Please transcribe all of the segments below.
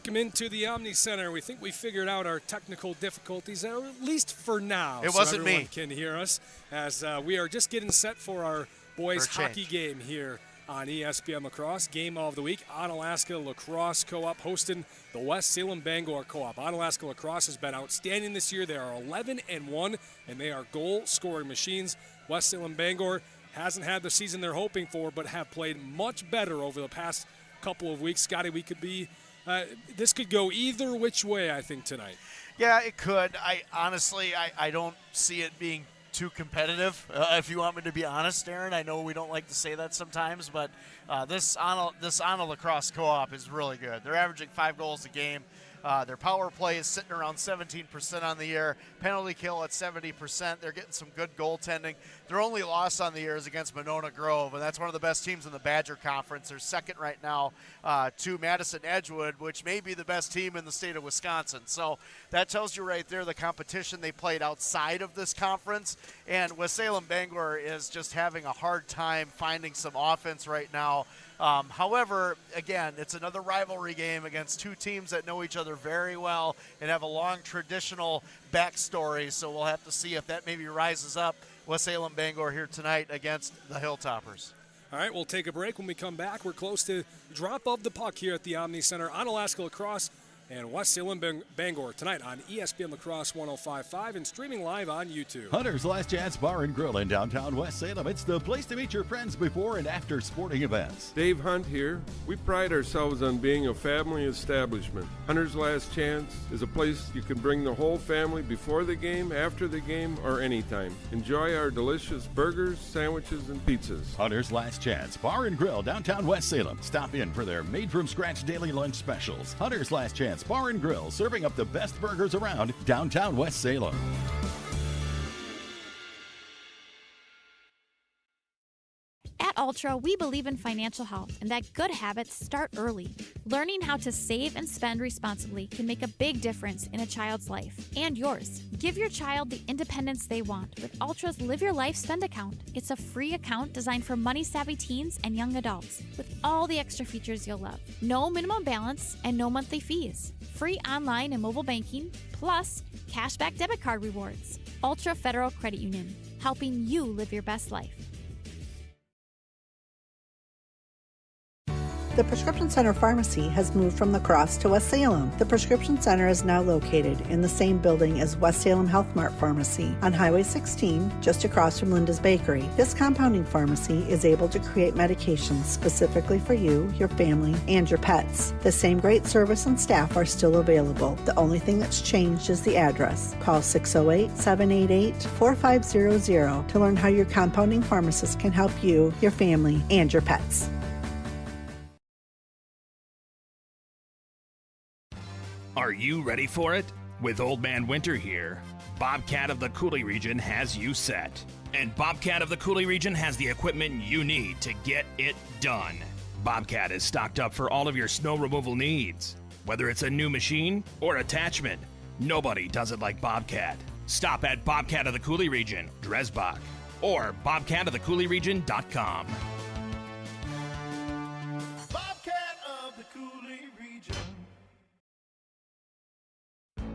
Welcome into the Omni Center. We think we figured out our technical difficulties, at least for now. It wasn't everyone me. Can hear us as we are just getting set for our boys hockey game here on ESPN La Crosse. Game of the week, Onalaska La Crosse Co-op hosting the West Salem Bangor Co-op. Onalaska La Crosse has been outstanding this year. They are 11-1, and they are goal-scoring machines. West Salem Bangor hasn't had the season they're hoping for, but have played much better over the past couple of weeks. Scotty, we could be this could go either which way, I think, tonight. Yeah, it could. I honestly don't see it being too competitive, if you want me to be honest, Aaron. I know we don't like to say that sometimes, but this Onalaska La Crosse Co-op is really good. They're averaging 5 goals a game. Their power play is sitting around 17% on the year. Penalty kill at 70%. They're getting some good goaltending. Their only loss on the year is against Monona Grove, and that's one of the best teams in the Badger Conference. They're second right now to Madison Edgewood, which may be the best team in the state of Wisconsin. So that tells you right there the competition they played outside of this conference. And West Salem Bangor is just having a hard time finding some offense right now. However, again, it's another rivalry game against two teams that know each other very well and have a long traditional backstory, so we'll have to see if that maybe rises up. West Salem Bangor here tonight against the Hilltoppers. All right, we'll take a break. When we come back, we're close to drop of the puck here at the Omni Center. Onalaska La Crosse and West Salem Bangor tonight on ESPN La Crosse 105.5 and streaming live on YouTube. Hunter's Last Chance Bar and Grill in downtown West Salem. It's the place to meet your friends before and after sporting events. Dave Hunt here. We pride ourselves on being a family establishment. Hunter's Last Chance is a place you can bring the whole family before the game, after the game, or anytime. Enjoy our delicious burgers, sandwiches, and pizzas. Hunter's Last Chance Bar and Grill downtown West Salem. Stop in for their made-from-scratch daily lunch specials. Hunter's Last Chance Bar and Grill, serving up the best burgers around downtown West Salem. At Ultra, we believe in financial health and that good habits start early. Learning how to save and spend responsibly can make a big difference in a child's life and yours. Give your child the independence they want with Ultra's Live Your Life Spend account. It's a free account designed for money-savvy teens and young adults with all the extra features you'll love. No minimum balance and no monthly fees. Free online and mobile banking, plus cashback debit card rewards. Ultra Federal Credit Union, helping you live your best life. The Prescription Center Pharmacy has moved from La Crosse to West Salem. The Prescription Center is now located in the same building as West Salem Health Mart Pharmacy on Highway 16, just across from Linda's Bakery. This compounding pharmacy is able to create medications specifically for you, your family, and your pets. The same great service and staff are still available. The only thing that's changed is the address. Call 608-788-4500 to learn how your compounding pharmacist can help you, your family, and your pets. Are you ready for it? With Old Man Winter here, Bobcat of the Coulee region has you set. And Bobcat of the Coulee region has the equipment you need to get it done. Bobcat is stocked up for all of your snow removal needs. Whether it's a new machine or attachment, nobody does it like Bobcat. Stop at Bobcat of the Coulee region, Dresbach, or bobcatofthecouleeregion.com.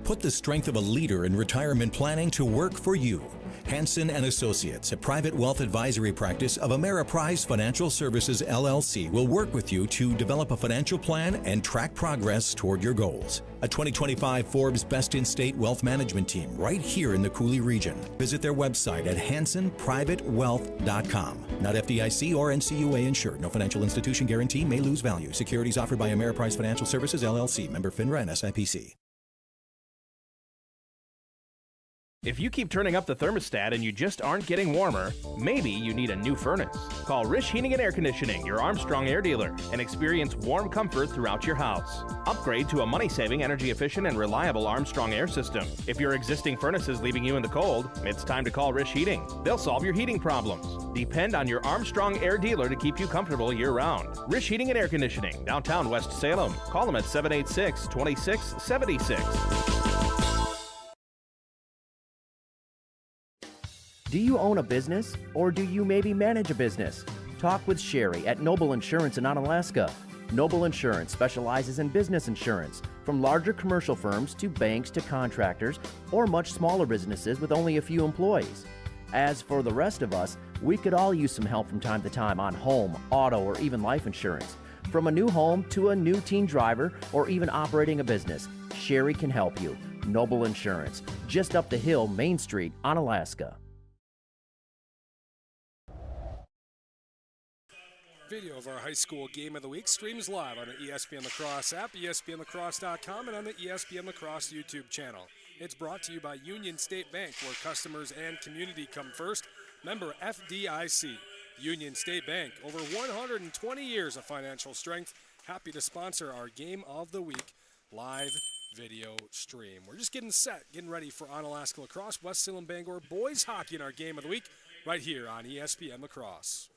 Put the strength of a leader in retirement planning to work for you. Hansen & Associates, a private wealth advisory practice of Ameriprise Financial Services, LLC, will work with you to develop a financial plan and track progress toward your goals. A 2025 Forbes Best in State Wealth Management Team right here in the Coulee region. Visit their website at hansonprivatewealth.com. Not FDIC or NCUA insured. No financial institution guarantee may lose value. Securities offered by Ameriprise Financial Services, LLC. Member FINRA and SIPC. If you keep turning up the thermostat and you just aren't getting warmer, maybe you need a new furnace. Call Rish Heating and Air Conditioning, your Armstrong air dealer, and experience warm comfort throughout your house. Upgrade to a money-saving, energy-efficient, and reliable Armstrong air system. If your existing furnace is leaving you in the cold, it's time to call Rish Heating. They'll solve your heating problems. Depend on your Armstrong air dealer to keep you comfortable year-round. Rish Heating and Air Conditioning, downtown West Salem. Call them at 786-2676. Do you own a business, or do you maybe manage a business? Talk with Sherry at Noble Insurance in Onalaska. Noble Insurance specializes in business insurance, from larger commercial firms to banks to contractors, or much smaller businesses with only a few employees. As for the rest of us, we could all use some help from time to time on home, auto, or even life insurance. From a new home to a new teen driver or even operating a business, Sherry can help you. Noble Insurance, just up the hill, Main Street, Onalaska. Video of our high school game of the week streams live on the ESPN La Crosse app, ESPNLacrosse.com, and on the ESPN La Crosse YouTube channel. It's brought to you by Union State Bank, where customers and community come first. Member FDIC. Union State Bank, over 120 years of financial strength. Happy to sponsor our game of the week live video stream. We're just getting set, getting ready for Onalaska La Crosse, West Salem Bangor boys hockey in our game of the week right here on ESPN La Crosse.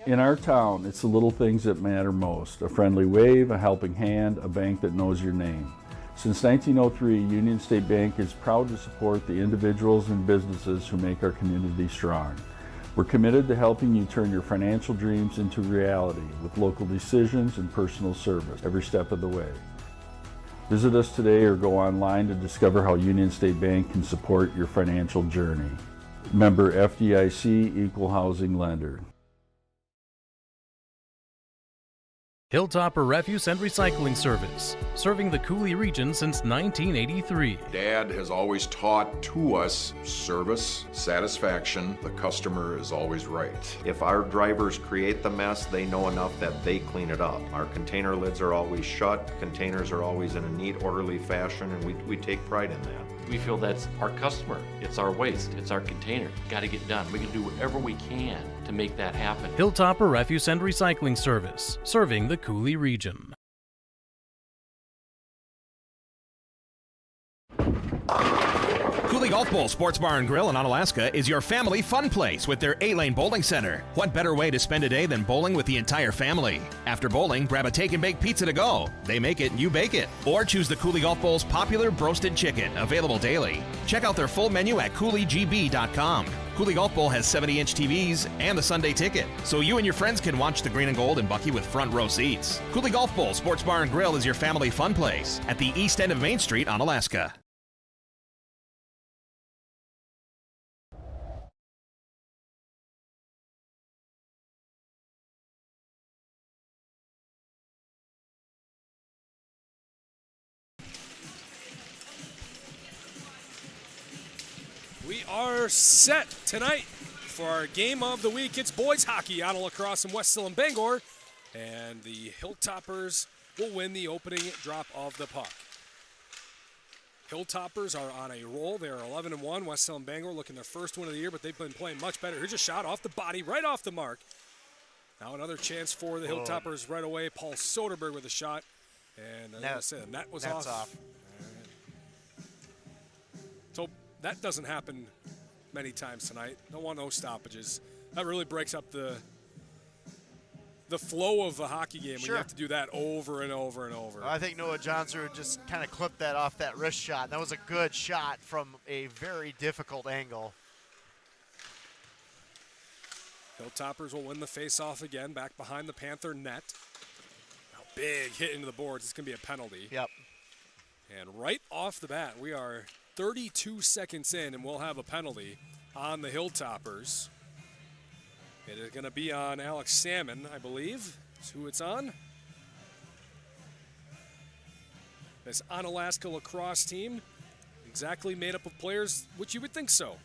In our town, it's the little things that matter most. A friendly wave, a helping hand, a bank that knows your name. Since 1903, Union State Bank is proud to support the individuals and businesses who make our community strong. We're committed to helping you turn your financial dreams into reality with local decisions and personal service every step of the way. Visit us today or go online to discover how Union State Bank can support your financial journey. Member FDIC, Equal Housing Lender. Hilltopper Refuse and Recycling Service, serving the Cooley region since 1983. Dad has always taught to us service, satisfaction. The customer is always right. If our drivers create the mess, they know enough that they clean it up. Our container lids are always shut, containers are always in a neat, orderly fashion, and we take pride in that. We feel that's our customer, it's our waste, it's our container. Got to get done. We can do whatever we can to make that happen. Hilltopper Refuse and Recycling Service, serving the Cooley region. Cooley Golf Bowl Sports Bar and Grill in Onalaska is your family fun place with their 8-lane bowling center. What better way to spend a day than bowling with the entire family? After bowling, grab a take and bake pizza to go. They make it and you bake it. Or choose the Cooley Golf Bowl's popular broasted chicken, available daily. Check out their full menu at CooleyGB.com. Cooley Golf Bowl has 70-inch TVs and the Sunday ticket, so you and your friends can watch the green and gold and Bucky with front row seats. Cooley Golf Bowl Sports Bar and Grill is your family fun place at the east end of Main Street, Onalaska. We are set tonight for our game of the week. It's boys hockey out of La Crosse and West Salem Bangor, and the Hilltoppers will win the opening drop of the puck. Hilltoppers are on a roll. They are 11-1. West Salem Bangor looking their first win of the year, but they've been playing much better. Here's a shot off the body, right off the mark. Now another chance for the Hilltoppers right away. Paul Soderberg with a shot, and as I said, the net was off. So that doesn't happen many times tonight. Don't want no stoppages. That really breaks up the flow of the hockey game when you have to do that over and over and over. I think Noah Johnson would just kind of clip that off that wrist shot. That was a good shot from a very difficult angle. Hilltoppers will win the face-off again, back behind the Panther net. Now big hit into the boards. It's going to be a penalty. Yep. And right off the bat, we are 32 seconds in, and we'll have a penalty on the Hilltoppers. It is going to be on Alex Salmon, I believe. That's who it's on. This Onalaska La Crosse team, exactly made up of players which you would think so.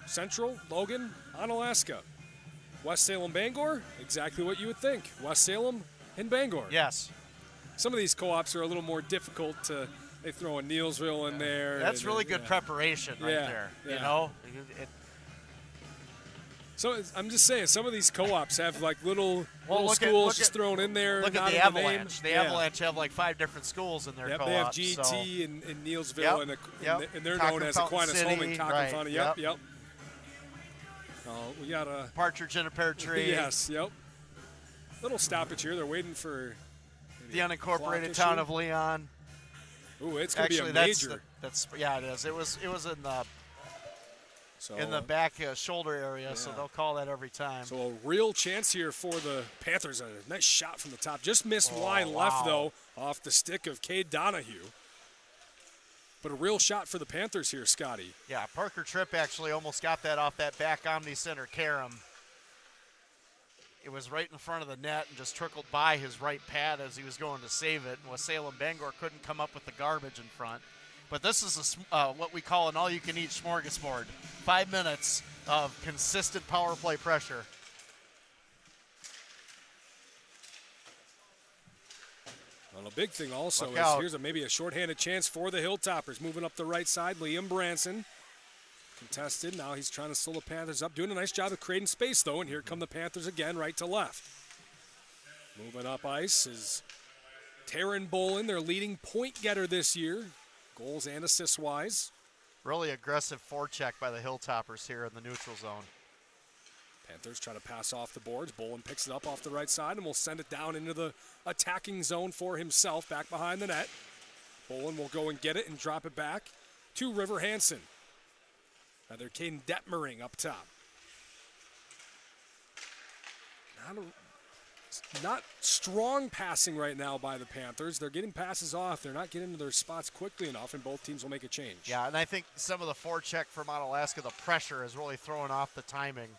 Central, Logan, Onalaska. West Salem, Bangor, exactly what you would think. West Salem and Bangor. Yes. Some of these co-ops are a little more difficult to They throw a Neilsville in there. That's really good preparation right there. Yeah. You know? So I'm just saying, some of these co-ops have like little schools just thrown in there. Look at the Avalanche. The Avalanche have like 5 different schools in their co-op. They have GT and Neilsville, and they're known as Aquinas Home and Cochrane. Yep. We got a Partridge in a Pear Tree. Yes. Yep. Little stoppage here. They're waiting for the unincorporated town of Leon. Ooh, it's going to be a major. Yeah, it is. It was in the back shoulder area, so they'll call that every time. So a real chance here for the Panthers. A nice shot from the top. Just missed wide left, though, off the stick of Cade Donahue. But a real shot for the Panthers here, Scotty. Yeah, Parker Tripp actually almost got that off that back Omni center Karam. It was right in front of the net and just trickled by his right pad as he was going to save it. And Salem Bangor couldn't come up with the garbage in front. But this is what we call an all-you-can-eat smorgasbord. 5 minutes of consistent power play pressure. Well, a big thing also is here's maybe a shorthanded chance for the Hilltoppers. Moving up the right side, Liam Branson. Contested. Now he's trying to slow the Panthers up. Doing a nice job of creating space, though. And here come the Panthers again, right to left. Moving up ice is Taryn Bolin, their leading point getter this year. Goals and assists-wise. Really aggressive forecheck by the Hilltoppers here in the neutral zone. Panthers try to pass off the boards. Bolin picks it up off the right side and will send it down into the attacking zone for himself, back behind the net. Bolin will go and get it and drop it back to River Hansen. Another Caden Detmering up top. Not strong passing right now by the Panthers. They're getting passes off. They're not getting to their spots quickly enough, and both teams will make a change. Yeah, and I think some of the forecheck from Onalaska, the pressure is really throwing off the timing.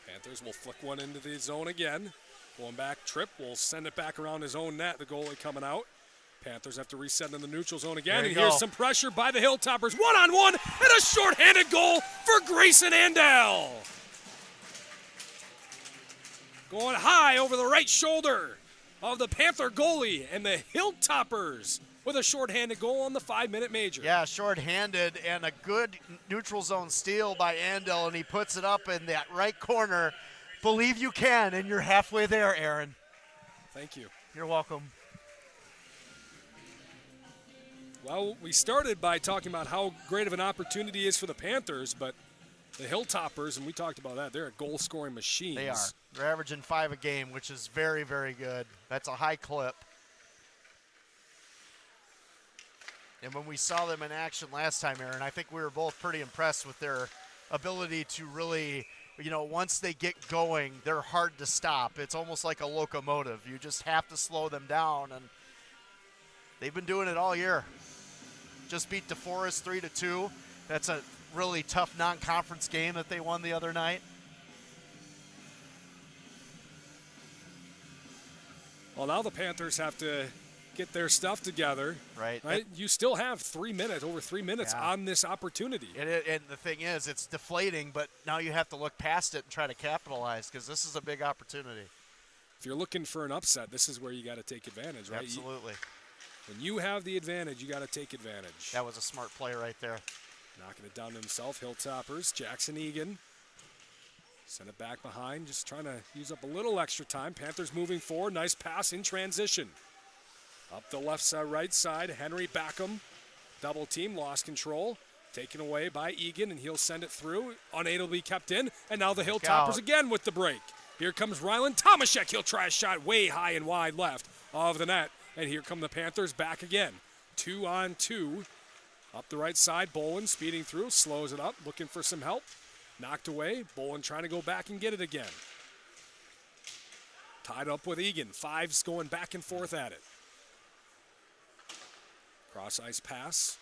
Panthers will flick one into the zone again. Going back, Tripp will send it back around his own net. The goalie coming out. Panthers have to reset in the neutral zone again. And here's some pressure by the Hilltoppers. One-on-one and a shorthanded goal for Grayson Andel. Going high over the right shoulder of the Panther goalie, and the Hilltoppers with a shorthanded goal on the 5-minute major. Yeah, shorthanded and a good neutral zone steal by Andel, and he puts it up in that right corner. Believe you can, and you're halfway there, Aaron. Thank you. You're welcome. Well, we started by talking about how great of an opportunity is for the Panthers, but the Hilltoppers, and we talked about that, they're goal-scoring machines. They are. They're averaging 5 a game, which is very, very good. That's a high clip. And when we saw them in action last time, Aaron, I think we were both pretty impressed with their ability to really, once they get going, they're hard to stop. It's almost like a locomotive. You just have to slow them down, and they've been doing it all year. Just beat DeForest 3-2. That's a really tough non-conference game that they won the other night. Well, now the Panthers have to get their stuff together. Right. You still have over 3 minutes on this opportunity. And the thing is, it's deflating, but now you have to look past it and try to capitalize because this is a big opportunity. If you're looking for an upset, this is where you got to take advantage, right? Absolutely. When you have the advantage, you got to take advantage. That was a smart play right there. Knocking it down to himself, Hilltoppers, Jackson Egan. Send it back behind, just trying to use up a little extra time. Panthers moving forward, nice pass in transition. Up the left side, right side, Henry Backham. Double team, lost control. Taken away by Egan, and he'll send it through. Unable to be kept in, and now the Hilltoppers again with the break. Here comes Rylan Tomaszek. He'll try a shot way high and wide left of the net. And here come the Panthers back again. 2-on-2. Up the right side, Bolin speeding through, slows it up, looking for some help. Knocked away, Bolin trying to go back and get it again. Tied up with Egan, Fives going back and forth at it. Cross-ice pass.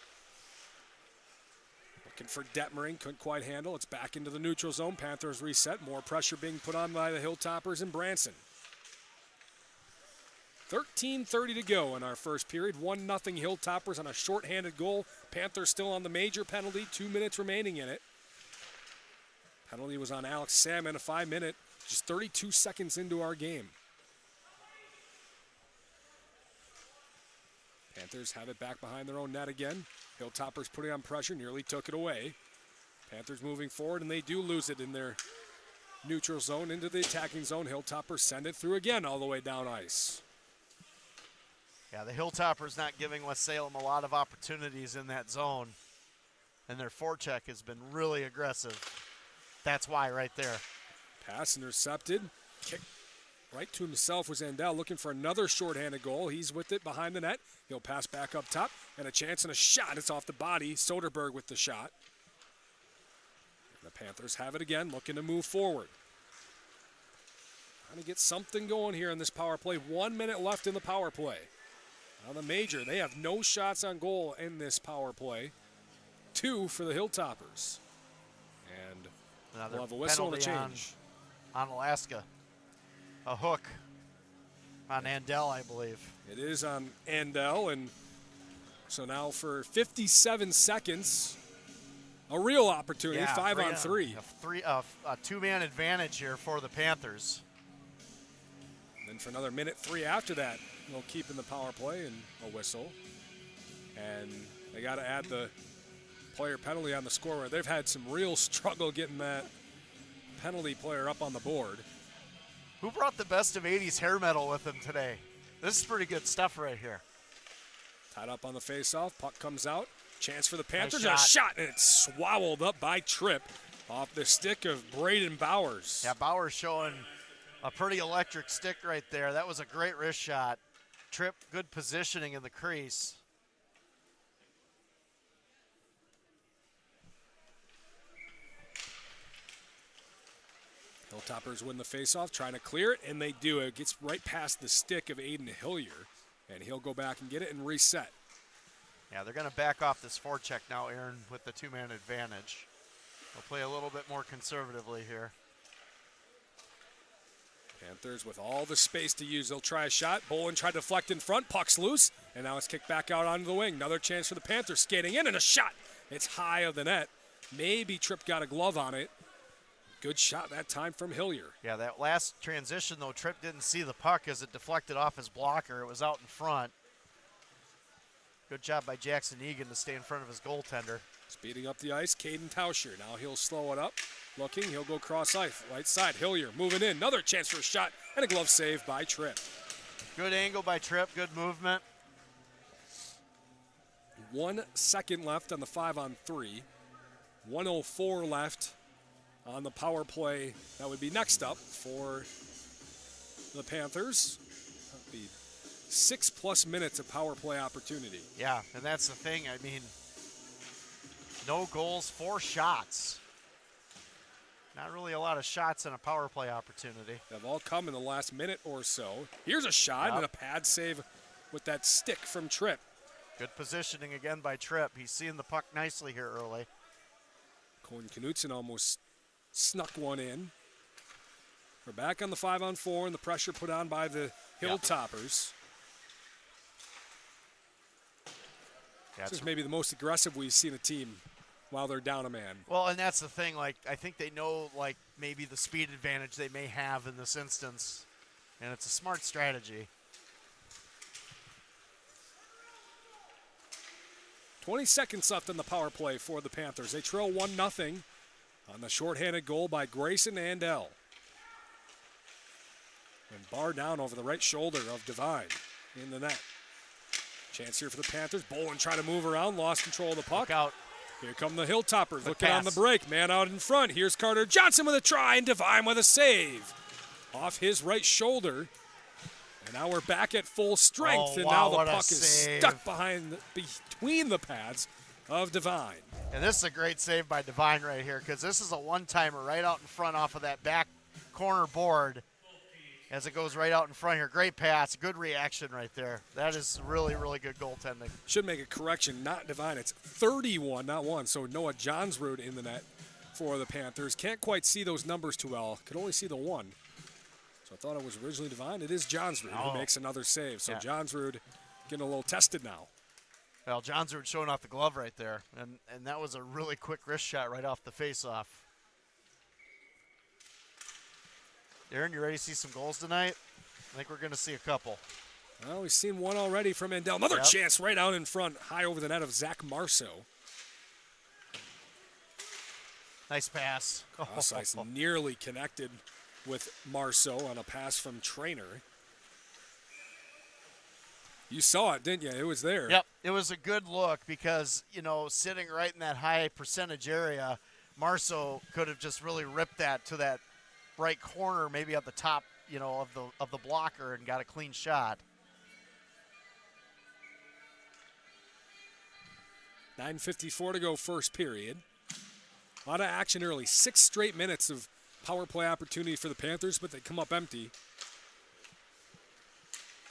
Looking for Detmering, couldn't quite handle. It's back into the neutral zone. Panthers reset, more pressure being put on by the Hilltoppers and Branson. 13:30 to go in our first period. 1-0 Hilltoppers on a shorthanded goal. Panthers still on the major penalty. 2 minutes remaining in it. Penalty was on Alex Salmon, a 5-minute, just 32 seconds into our game. Panthers have it back behind their own net again. Hilltoppers putting on pressure, nearly took it away. Panthers moving forward, and they do lose it in their neutral zone into the attacking zone. Hilltoppers send it through again all the way down ice. Yeah, the Hilltoppers not giving West Salem a lot of opportunities in that zone, and their forecheck has been really aggressive. That's why right there. Pass intercepted. Kick right to himself was Andel looking for another shorthanded goal. He's with it behind the net. He'll pass back up top, and a chance and a shot. It's off the body. Soderberg with the shot. And the Panthers have it again, looking to move forward. Trying to get something going here in this power play. 1 minute left in the power play. Now the Major, they have no shots on goal in this power play. 2 for the Hilltoppers. And we'll have a whistle and a change. On Onalaska. A hook on Andel, I believe. It is on Andel, and so now for 57 seconds, a real opportunity, 5 on 3. A two-man advantage here for the Panthers. And then for another minute 3 after that, they'll keep in the power play and a whistle. And they got to add the player penalty on the scoreboard. They've had some real struggle getting that penalty player up on the board. Who brought the best of 80s hair metal with them today? This is pretty good stuff right here. Tied up on the faceoff, puck comes out. Chance for the Panthers, nice shot. And it's swallowed up by Tripp off the stick of Braden Bowers. Yeah, Bowers showing a pretty electric stick right there. That was a great wrist shot. Tripp, good positioning in the crease. Hilltoppers win the faceoff, trying to clear it, and they do. It gets right past the stick of Aiden Hillier, and he'll go back and get it and reset. Yeah, they're going to back off this forecheck now, Aaron, with the two-man advantage. They'll play a little bit more conservatively here. Panthers with all the space to use. They'll try a shot. Bolin tried to deflect in front. Puck's loose, and now it's kicked back out onto the wing. Another chance for the Panthers skating in, and a shot. It's high of the net. Maybe Tripp got a glove on it. Good shot that time from Hillier. Yeah, that last transition, though, Tripp didn't see the puck as it deflected off his blocker. It was out in front. Good job by Jackson Egan to stay in front of his goaltender. Speeding up the ice, Caden Tauscher. Now he'll slow it up. Looking, he'll go cross ice. Right side, Hillier moving in. Another chance for a shot, and a glove save by Tripp. Good angle by Tripp, good movement. 1 second left on the 5 on 3. 1:04 left on the power play. That would be next up for the Panthers. That would be 6+ minutes of power play opportunity. Yeah, and that's the thing. I mean, no goals, 4 shots. Not really a lot of shots in a power play opportunity. They've all come in the last minute or so. Here's a shot and a pad save with that stick from Tripp. Good positioning again by Tripp. He's seeing the puck nicely here early. Colin Knutson almost snuck one in. We're back on the 5 on 4 and the pressure put on by the Hilltoppers. This is maybe the most aggressive we've seen a team while they're down a man. Well, and that's the thing. Like, I think they know, like, maybe the speed advantage they may have in this instance, and it's a smart strategy. 20 seconds left in the power play for the Panthers. They trail 1-0 on the shorthanded goal by Grayson Andel. And bar down over the right shoulder of Devine in the net. Chance here for the Panthers. Bolin trying to move around, lost control of the puck. Look out. Here come the Hilltoppers, looking pass on the break. Man out in front. Here's Carter Johnson with a try, and Devine with a save. Off his right shoulder. And now we're back at full strength, and now the puck is stuck between the pads of Devine. And this is a great save by Devine right here, because this is a one-timer right out in front off of that back corner board as it goes right out in front here. Great pass, good reaction right there. That is really, really good goaltending. Should make a correction, not Devine. It's 31, not 1. So Noah Johnsrud in the net for the Panthers. Can't quite see those numbers too well. Could only see the 1. So I thought it was originally Devine. It is Johnsrud who makes another save. So Johnsrud getting a little tested now. Well, Johnsrud showing off the glove right there. And that was a really quick wrist shot right off the faceoff. Aaron, you ready to see some goals tonight? I think we're going to see a couple. Well, we've seen one already from Mandel. Another chance right out in front, high over the net of Zach Marceau. Nice pass. Ice nearly connected with Marceau on a pass from Trainer. You saw it, didn't you? It was there. Yep, it was a good look because, sitting right in that high percentage area, Marceau could have just really ripped that to that right corner, maybe at the top, of the blocker and got a clean shot. 9:54 to go, first period. A lot of action early. 6 straight minutes of power play opportunity for the Panthers, but they come up empty.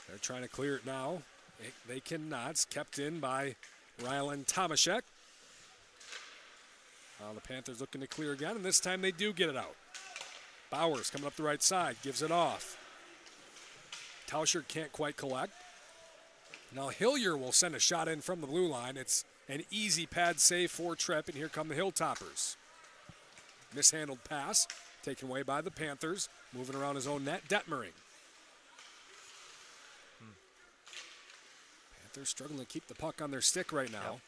They're trying to clear it now. They cannot. It's kept in by Rylan Tomaszek. The Panthers looking to clear again, and this time they do get it out. Bowers coming up the right side, gives it off. Tauscher can't quite collect. Now Hillier will send a shot in from the blue line. It's an easy pad save for Tripp, and here come the Hilltoppers. Mishandled pass, taken away by the Panthers. Moving around his own net, Detmering. Panthers struggling to keep the puck on their stick right now.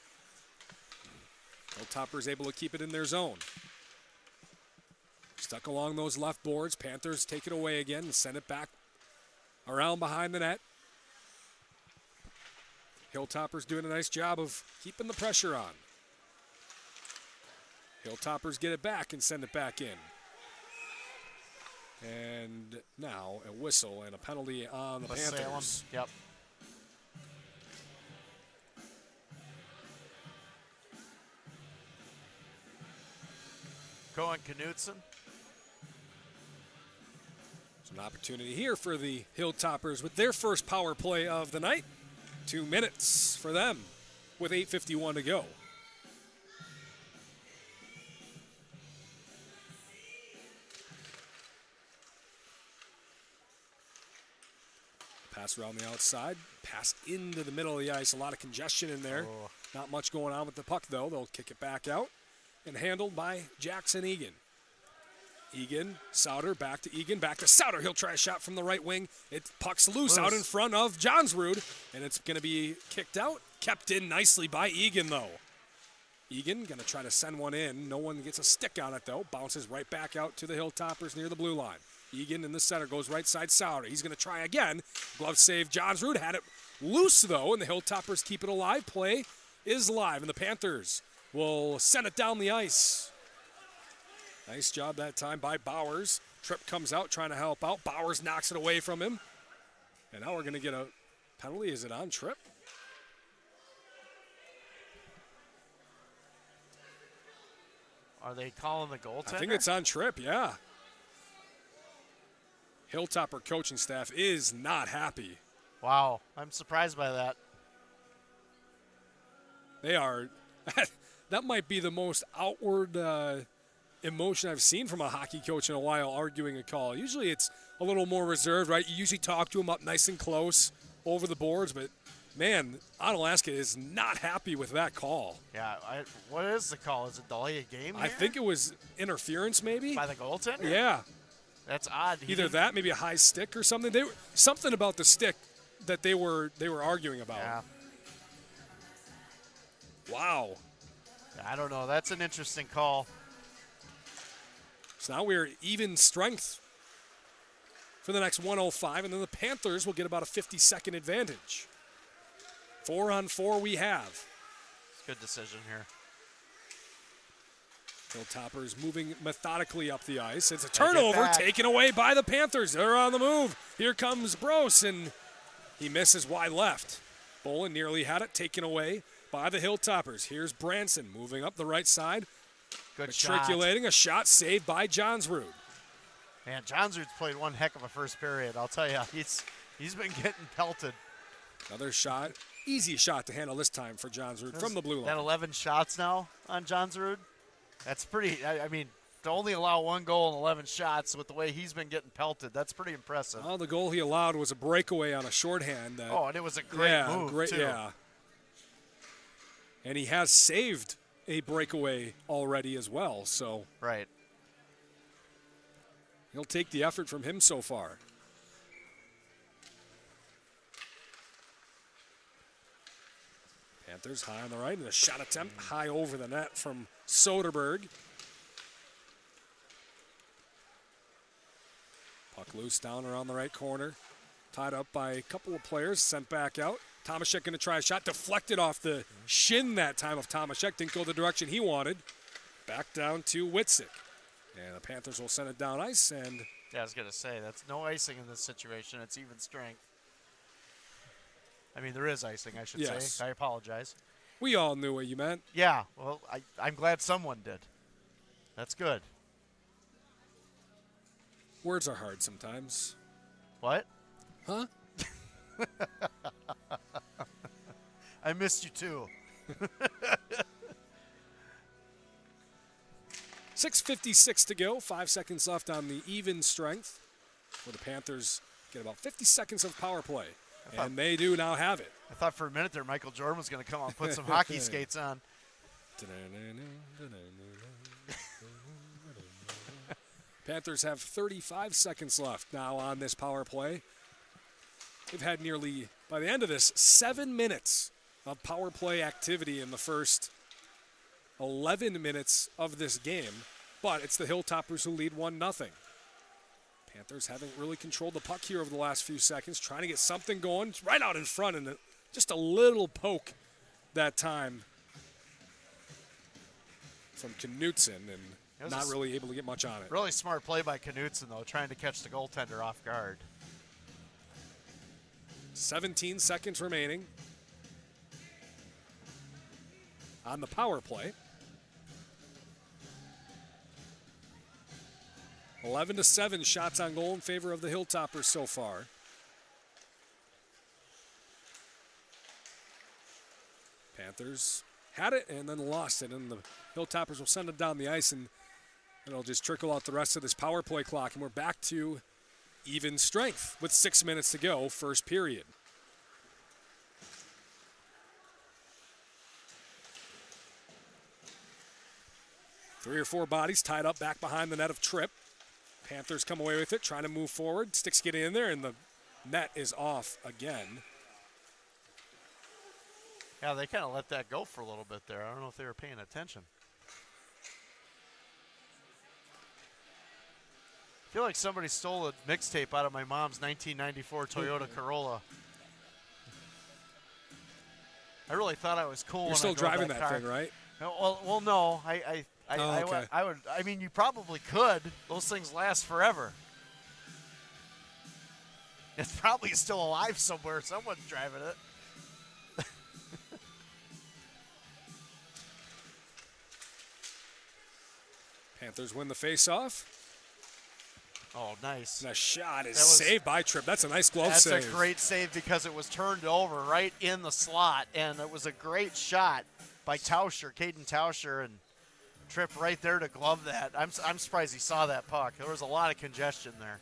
Hilltoppers able to keep it in their zone. Stuck along those left boards. Panthers take it away again and send it back around behind the net. Hilltoppers doing a nice job of keeping the pressure on. Hilltoppers get it back and send it back in. And now a whistle and a penalty on the Panthers. Salem. Yep. Cohen Knutson. An opportunity here for the Hilltoppers with their first power play of the night. 2 minutes for them with 8:51 to go. Pass around the outside, pass into the middle of the ice. A lot of congestion in there. Not much going on with the puck, though. They'll kick it back out and handled by Jackson Egan. Egan, Sauter, back to Egan, back to Sauter. He'll try a shot from the right wing. Puck's loose out in front of Johnsrud, and it's going to be kicked out. Kept in nicely by Egan, though. Egan going to try to send one in. No one gets a stick on it, though. Bounces right back out to the Hilltoppers near the blue line. Egan in the center goes right side Sauter. He's going to try again. Glove save. Johnsrud had it loose, though, and the Hilltoppers keep it alive. Play is live, and the Panthers will send it down the ice. Nice job that time by Bowers. Tripp comes out trying to help out. Bowers knocks it away from him. And now we're going to get a penalty. Is it on Tripp? Are they calling the goaltender? I think it's on Tripp, yeah. Hilltopper coaching staff is not happy. Wow, I'm surprised by that. They are. That might be the most outward emotion I've seen from a hockey coach in a while, arguing a call. Usually it's a little more reserved, right? You usually talk to them up nice and close over the boards, but man, Onalaska is not happy with that call. Yeah, what is the call? Is it delay a game here? I think it was interference, maybe. By the goaltender? Yeah. That's odd. Either that, maybe a high stick or something. Something about the stick that they were arguing about. Yeah. Wow. I don't know. That's an interesting call. So now we're even strength for the next 105, and then the Panthers will get about a 50-second advantage. 4-on-4 we have. It's a good decision here. Hilltoppers moving methodically up the ice. It's a turnover taken away by the Panthers. They're on the move. Here comes Brose, and he misses wide left. Bolin nearly had it taken away by the Hilltoppers. Here's Branson moving up the right side. Good matriculating shot. A shot saved by Johnsrud. Man, Johnsrud's played one heck of a first period. I'll tell you, he's been getting pelted. Another shot. Easy shot to handle this time for Johnsrud from the blue line. That 11 shots now on Johnsrud. That's pretty, I mean, to only allow 1 goal and 11 shots with the way he's been getting pelted, that's pretty impressive. Well, the goal he allowed was a breakaway on a shorthand. And it was a great move, too. Yeah. And he has saved a breakaway already as well, so. Right. He'll take the effort from him so far. Panthers high on the right, and a shot attempt high over the net from Soderberg. Puck loose down around the right corner. Tied up by a couple of players, sent back out. Tomaszek going to try a shot, deflected off the shin that time of Tomaszek. Didn't go the direction he wanted. Back down to Witzik. And the Panthers will send it down ice. And yeah, I was going to say, that's no icing in this situation. It's even strength. I mean, there is icing, I should say. I apologize. We all knew what you meant. Yeah, well, I'm glad someone did. That's good. Words are hard sometimes. What? Huh? I missed you too. 6:56 to go. 5 seconds left on the even strength. Where the Panthers get about 50 seconds of power play. And they do now have it. I thought for a minute there Michael Jordan was going to come on and put some hockey skates on. Panthers have 35 seconds left now on this power play. They've had nearly, by the end of this, 7 minutes of power play activity in the first 11 minutes of this game. But it's the Hilltoppers who lead 1-0. Panthers haven't really controlled the puck here over the last few seconds, trying to get something going. It's right out in front, and just a little poke that time from Knutson, and not really able to get much on it. Really smart play by Knutson, though, trying to catch the goaltender off guard. 17 seconds remaining on the power play. 11-7 shots on goal in favor of the Hilltoppers so far. Panthers had it and then lost it, and the Hilltoppers will send it down the ice, and it'll just trickle out the rest of this power play clock, and we're back to even strength with 6 minutes to go, first period. Three or four bodies tied up back behind the net of Tripp. Panthers come away with it, trying to move forward. Sticks get in there, and the net is off again. Yeah, they kind of let that go for a little bit there. I don't know if they were paying attention. I feel like somebody stole a mixtape out of my mom's 1994 Toyota Corolla. I really thought I was cool. You're when still I drove driving that that car. thing, right? Well, no. Okay. I would. I mean, you probably could. Those things last forever. It's probably still alive somewhere. Someone's driving it. Panthers win the face-off. Oh, nice. And a shot is saved by Tripp. That's a nice glove save. That's a great save because it was turned over right in the slot, and it was a great shot by Tauscher, Caden Tauscher, and Tripp right there to glove that. I'm surprised he saw that puck. There was a lot of congestion there.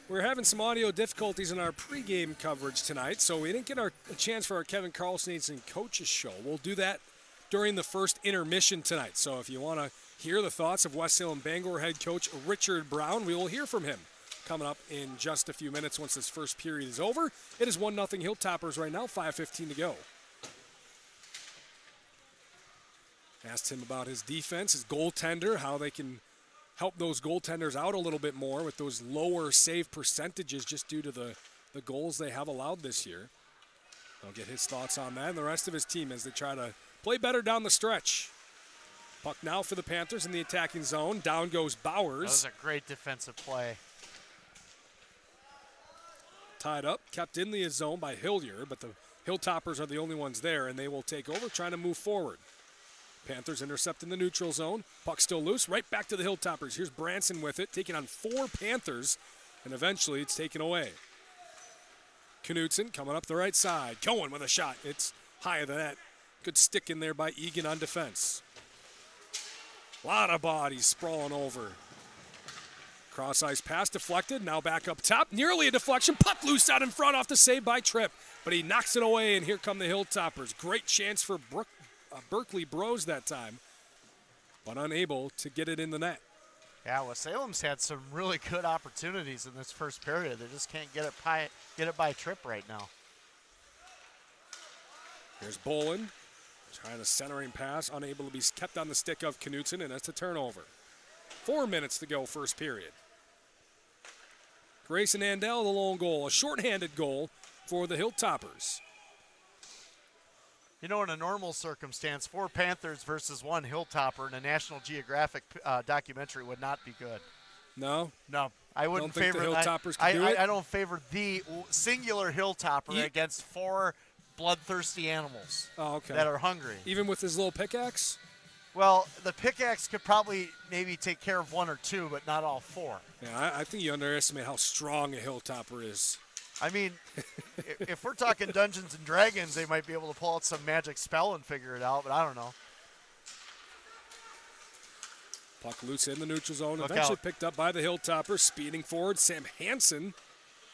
We're having some audio difficulties in our pregame coverage tonight, so we didn't get a chance for our Kevin Carlson Coaches Show. We'll do that during the first intermission tonight. So if you want to hear the thoughts of West Salem Bangor head coach Richard Brown, we will hear from him coming up in just a few minutes once this first period is over. It is 1-0 Hilltoppers right now, 5:15 to go. Asked him about his defense, his goaltender, how they can help those goaltenders out a little bit more with those lower save percentages just due to the goals they have allowed this year. I'll get his thoughts on that and the rest of his team as they try to play better down the stretch. Puck now for the Panthers in the attacking zone. Down goes Bowers. That was a great defensive play. Tied up, kept in the zone by Hillier, but the Hilltoppers are the only ones there, and they will take over, trying to move forward. Panthers intercept in the neutral zone. Puck still loose, right back to the Hilltoppers. Here's Branson with it, taking on 4 Panthers, and eventually it's taken away. Knutson coming up the right side. Cohen with a shot. It's higher than that. Good stick in there by Egan on defense. A lot of bodies sprawling over. Cross ice pass deflected, now back up top. Nearly a deflection. Puck loose out in front off the save by Tripp, but he knocks it away, and here come the Hilltoppers. Great chance for Berkeley Bros that time, but unable to get it in the net. Yeah, well, Salem's had some really good opportunities in this first period. They just can't get it by Tripp right now. Here's Boland trying a centering pass, unable to be kept on the stick of Knutson, and that's a turnover. 4 minutes to go, first period. Grayson Andell, the lone goal, a shorthanded goal for the Hilltoppers. You know, in a normal circumstance, 4 Panthers versus 1 Hilltopper in a National Geographic documentary would not be good. No? No. I wouldn't don't think favor the Hilltoppers could do it? I don't favor the singular Hilltopper against 4 bloodthirsty animals that are hungry. Even with his little pickaxe? Well, the pickaxe could probably maybe take care of 1 or 2, but not all 4. Yeah, I think you underestimate how strong a Hilltopper is. I mean, if we're talking Dungeons and Dragons, they might be able to pull out some magic spell and figure it out, but I don't know. Puck loose in the neutral zone, Look eventually out. picked up by the Hilltoppers, speeding forward. Sam Hansen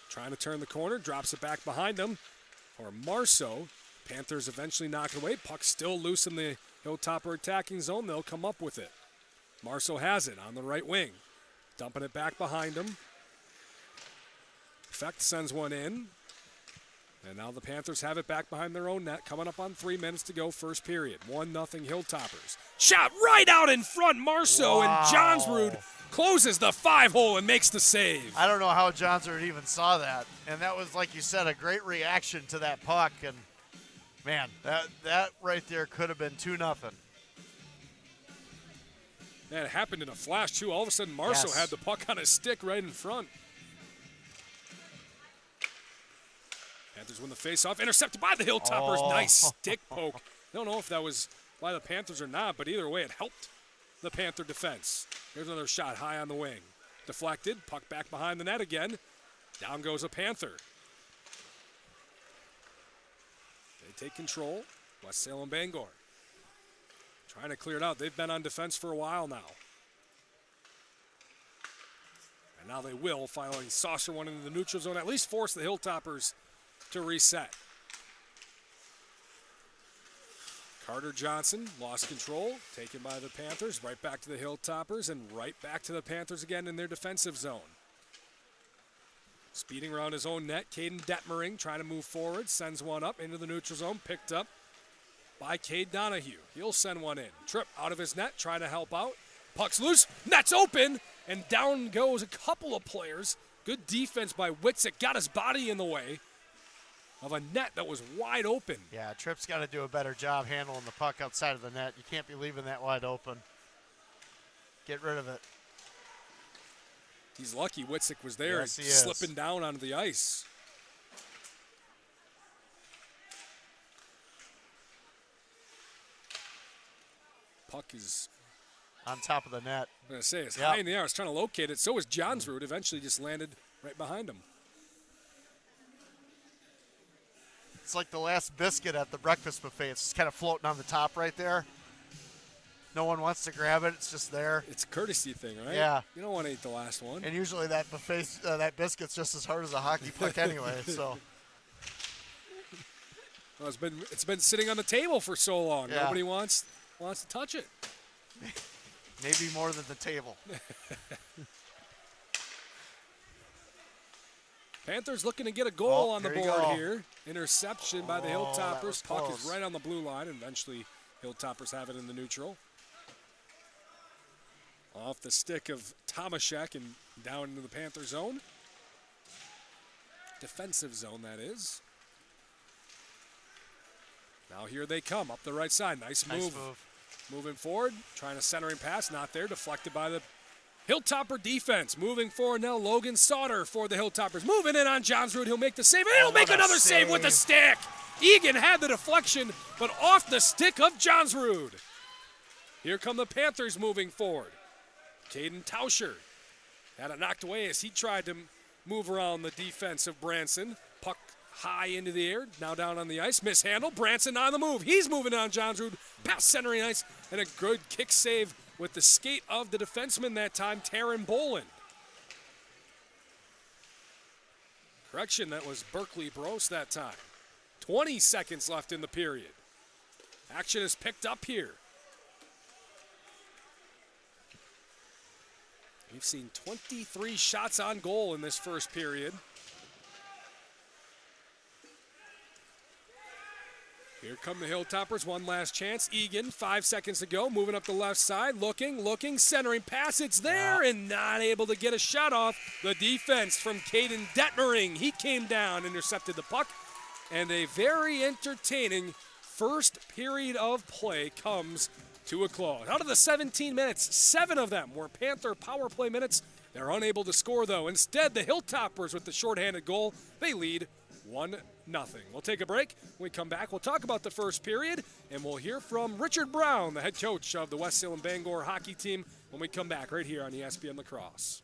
trying to turn the corner, drops it back behind him for Marceau. Panthers eventually knock it away. Puck still loose in the Hilltopper attacking zone. They'll come up with it. Marceau has it on the right wing, dumping it back behind him. Fecht sends one in. And now the Panthers have it back behind their own net, coming up on 3 minutes to go, first period. 1-0 Hilltoppers. Shot right out in front, Marceau, and Johnsrud closes the 5-hole and makes the save. I don't know how Johnsrud even saw that. And that was, like you said, a great reaction to that puck. And, man, that right there could have been 2-0. That happened in a flash, too. All of a sudden, Marceau had the puck on his stick right in front. Panthers win the faceoff, intercepted by the Hilltoppers. Nice stick poke. Don't know if that was by the Panthers or not, but either way, it helped the Panther defense. Here's another shot high on the wing. Deflected, puck back behind the net again. Down goes a Panther. They take control. West Salem Bangor trying to clear it out. They've been on defense for a while now. And now they will finally saucer one into the neutral zone, at least force the Hilltoppers to reset. Carter Johnson lost control, taken by the Panthers, right back to the Hilltoppers, and right back to the Panthers again in their defensive zone. Speeding around his own net, Caden Detmering trying to move forward, sends one up into the neutral zone, picked up by Cade Donahue. He'll send one in. Tripp out of his net, trying to help out. Puck's loose, net's open, and down goes a couple of players. Good defense by Witzik, got his body in the way of a net that was wide open. Yeah, Tripp's got to do a better job handling the puck outside of the net. You can't be leaving that wide open. Get rid of it. He's lucky Witzik was there, yes, he slipping down onto the ice. Puck is on top of the net. I'm going to say it's high in the air. I was trying to locate it. So was Johnsrud. Eventually just landed right behind him. It's like the last biscuit at the breakfast buffet. It's just kind of floating on the top right there. No one wants to grab it. It's just there. It's a courtesy thing, right? Yeah. You don't want to eat the last one. And usually that buffet, that biscuit's just as hard as a hockey puck anyway. So. Well, it's been sitting on the table for so long. Yeah. Nobody wants to touch it. Maybe more than the table. Panthers looking to get a goal on the board go. here. Interception by the Hilltoppers. Puck close. is right on the blue line, and eventually Hilltoppers have it in the neutral. Off the stick of Tomaszek and down into the Panther zone. Defensive zone, that is. Now here they come, up the right side. Nice move. Moving forward, trying a centering pass, not there. Deflected by the Hilltopper defense. Moving forward now, Logan Sauter for the Hilltoppers. Moving in on Johnsrud. He'll make the save, and he'll make another save with the stick. Egan had the deflection, but off the stick of Johnsrud. Here come the Panthers moving forward. Caden Tauscher had it knocked away as he tried to move around the defense of Branson. Puck high into the air, now down on the ice. Mishandled, Branson on the move. He's moving on Johnsrud, past centering ice, and a good kick save with the skate of the defenseman that time, Taryn Boland. Correction, that was Berkeley Bros that time. 20 seconds left in the period. Action is picked up here. We've seen 23 shots on goal in this first period. Here come the Hilltoppers, one last chance. Egan, 5 seconds to go, moving up the left side, looking, centering pass. It's there and not able to get a shot off. The defense from Caden Detmering. He came down, intercepted the puck, and a very entertaining first period of play comes to a close. Out of the 17 minutes, 7 of them were Panther power play minutes. They're unable to score, though. Instead, the Hilltoppers with the shorthanded goal, they lead 1-0. We'll take a break. When we come back, we'll talk about the first period, and we'll hear from Richard Brown, the head coach of the West Salem Bangor hockey team, when we come back right here on ESPN La Crosse.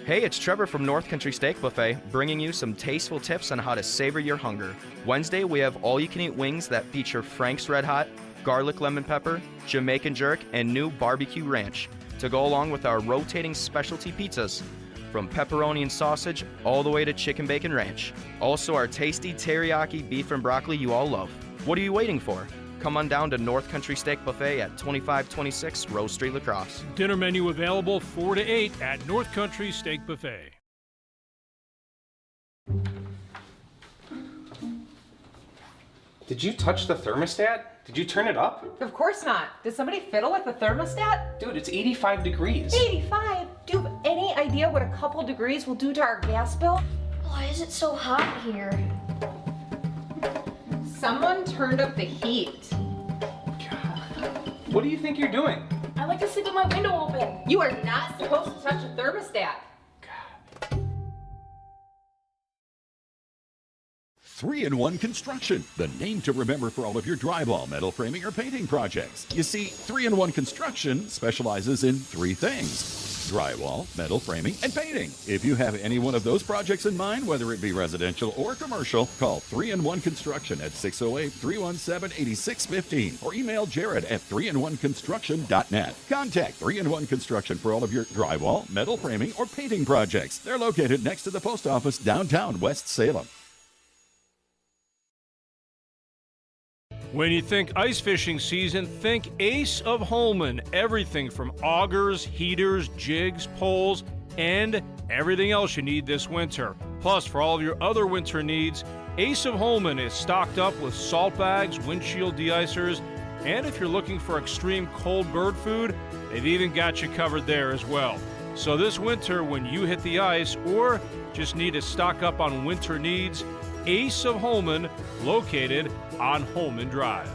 Hey, it's Trevor from North Country Steak Buffet, bringing you some tasteful tips on how to savor your hunger. Wednesday, we have all-you-can-eat wings that feature Frank's Red Hot, garlic lemon pepper, Jamaican jerk, and new barbecue ranch to go along with our rotating specialty pizzas, from pepperoni and sausage all the way to chicken bacon ranch. Also, our tasty teriyaki beef and broccoli you all love. What are you waiting for? Come on down to North Country Steak Buffet at 2526 Rose Street, La Crosse. Dinner menu available 4 to 8 at North Country Steak Buffet. Did you touch the thermostat? Did you turn it up? Of course not. Did somebody fiddle with the thermostat? Dude, it's 85 degrees. 85? Do you have any idea what a couple degrees will do to our gas bill? Why is it so hot here? Someone turned up the heat. What do you think you're doing? I like to sleep with my window open. You are not supposed to touch a thermostat. 3-in-1 Construction, the name to remember for all of your drywall, metal framing, or painting projects. You see, 3-in-1 Construction specializes in 3 things: drywall, metal framing, and painting. If you have any one of those projects in mind, whether it be residential or commercial, call 3-in-1 Construction at 608-317-8615 or email Jared at 3in1construction.net. Contact 3-in-1 Construction for all of your drywall, metal framing, or painting projects. They're located next to the post office downtown West Salem. When you think ice fishing season, think Ace of Holman. Everything from augers, heaters, jigs, poles, and everything else you need this winter. Plus, for all of your other winter needs, Ace of Holman is stocked up with salt bags, windshield de-icers, and if you're looking for extreme cold bird food, they've even got you covered there as well. So this winter, when you hit the ice or just need to stock up on winter needs, Ace of Holman, located on Holman Drive.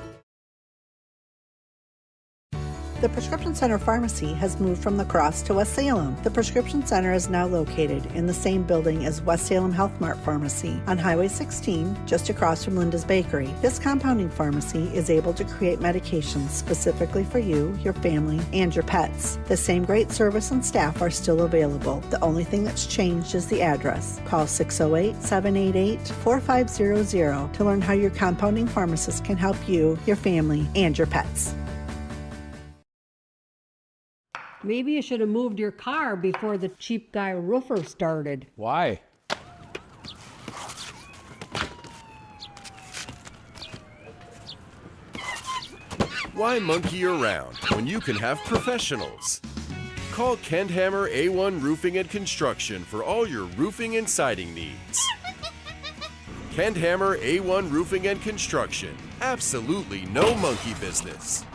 The Prescription Center Pharmacy has moved from La Crosse to West Salem. The Prescription Center is now located in the same building as West Salem Health Mart Pharmacy on Highway 16, just across from Linda's Bakery. This compounding pharmacy is able to create medications specifically for you, your family, and your pets. The same great service and staff are still available. The only thing that's changed is the address. Call 608-788-4500 to learn how your compounding pharmacist can help you, your family, and your pets. Maybe you should have moved your car before the cheap guy roofer started. Why? Why monkey around when you can have professionals? Call Kent Hammer A1 Roofing and Construction for all your roofing and siding needs. Kent Hammer A1 Roofing and Construction. Absolutely no monkey business.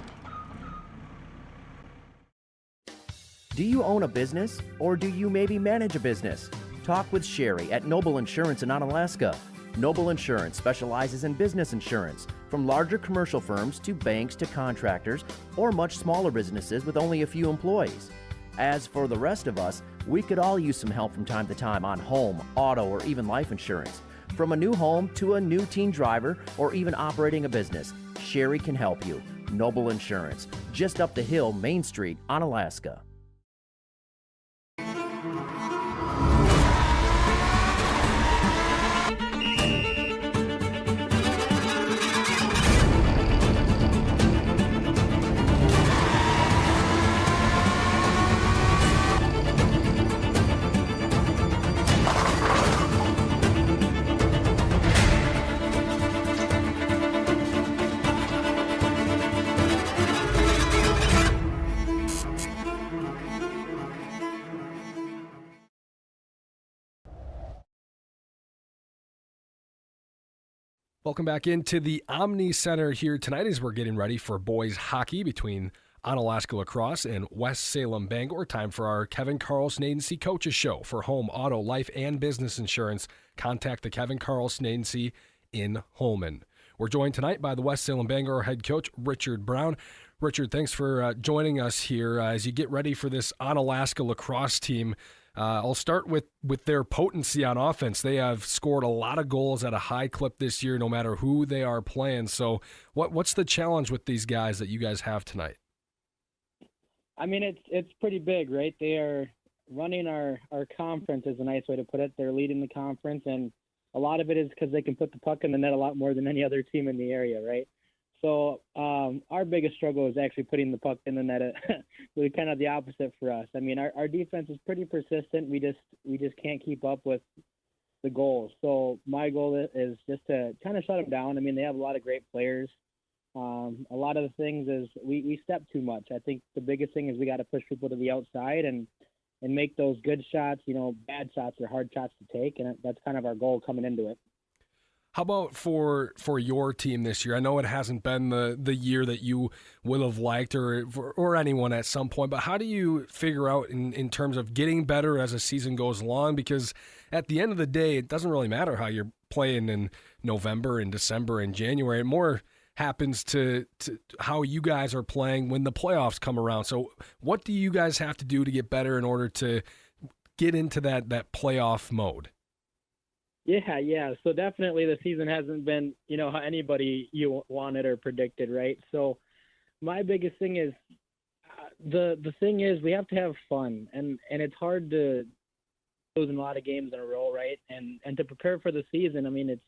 Do you own a business, or do you maybe manage a business? Talk with Sherry at Noble Insurance in Onalaska. Noble Insurance specializes in business insurance, from larger commercial firms to banks to contractors, or much smaller businesses with only a few employees. As for the rest of us, we could all use some help from time to time on home, auto, or even life insurance. From a new home to a new teen driver, or even operating a business, Sherry can help you. Noble Insurance, just up the hill, Main Street, Onalaska. Welcome back into the Omni Center here tonight as we're getting ready for boys hockey between Onalaska La Crosse and West Salem Bangor. Time for our Kevin Carlson Agency Coaches Show. For home, auto, life, and business insurance, contact the Kevin Carlson Agency in Holman. We're joined tonight by the West Salem Bangor head coach, Richard Brown. Richard, thanks for joining us here as you get ready for this Onalaska La Crosse team. I'll start with their potency on offense. They have scored a lot of goals at a high clip this year, no matter who they are playing. So what's the challenge with these guys that you guys have tonight? I mean, it's pretty big, right? They are running our conference is a nice way to put it. They're leading the conference, and a lot of it is because they can put the puck in the net a lot more than any other team in the area, right? So our biggest struggle is actually putting the puck in the net. Really kind of the opposite for us. I mean, our defense is pretty persistent. We just can't keep up with the goals. So my goal is just to kind of shut them down. I mean, they have a lot of great players. A lot of the things is we step too much. I think the biggest thing is we got to push people to the outside and make those good shots. You know, bad shots are hard shots to take, and that's kind of our goal coming into it. How about for your team this year? I know it hasn't been the year that you would have liked or anyone at some point, but how do you figure out in terms of getting better as the season goes along? Because at the end of the day, it doesn't really matter how you're playing in November and December and January. It more happens to how you guys are playing when the playoffs come around. So what do you guys have to do to get better in order to get into that playoff mode? Yeah. So definitely the season hasn't been, how anybody you wanted or predicted, right? So my biggest thing is the thing is we have to have fun, and it's hard to lose in a lot of games in a row, right? And to prepare for the season, I mean,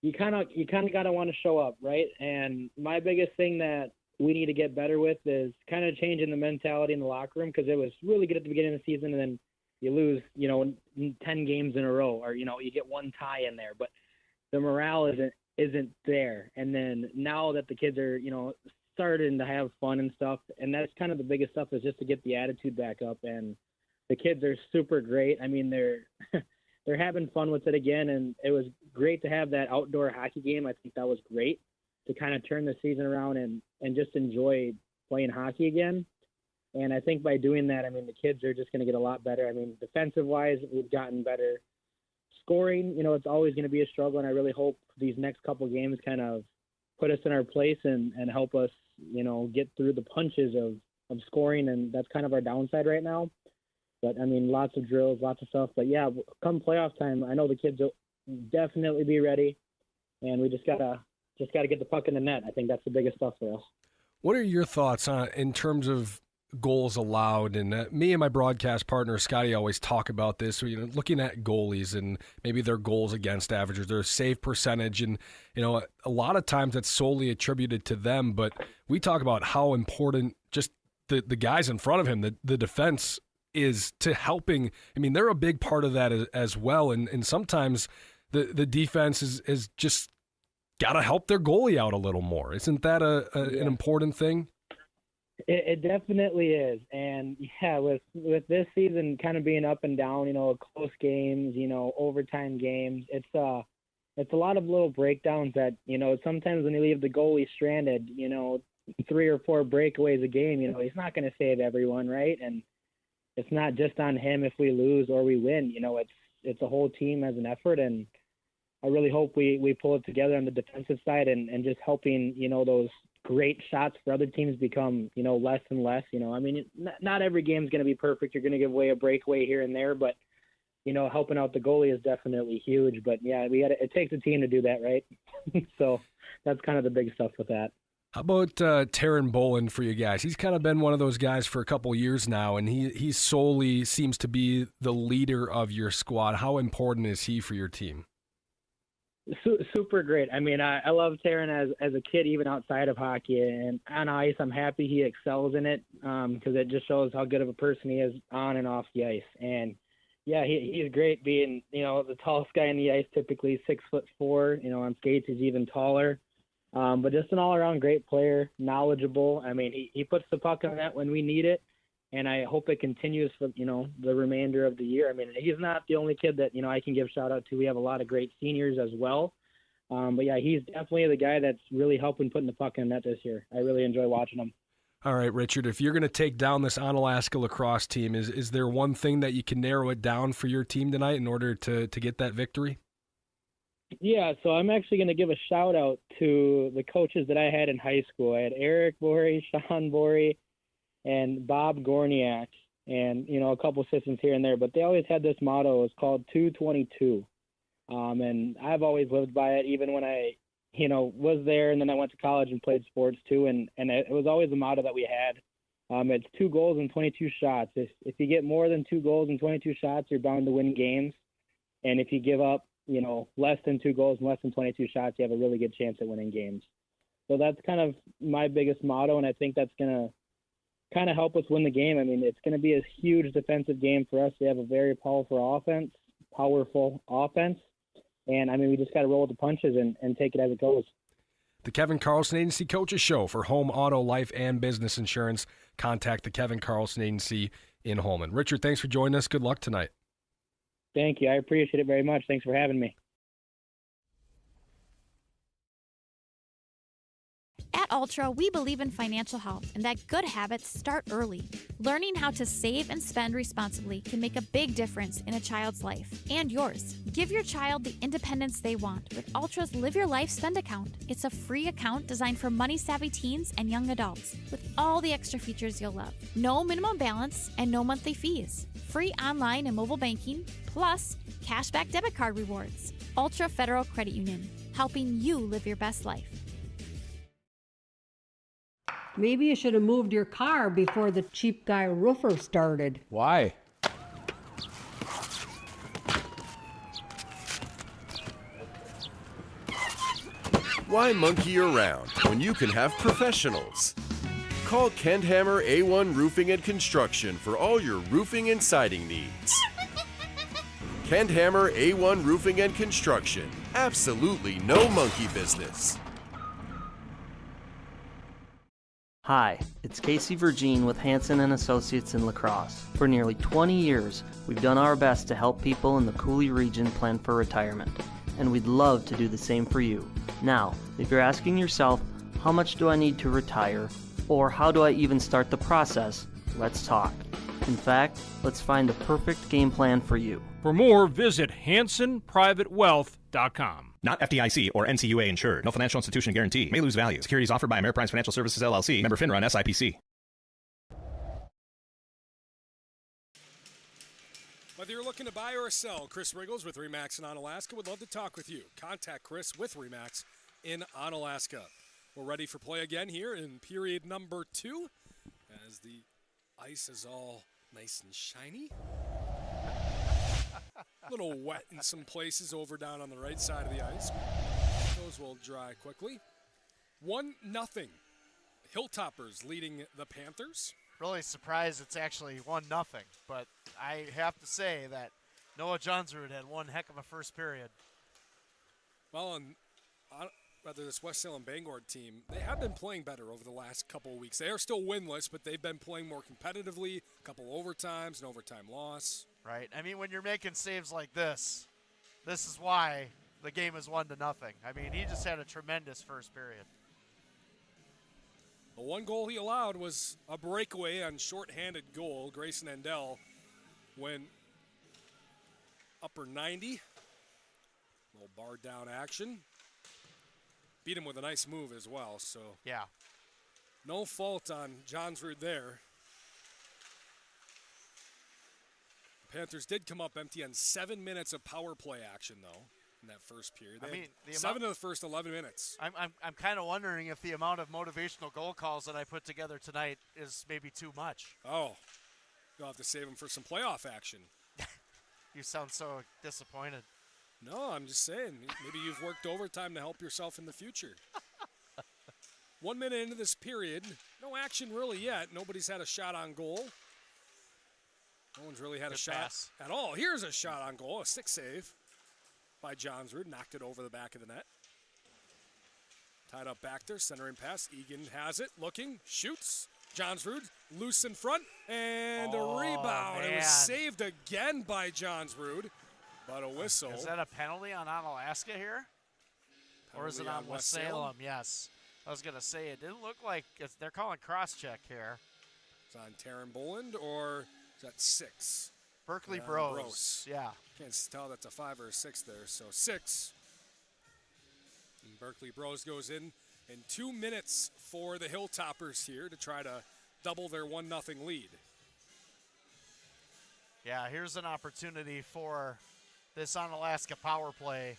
you kind of got to want to show up, right? And my biggest thing that we need to get better with is kind of changing the mentality in the locker room, because it was really good at the beginning of the season, and then you lose, 10 games in a row, or, you get one tie in there, but the morale isn't there. And then now that the kids are, starting to have fun and stuff, and that's kind of the biggest stuff, is just to get the attitude back up. And the kids are super great. I mean, they're having fun with it again, and it was great to have that outdoor hockey game. I think that was great to kind of turn the season around and just enjoy playing hockey again. And I think by doing that, I mean, the kids are just going to get a lot better. I mean, defensive-wise, we've gotten better. Scoring, it's always going to be a struggle, and I really hope these next couple games kind of put us in our place and help us, get through the punches of scoring, and that's kind of our downside right now. But, I mean, lots of drills, lots of stuff. But, yeah, come playoff time, I know the kids will definitely be ready, and we just gotta get the puck in the net. I think that's the biggest stuff for us. What are your thoughts on in terms of goals allowed? And me and my broadcast partner Scotty always talk about this, looking at goalies and maybe their goals against averages, their save percentage, and a lot of times that's solely attributed to them, but we talk about how important just the guys in front of him, the defense, is to helping. I mean, they're a big part of that as well, and sometimes the defense is just got to help their goalie out a little more. Isn't that an important thing? It definitely is. And yeah, with this season kind of being up and down, close games, overtime games, it's a lot of little breakdowns that, sometimes when you leave the goalie stranded, 3 or 4 breakaways a game, he's not going to save everyone, right? And it's not just on him if we lose or we win, it's a whole team as an effort. And I really hope we pull it together on the defensive side and just helping, those great shots for other teams become, less and less. I mean, not every game is going to be perfect. You're going to give away a breakaway here and there, but, helping out the goalie is definitely huge. But, yeah, it takes a team to do that, right? So that's kind of the big stuff with that. How about Taryn Boland for you guys? He's kind of been one of those guys for a couple years now, and he solely seems to be the leader of your squad. How important is he for your team? Super great. I mean, I love Taryn as a kid, even outside of hockey. And on ice, I'm happy he excels in it because it just shows how good of a person he is on and off the ice. And, yeah, he's great being, the tallest guy in the ice, typically 6'4". On skates he's even taller. But just an all-around great player, knowledgeable. I mean, he puts the puck on net when we need it. And I hope it continues for, the remainder of the year. I mean, he's not the only kid that, I can give shout out to. We have a lot of great seniors as well. But yeah, he's definitely the guy that's really helping putting the puck in net this year. I really enjoy watching him. All right, Richard, if you're going to take down this Onalaska lacrosse team, is there one thing that you can narrow it down for your team tonight in order to get that victory? Yeah, so I'm actually going to give a shout out to the coaches that I had in high school. I had Eric Borey, Sean Borey, and Bob Gorniak, and, a couple assistants here and there, but they always had this motto. It's called 222. And I've always lived by it, even when I, was there, and then I went to college and played sports too, and it was always the motto that we had. It's 2 goals and 22 shots. If you get more than 2 goals and 22 shots, you're bound to win games. And if you give up, less than 2 goals and less than 22 shots, you have a really good chance at winning games. So that's kind of my biggest motto, and I think that's going to kind of help us win the game. I mean, it's going to be a huge defensive game for us. We have a very powerful offense. And, I mean, we just got to roll with the punches and take it as it goes. The Kevin Carlson Agency Coaches Show for home, auto, life, and business insurance. Contact the Kevin Carlson Agency in Holman. Richard, thanks for joining us. Good luck tonight. Thank you. I appreciate it very much. Thanks for having me. At Ultra, we believe in financial health and that good habits start early. Learning how to save and spend responsibly can make a big difference in a child's life and yours. Give your child the independence they want with Ultra's Live Your Life Spend account. It's a free account designed for money-savvy teens and young adults with all the extra features you'll love. No minimum balance and no monthly fees. Free online and mobile banking, plus cashback debit card rewards. Ultra Federal Credit Union, helping you live your best life. Maybe you should have moved your car before the cheap guy roofer started. Why? Why monkey around when you can have professionals? Call Kendhammer A1 Roofing and Construction for all your roofing and siding needs. Kendhammer A1 Roofing and Construction. Absolutely no monkey business. Hi, it's Casey Vergine with Hansen & Associates in La Crosse. For nearly 20 years, we've done our best to help people in the Coulee region plan for retirement, and we'd love to do the same for you. Now, if you're asking yourself, how much do I need to retire, or how do I even start the process, let's talk. In fact, let's find the perfect game plan for you. For more, visit HansonPrivateWealth.com. Not FDIC or NCUA insured. No financial institution guarantee. May lose value. Securities offered by Ameriprise Financial Services, LLC. Member FINRA and SIPC. Whether you're looking to buy or sell, Chris Riggles with RE/MAX in Onalaska would love to talk with you. Contact Chris with RE/MAX in Onalaska. We're ready for play again here in period number 2 as the ice is all nice and shiny. A little wet in some places over down on the right side of the ice. Those will dry quickly. 1-0. Hilltoppers leading the Panthers. Really surprised it's actually 1-0, but I have to say that Noah Johnsrud had one heck of a first period. Well, and whether this West Salem Bangor team, they have been playing better over the last couple of weeks. They are still winless, but they've been playing more competitively. A couple overtimes, an overtime loss. Right. I mean, when you're making saves like this is why the game is 1-0. I mean, he just had a tremendous first period. The one goal he allowed was a breakaway on shorthanded goal. Grayson Endell went upper 90. Little bar down action. Beat him with a nice move as well. So yeah, no fault on Johnsrud there. The Panthers did come up empty on 7 minutes of power play action, though. in that first period. I mean, 7 of the first 11 minutes. I'm kind of wondering if the amount of motivational goal calls that I put together tonight is maybe too much. Oh, you'll have to save them for some playoff action. You sound so disappointed. No, I'm just saying. Maybe you've worked overtime to help yourself in the future. 1 minute into this period, no action really yet. Nobody's had a shot on goal. No one's really had a shot at all. Here's a shot on goal, a stick save by Johnsrud. Knocked it over the back of the net. Tied up back there, centering pass. Egan has it, looking, shoots. Johnsrud loose in front, and a rebound. Man. It was saved again by Johnsrud, but a whistle. Is that a penalty on Onalaska here? Or is it on West Salem? Yes. I was going to say, it didn't look like they're calling cross-check here. It's on Taryn Boland, or is that 6? Berkeley Bros. Yeah. Can't tell that's a 5 or a 6 there, so 6. And Berkeley Bros goes in 2 minutes for the Hilltoppers here to try to double their 1-0 lead. Yeah, here's an opportunity for this Onalaska power play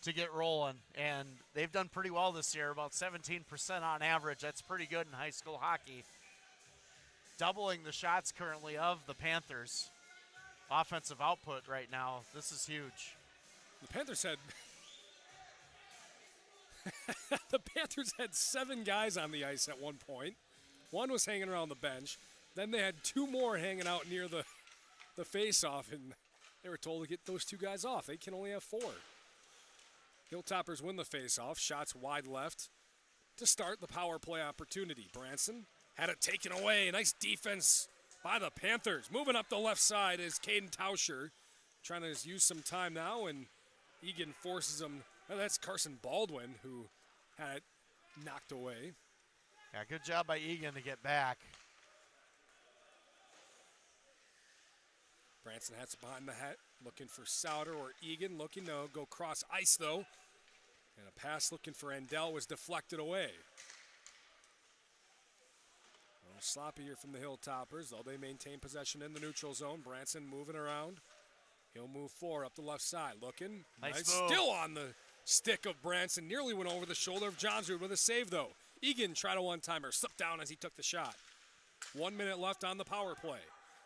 to get rolling, and they've done pretty well this year, about 17% on average. That's pretty good in high school hockey. Doubling the shots currently of the Panthers. Offensive output right now, this is huge. The Panthers had 7 guys on the ice at one point. One was hanging around the bench. Then they had 2 more hanging out near the face-off, and they were told to get those 2 guys off. They can only have 4. Hilltoppers win the face-off. Shots wide left to start the power play opportunity. Branson had it taken away. Nice defense by the Panthers. Moving up the left side is Caden Tauscher. Trying to use some time now, and Egan forces him. Oh, that's Carson Baldwin who had it knocked away. Yeah, good job by Egan to get back. Branson has it behind the hat, looking for Souter or Egan, looking to go cross ice though. And a pass looking for Endell was deflected away. A little sloppy here from the Hilltoppers, though they maintain possession in the neutral zone. Branson moving around. He'll move forward up the left side, looking. Nice Still on the stick of Branson. Nearly went over the shoulder of Johnsrud with a save though. Egan tried a one-timer, slipped down as he took the shot. 1 minute left on the power play.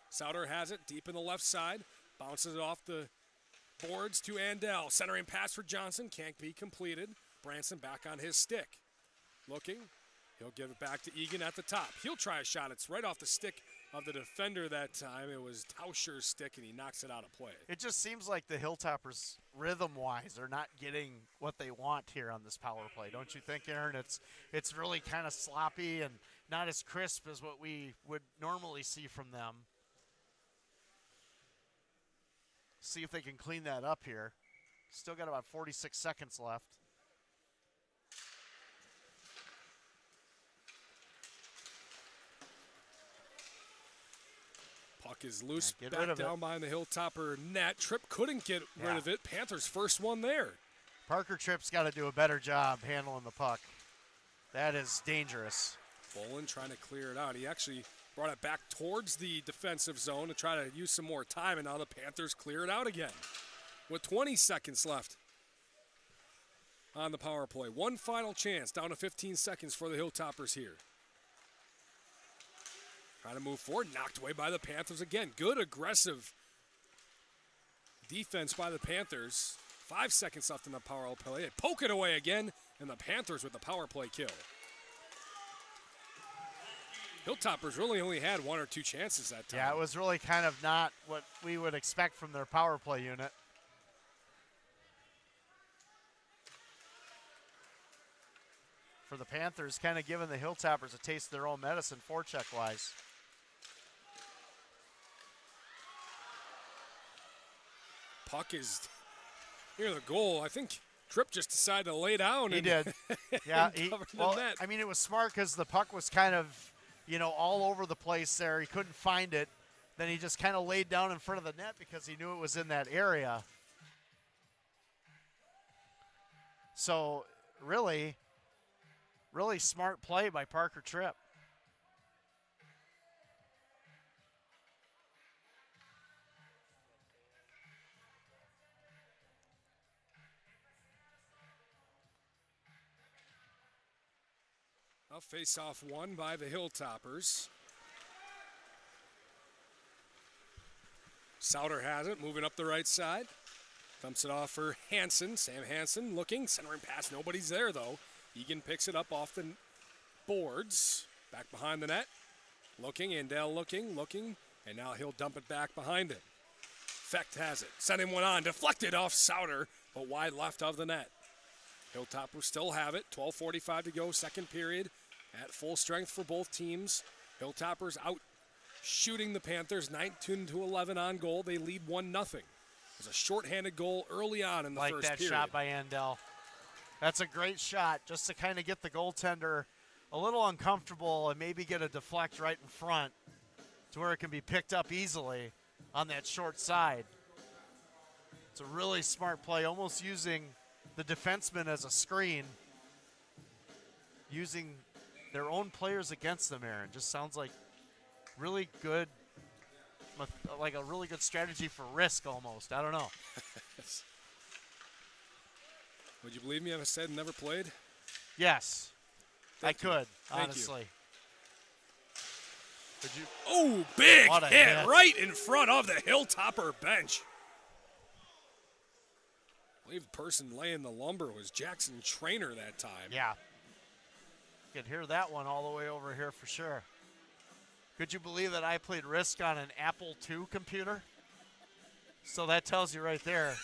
Souter has it deep in the left side. Bounces it off the boards to Andell. Centering pass for Johnson. Can't be completed. Branson back on his stick. Looking. He'll give it back to Egan at the top. He'll try a shot. It's right off the stick of the defender that time. It was Tauscher's stick, and he knocks it out of play. It just seems like the Hilltoppers, rhythm-wise, are not getting what they want here on this power play. Don't you think, Aaron? It's really kind of sloppy and not as crisp as what we would normally see from them. See if they can clean that up here. Still got about 46 seconds left. Puck is loose, back down behind the Hilltopper net. Tripp couldn't get rid of it. Panthers' first one there. Parker Tripp's got to do a better job handling the puck. That is dangerous. Boland trying to clear it out. He actually brought it back towards the defensive zone to try to use some more time, and now the Panthers clear it out again with 20 seconds left on the power play. One final chance, down to 15 seconds for the Hilltoppers here. Trying to move forward, knocked away by the Panthers again. Good aggressive defense by the Panthers. 5 seconds left in the power play. They poke it away again, and the Panthers with the power play kill. Hilltoppers really only had 1 or 2 chances that time. Yeah, it was really kind of not what we would expect from their power play unit. For the Panthers, kind of giving the Hilltoppers a taste of their own medicine forecheck-wise. Puck is near the goal. I think Tripp just decided to lay down. He did. Yeah. I mean, it was smart because the puck was kind of, all over the place there. He couldn't find it. Then he just kind of laid down in front of the net because he knew it was in that area. So, really smart play by Parker Tripp. Now face-off won by the Hilltoppers. Souter has it, moving up the right side. Dumps it off for Hansen. Sam Hansen looking, centering pass. Nobody's there, though. Egan picks it up off the boards. Back behind the net. Looking, Andell looking, and now he'll dump it back behind him. Fecht has it. Sending one on. Deflected off Souter, but wide left of the net. Hilltoppers still have it. 12:45 to go, second period. At full strength for both teams. Hilltoppers out shooting the Panthers 19-11 on goal. They lead 1-0. There's a shorthanded goal early on in the first period. Like that shot by Andell. That's a great shot just to kind of get the goaltender a little uncomfortable and maybe get a deflect right in front to where it can be picked up easily on that short side. It's a really smart play, almost using the defenseman as a screen, using their own players against them, Aaron. Just sounds like really good, like a really good strategy for risk almost. I don't know. Would you believe me if I said never played? Yes, I could, Thank honestly. Could you? Oh, big What a hit hit. right in front of the Hilltopper bench. I believe the person laying the lumber was Jackson Trainer that time. Yeah. You could hear that one all the way over here for sure. Could you believe that I played Risk on an Apple II computer? So that tells you right there.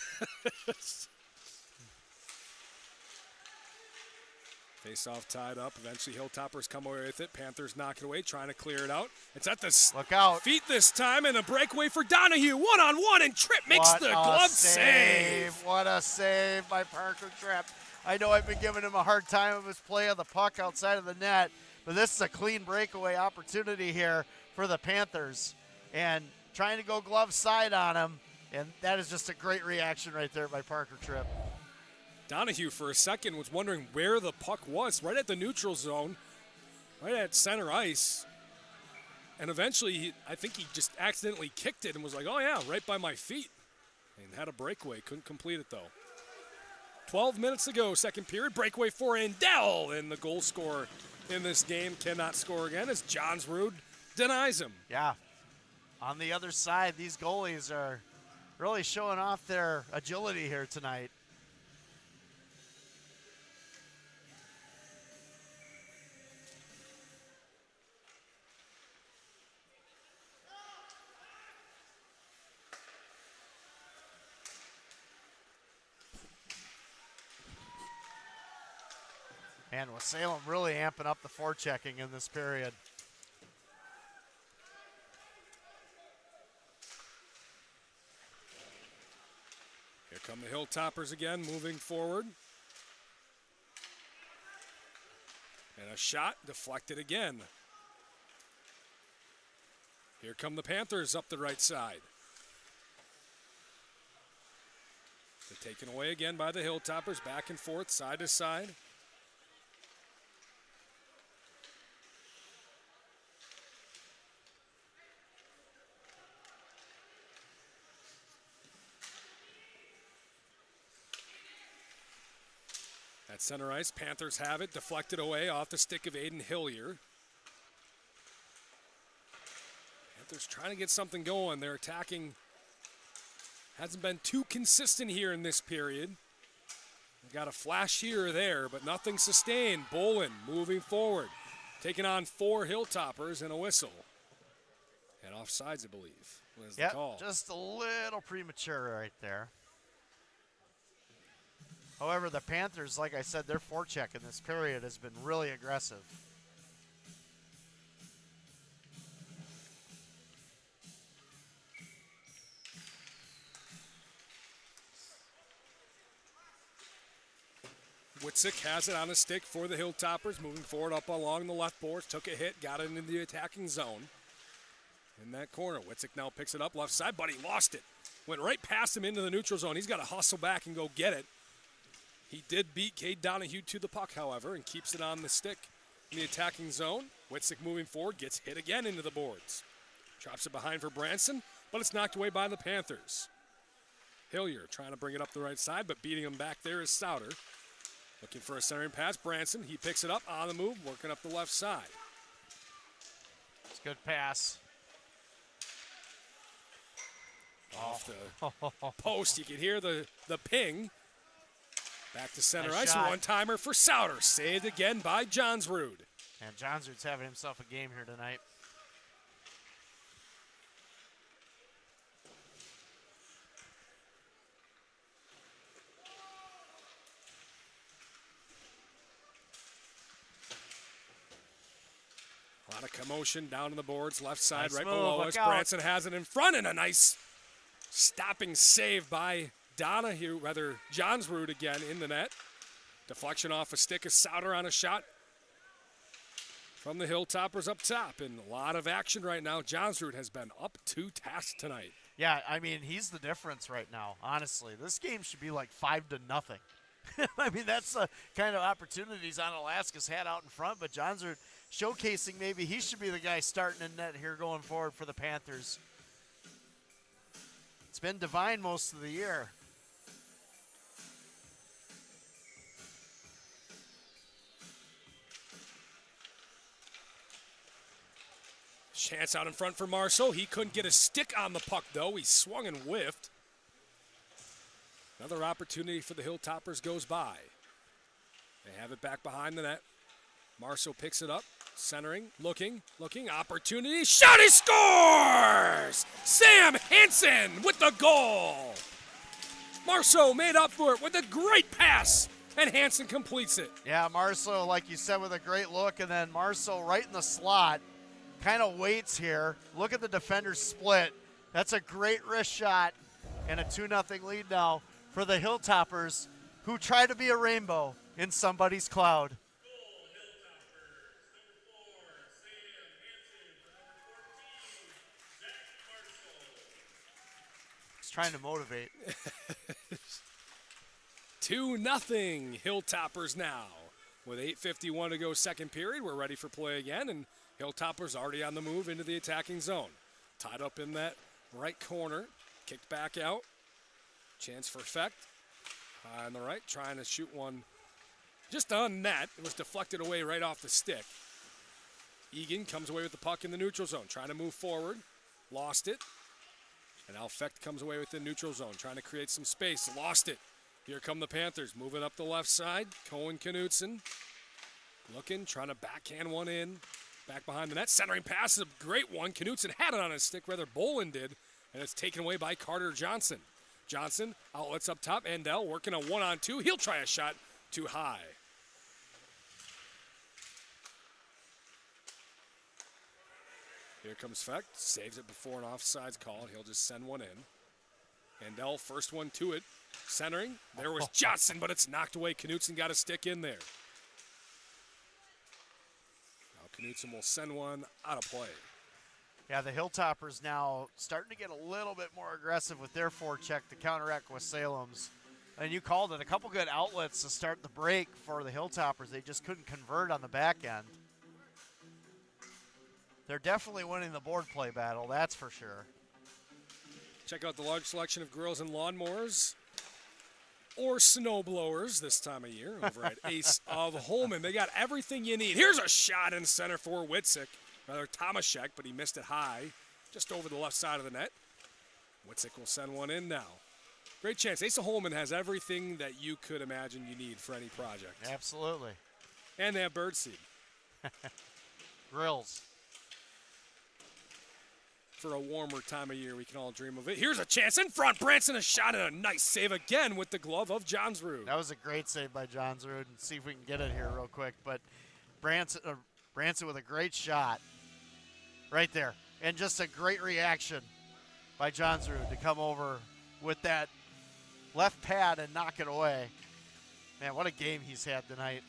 Face-off tied up. Eventually, Hilltoppers come away with it. Panthers knock it away, trying to clear it out. It's at the Look out. feet this time, and a breakaway for Donahue. One-on-one, and Tripp makes What the a glove save. What a save by Parker Tripp. I know I've been giving him a hard time of his play of the puck outside of the net, but this is a clean breakaway opportunity here for the Panthers. And trying to go glove side on him, and that is just a great reaction right there by Parker Tripp. Donahue, for a second, was wondering where the puck was, right at the neutral zone, right at center ice. And eventually, I think he just accidentally kicked it and was like, oh, yeah, right by my feet. And had a breakaway. Couldn't complete it, though. 12 minutes to go, second period. Breakaway for Andell. And the goal scorer in this game cannot score again as Johnsrud denies him. Yeah. On the other side, these goalies are really showing off their agility here tonight. And with Salem really amping up the forechecking in this period. Here come the Hilltoppers again, moving forward. And a shot deflected again. Here come the Panthers up the right side. They're taken away again by the Hilltoppers, back and forth, side to side. At center ice, Panthers have it, deflected away off the stick of Aiden Hillier. Panthers trying to get something going. They're attacking. Hasn't been too consistent here in this period. They got a flash here or there, but nothing sustained. Bolin moving forward, taking on 4 Hilltoppers and a whistle. And offsides, I believe, was the call. Just a little premature right there. However, the Panthers, like I said, their forecheck in this period has been really aggressive. Witzik has it on a stick for the Hilltoppers, moving forward up along the left boards, took a hit, got it into the attacking zone. In that corner, Witzik now picks it up left side, but he lost it. Went right past him into the neutral zone. He's got to hustle back and go get it. He did beat Cade Donahue to the puck, however, and keeps it on the stick in the attacking zone. Witzik moving forward, gets hit again into the boards. Drops it behind for Branson, but it's knocked away by the Panthers. Hillier trying to bring it up the right side, but beating him back there is Souter. Looking for a centering pass. Branson, he picks it up on the move, working up the left side. It's a good pass. Off the post, you can hear the ping. Back to center Nice ice, shot. one-timer for Souter. Saved again by Johnsrud. And Johnsrud's having himself a game here tonight. A lot of commotion down on the boards, left side, Nice right move, below look us. out. Branson has it in front, and a nice stopping save by Donahue, rather Johnsrud again in the net. Deflection off a stick of Souter on a shot from the Hilltoppers up top. And a lot of action right now. Johnsrud has been up to task tonight. Yeah, I mean, he's the difference right now, honestly. This game should be like 5-0. I mean, that's the kind of opportunities Onalaska's had out in front, but Johnsrud showcasing maybe he should be the guy starting in net here going forward for the Panthers. It's been Divine most of the year. Chance out in front for Marceau. He couldn't get a stick on the puck, though. He swung and whiffed. Another opportunity for the Hilltoppers goes by. They have it back behind the net. Marceau picks it up, centering, looking, opportunity, shot, he scores! Sam Hansen with the goal! Marceau made up for it with a great pass, and Hansen completes it. Yeah, Marceau, like you said, with a great look, and then Marceau right in the slot, kind of waits here. Look at the defender split. That's a great wrist shot, and a 2-0 lead now for the Hilltoppers, who try to be a rainbow in somebody's cloud. He's trying to motivate. 2-0 Hilltoppers now. With 8:51 to go second period, we're ready for play again, and Hilltoppers already on the move into the attacking zone. Tied up in that right corner, kicked back out. Chance for Fecht. On the right, trying to shoot one just on net. It was deflected away right off the stick. Egan comes away with the puck in the neutral zone, trying to move forward. Lost it. And now Fecht comes away with the neutral zone, trying to create some space. Lost it. Here come the Panthers, moving up the left side. Cohen Knutson looking, trying to backhand one in. Back behind the net, centering pass is a great one. Knutson had it on his stick, rather Bolin did, and it's taken away by Carter Johnson. Johnson, outlets up top, Endel working a 1-on-2. He'll try a shot too high. Here comes Fecht, saves it before an offsides call. He'll just send one in. Endel, first one to it, centering. There was Johnson, but it's knocked away. Knutson got a stick in there. Knutson will send one out of play. Yeah, the Hilltoppers now starting to get a little bit more aggressive with their forecheck to counteract with Salem's. And you called it, a couple good outlets to start the break for the Hilltoppers. They just couldn't convert on the back end. They're definitely winning the board play battle, that's for sure. Check out the large selection of grills and lawnmowers or snowblowers this time of year over at Ace of Holman. They got everything you need. Here's a shot in center for Witzik, rather Tomaszek, but he missed it high, just over the left side of the net. Witzik will send one in now. Great chance. Ace of Holman has everything that you could imagine you need for any project. Absolutely. And they have birdseed. Grills. For a warmer time of year, we can all dream of it. Here's a chance in front. Branson, a shot and a nice save again with the glove of Johnsrud. That was a great save by Johnsrud, and see if we can get it here real quick. But Branson with a great shot right there. And just a great reaction by Johnsrud to come over with that left pad and knock it away. Man, what a game he's had tonight.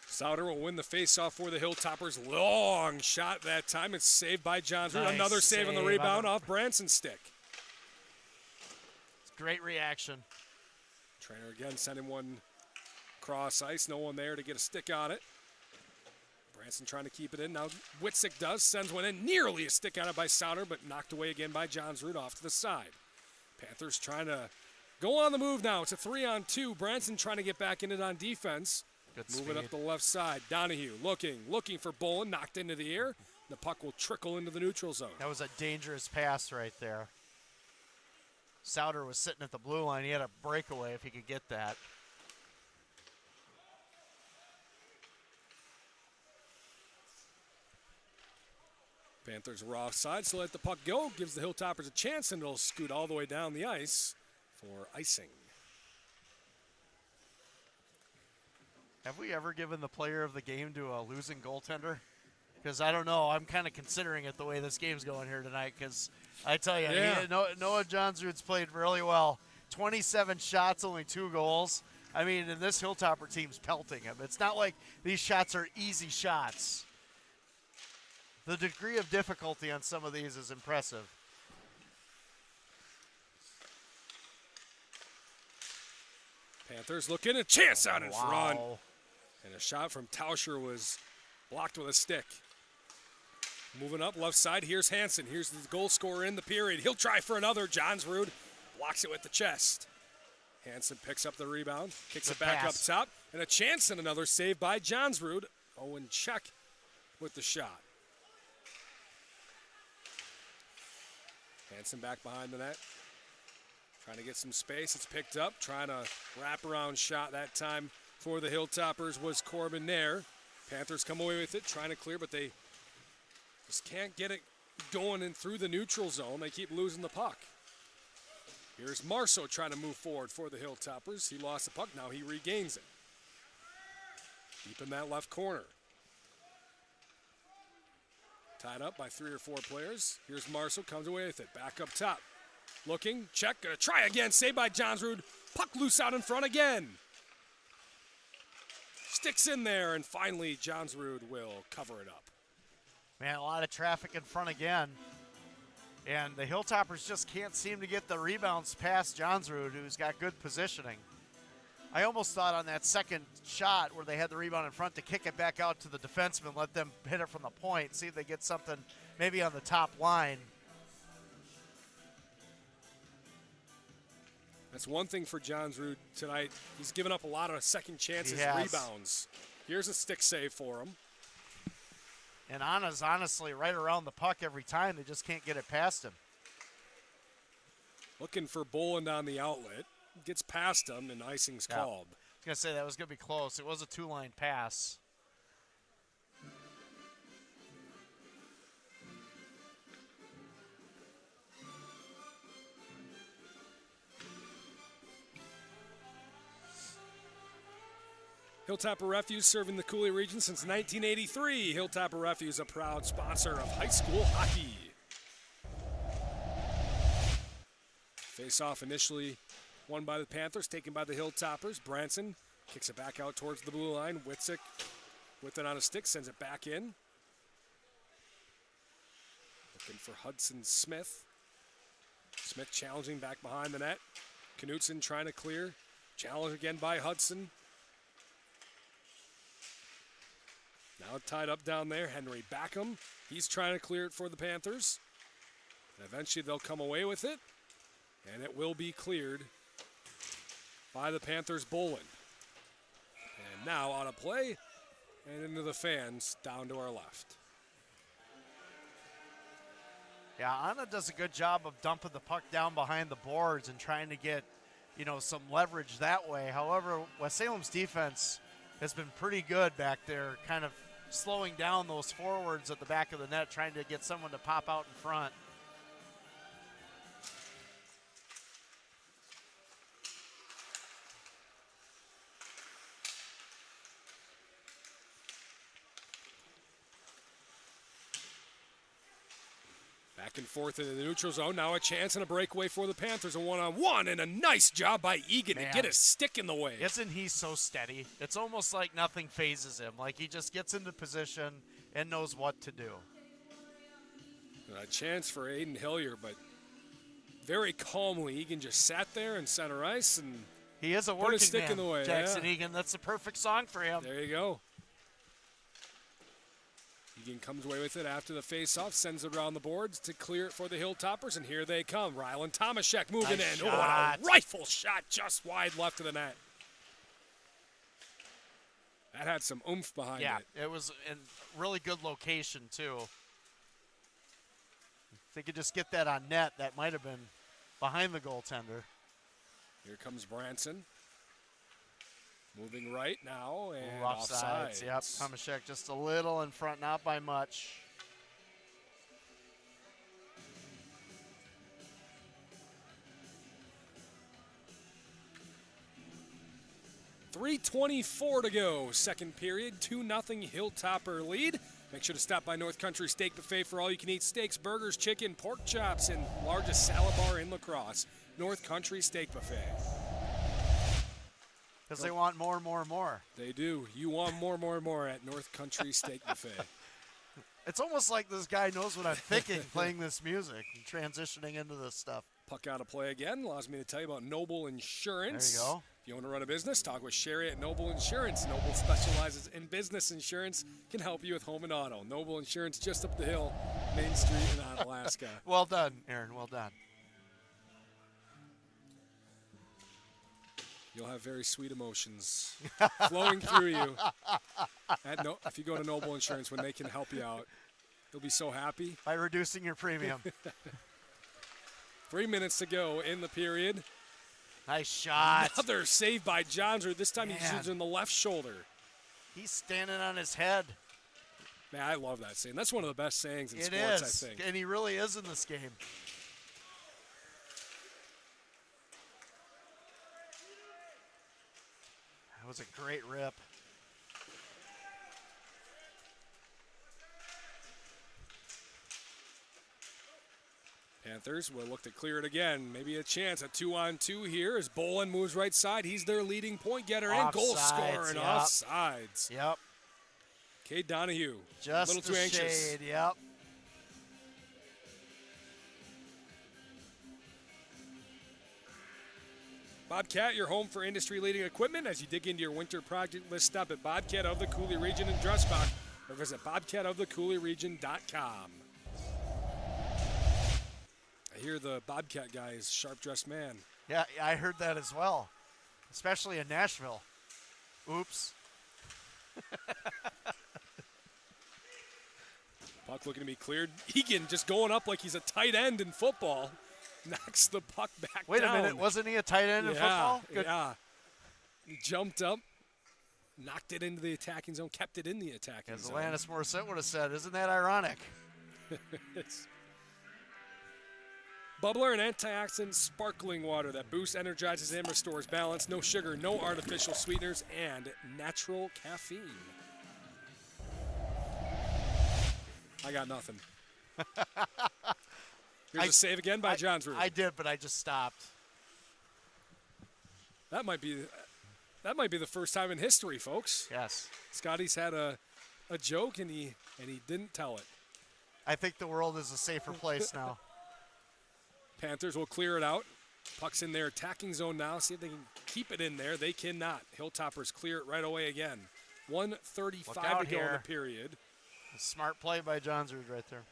Souter will win the faceoff for the Hilltoppers. Long shot that time. It's saved by Johnsrud. Nice Another save on the rebound off Branson's stick. It's great reaction. Trainer again sending one cross ice. No one there to get a stick on it. Branson trying to keep it in. Now Witzik does, sends one in. Nearly a stick out of by Souter, but knocked away again by Johnsrud off to the side. Panthers trying to go on the move now. It's a 3-on-2. Branson trying to get back in it on defense. Good Moving speed. up the left side. Donahue looking for Bolin. Knocked into the air. The puck will trickle into the neutral zone. That was a dangerous pass right there. Souter was sitting at the blue line. He had a breakaway if he could get that. Panthers are offside, so let the puck go. Gives the Hilltoppers a chance, and it'll scoot all the way down the ice for icing. Have we ever given the player of the game to a losing goaltender? Because I don't know. I'm kind of considering it the way this game's going here tonight. Because I tell you, Noah Johnsrud's played really well. 27 shots, only 2 goals. I mean, and this Hilltopper team's pelting him. It's not like these shots are easy shots. The degree of difficulty on some of these is impressive. Panthers looking, a chance out in front. And a shot from Tauscher was blocked with a stick. Moving up left side, here's Hansen. Here's the goal scorer in the period. He'll try for another. Johnsrud blocks it with the chest. Hansen picks up the rebound, kicks it back up top, and a chance and another save by Johnsrud. Owen Check with the shot. Hansen back behind the net. Trying to get some space. It's picked up. Trying to wrap around shot that time for the Hilltoppers was Corbin Nair. Panthers come away with it, trying to clear, but they just can't get it going in through the neutral zone. They keep losing the puck. Here's Marceau trying to move forward for the Hilltoppers. He lost the puck. Now he regains it. Deep in that left corner. Tied up by 3 or 4 players. Here's Marceau, comes away with it. Back up top. Looking, check, gonna try again. Saved by Johnsrud. Puck loose out in front again. Sticks in there, and finally Johnsrud will cover it up. Man, a lot of traffic in front again. And the Hilltoppers just can't seem to get the rebounds past Johnsrud, who's got good positioning. I almost thought on that second shot where they had the rebound in front to kick it back out to the defenseman, let them hit it from the point, see if they get something maybe on the top line. That's one thing for Johnsrud tonight. He's given up a lot of second chances, rebounds. Here's a stick save for him. And Anna's honestly right around the puck every time. They just can't get it past him. Looking for Boland on the outlet. Gets past him, and icing's called. I was going to say that was going to be close. It was a 2-line pass. Hilltopper Refuse serving the Cooley region since 1983. Hilltopper Refuse, a proud sponsor of high school hockey. Face-off initially won by the Panthers, taken by the Hilltoppers. Branson kicks it back out towards the blue line. Witzik with it on a stick, sends it back in. Looking for Hudson Smith. Smith challenging back behind the net. Knutson trying to clear. Challenge again by Hudson. Now tied up down there, Henry Backham. He's trying to clear it for the Panthers. And eventually they'll come away with it. And it will be cleared by the Panthers' Boland. And now out of play and into the fans down to our left. Yeah, Anna does a good job of dumping the puck down behind the boards and trying to get, some leverage that way. However, West Salem's defense has been pretty good back there, kind of slowing down those forwards at the back of the net, trying to get someone to pop out in front. Back and forth in the neutral zone. Now a chance and a breakaway for the Panthers. A one-on-one, and a nice job by Egan to get his stick in the way. Isn't he so steady? It's almost like nothing phases him. Like he just gets into position and knows what to do. A chance for Aiden Hillier, but very calmly, Egan just sat there in center ice and he is a put his stick working in the way. man, Jackson Egan. That's the perfect song for him. There you go. Egan comes away with it after the faceoff, sends it around the boards to clear it for the Hilltoppers, and here they come. Rylan Tomaszek moving Nice in. Oh, what a rifle shot just wide left of the net. That had some oomph behind it. Yeah, it was in really good location, too. If they could just get that on net, that might have been behind the goaltender. Here comes Branson. Moving right now, and Offsides. Yep, Tomaszek just a little in front, not by much. .324 to go, second period, 2-0 Hilltopper lead. Make sure to stop by North Country Steak Buffet for all-you-can-eat steaks, burgers, chicken, pork chops, and largest salad bar in La Crosse. North Country Steak Buffet. Because they want more and more and more. They do. You want more and more at North Country Steak Buffet. It's almost like this guy knows what I'm thinking playing this music and transitioning into this stuff. Puck out of play again. Allows me to tell you about Noble Insurance. There you go. If you want to run a business, talk with Sherry at Noble Insurance. Noble specializes in business insurance, can help you with home and auto. Noble Insurance just up the hill, Main Street in Onalaska. Well done, Aaron. Well done. You'll have very sweet emotions flowing through you. If you go to Noble Insurance, when they can help you out, you'll be so happy. By reducing your premium. 3 minutes to go in the period. Nice shot. Another save by Johnsrud. This time he's using the left shoulder. He's standing on his head. Man, I love that saying. That's one of the best sayings in sports, I think. And he really is in this game. That was a great rip. Panthers will look to clear it again. Maybe a chance. A 2-on-2 here as Bolin moves right side. He's their leading point getter and goal scorer and offsides. Yep. Cade Donahue. Just a little too anxious. Shade, yep. Bobcat, your home for industry-leading equipment. As you dig into your winter project list, stop at Bobcat of the Coulee Region in Dressbach or visit bobcatofthecouleeregion.com. I hear the Bobcat guy is a sharp-dressed man. Yeah, I heard that as well, especially in Nashville. Oops. Puck looking to be cleared. Egan just going up like he's a tight end in football. Knocks the puck back Wait down. a minute, wasn't he a tight end in football? Good. Yeah. He jumped up, knocked it into the attacking zone, kept it in the attacking zone. As Alanis Morissette would have said, isn't that ironic? It's Bubbler, an antioxidant sparkling water that boosts, energizes, and restores balance. No sugar, no artificial sweeteners, and natural caffeine. I got nothing. Here's a save again by Johnsrud. I did, but I just stopped. That might be the first time in history, folks. Yes. Scotty's had a joke and he didn't tell it. I think the world is a safer place now. Panthers will clear it out. Puck's in their attacking zone now. See if they can keep it in there. They cannot. Hilltoppers clear it right away again. 1:35 to go in the period. A smart play by Johnsrud right there.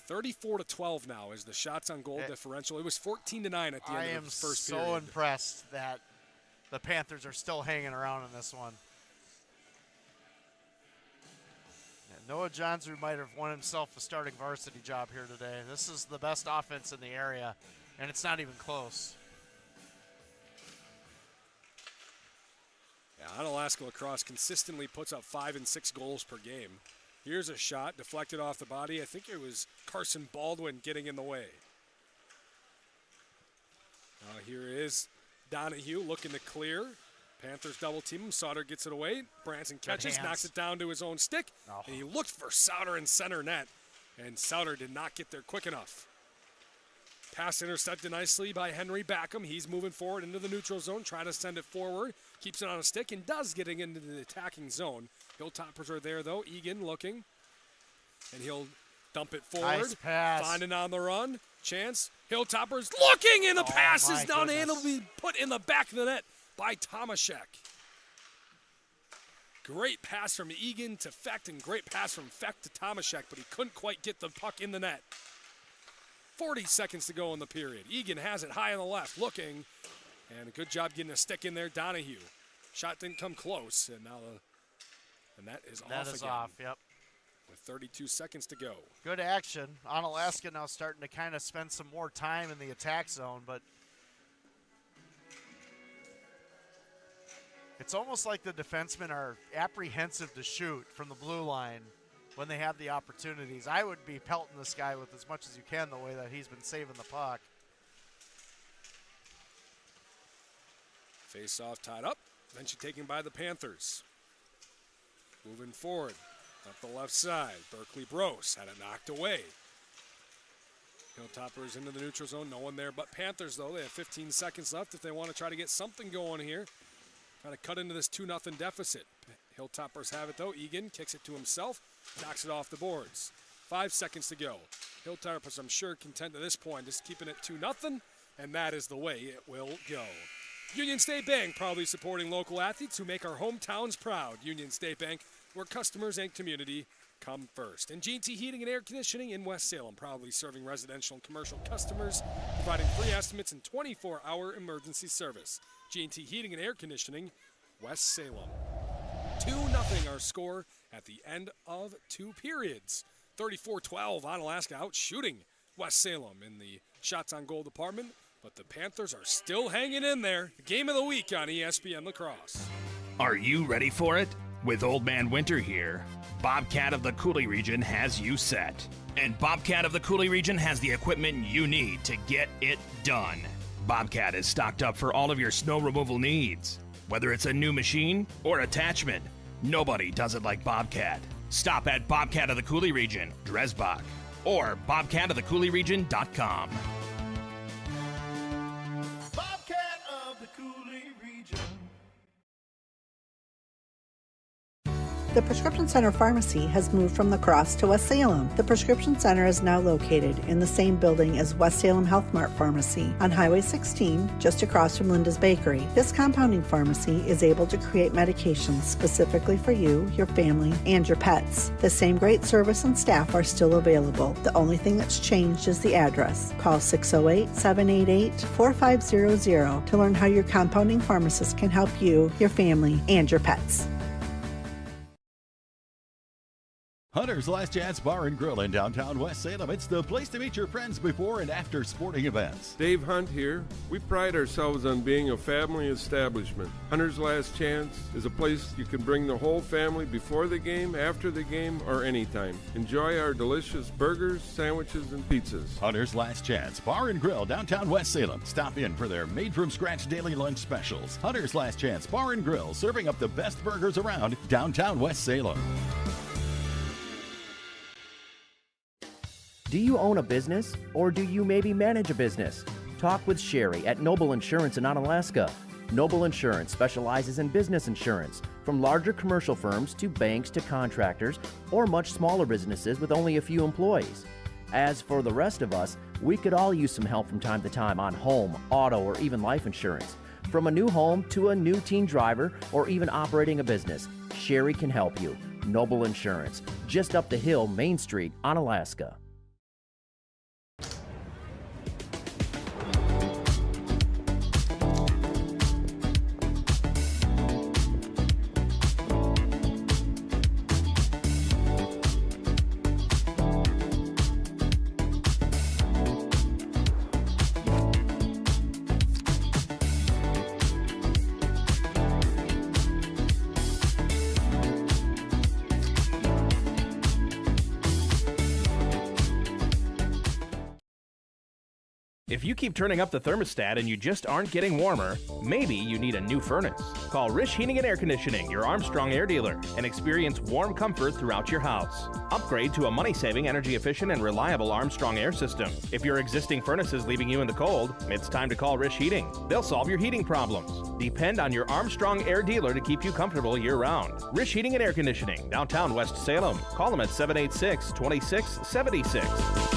34-12 now is the shots on goal differential. It was 14-9 at the end of the first period. I am so impressed that the Panthers are still hanging around in this one. Noah Johnsrud might have won himself a starting varsity job here today. This is the best offense in the area, and it's not even close. Yeah, Onalaska La Crosse consistently puts up 5 and 6 goals per game. Here's a shot deflected off the body. I think it was Carson Baldwin getting in the way. Here is Donahue looking to clear. Panthers double team him. Sauter gets it away. Branson catches, knocks it down to his own stick. And he looked for Sauter in center net. And Sauter did not get there quick enough. Pass intercepted nicely by Henry Backham. He's moving forward into the neutral zone, trying to send it forward. Keeps it on a stick and does getting into the attacking zone. Hilltoppers are there, though. Egan looking. And he'll dump it forward. Nice pass. Finding on the run. Chance. Hilltoppers looking, and the pass is unable to be put in the back of the net by Tomaszek. Great pass from Egan to Fecht, and great pass from Fecht to Tomaszek, but he couldn't quite get the puck in the net. 40 seconds to go in the period. Egan has it high on the left, looking, and a good job getting a stick in there. Donahue. Shot didn't come close, and now the net is off again. That is off, yep. With 32 seconds to go. Good action. Onalaska now starting to kind of spend some more time in the attack zone, but it's almost like the defensemen are apprehensive to shoot from the blue line when they have the opportunities. I would be pelting this guy with as much as you can the way that he's been saving the puck. Face-off tied up. Eventually taken by the Panthers. Moving forward. Up the left side. Berkeley Brose had it knocked away. Hilltoppers into the neutral zone. No one there but Panthers, though. They have 15 seconds left if they want to try to get something going here. Try to cut into this 2-0 deficit. Hilltoppers have it, though. Egan kicks it to himself. Knocks it off the boards. 5 seconds to go. Hilltoppers, I'm sure, content at this point. Just keeping it 2-0. And that is the way it will go. Union State Bank, proudly supporting local athletes who make our hometowns proud. Union State Bank, where customers and community come first. And G&T Heating and Air Conditioning in West Salem, proudly serving residential and commercial customers, providing free estimates and 24-hour emergency service. G&T Heating and Air Conditioning, West Salem. 2-0 our score at the end of 2 periods. 34-12, Onalaska out shooting West Salem in the shots on goal department. But the Panthers are still hanging in there. The game of the week on ESPN La Crosse. Are you ready for it? With Old Man Winter here, Bobcat of the Coulee region has you set. And Bobcat of the Coulee region has the equipment you need to get it done. Bobcat is stocked up for all of your snow removal needs. Whether it's a new machine or attachment, nobody does it like Bobcat. Stop at Bobcat of the Coulee region, Dresbach, or bobcatofthecouleeregion.com. The Prescription Center Pharmacy has moved from La Crosse to West Salem. The Prescription Center is now located in the same building as West Salem Health Mart Pharmacy on Highway 16, just across from Linda's Bakery. This compounding pharmacy is able to create medications specifically for you, your family, and your pets. The same great service and staff are still available. The only thing that's changed is the address. Call 608-788-4500 to learn how your compounding pharmacist can help you, your family, and your pets. Hunter's Last Chance Bar and Grill in downtown West Salem. It's the place to meet your friends before and after sporting events. Dave Hunt here. We pride ourselves on being a family establishment. Hunter's Last Chance is a place you can bring the whole family before the game, after the game, or anytime. Enjoy our delicious burgers, sandwiches, and pizzas. Hunter's Last Chance Bar and Grill, downtown West Salem. Stop in for their made-from-scratch daily lunch specials. Hunter's Last Chance Bar and Grill, serving up the best burgers around downtown West Salem. Do you own a business, or do you maybe manage a business? Talk with Sherry at Noble Insurance in Onalaska. Noble Insurance specializes in business insurance, from larger commercial firms to banks to contractors, or much smaller businesses with only a few employees. As for the rest of us, we could all use some help from time to time on home, auto, or even life insurance. From a new home to a new teen driver, or even operating a business, Sherry can help you. Noble Insurance, just up the hill, Main Street, Onalaska. If you keep turning up the thermostat and you just aren't getting warmer, maybe you need a new furnace. Call Rish Heating and Air Conditioning, your Armstrong air dealer, and experience warm comfort throughout your house. Upgrade to a money-saving, energy-efficient, and reliable Armstrong air system. If your existing furnace is leaving you in the cold, it's time to call Rish Heating. They'll solve your heating problems. Depend on your Armstrong air dealer to keep you comfortable year-round. Rish Heating and Air Conditioning, downtown West Salem. Call them at 786-2676.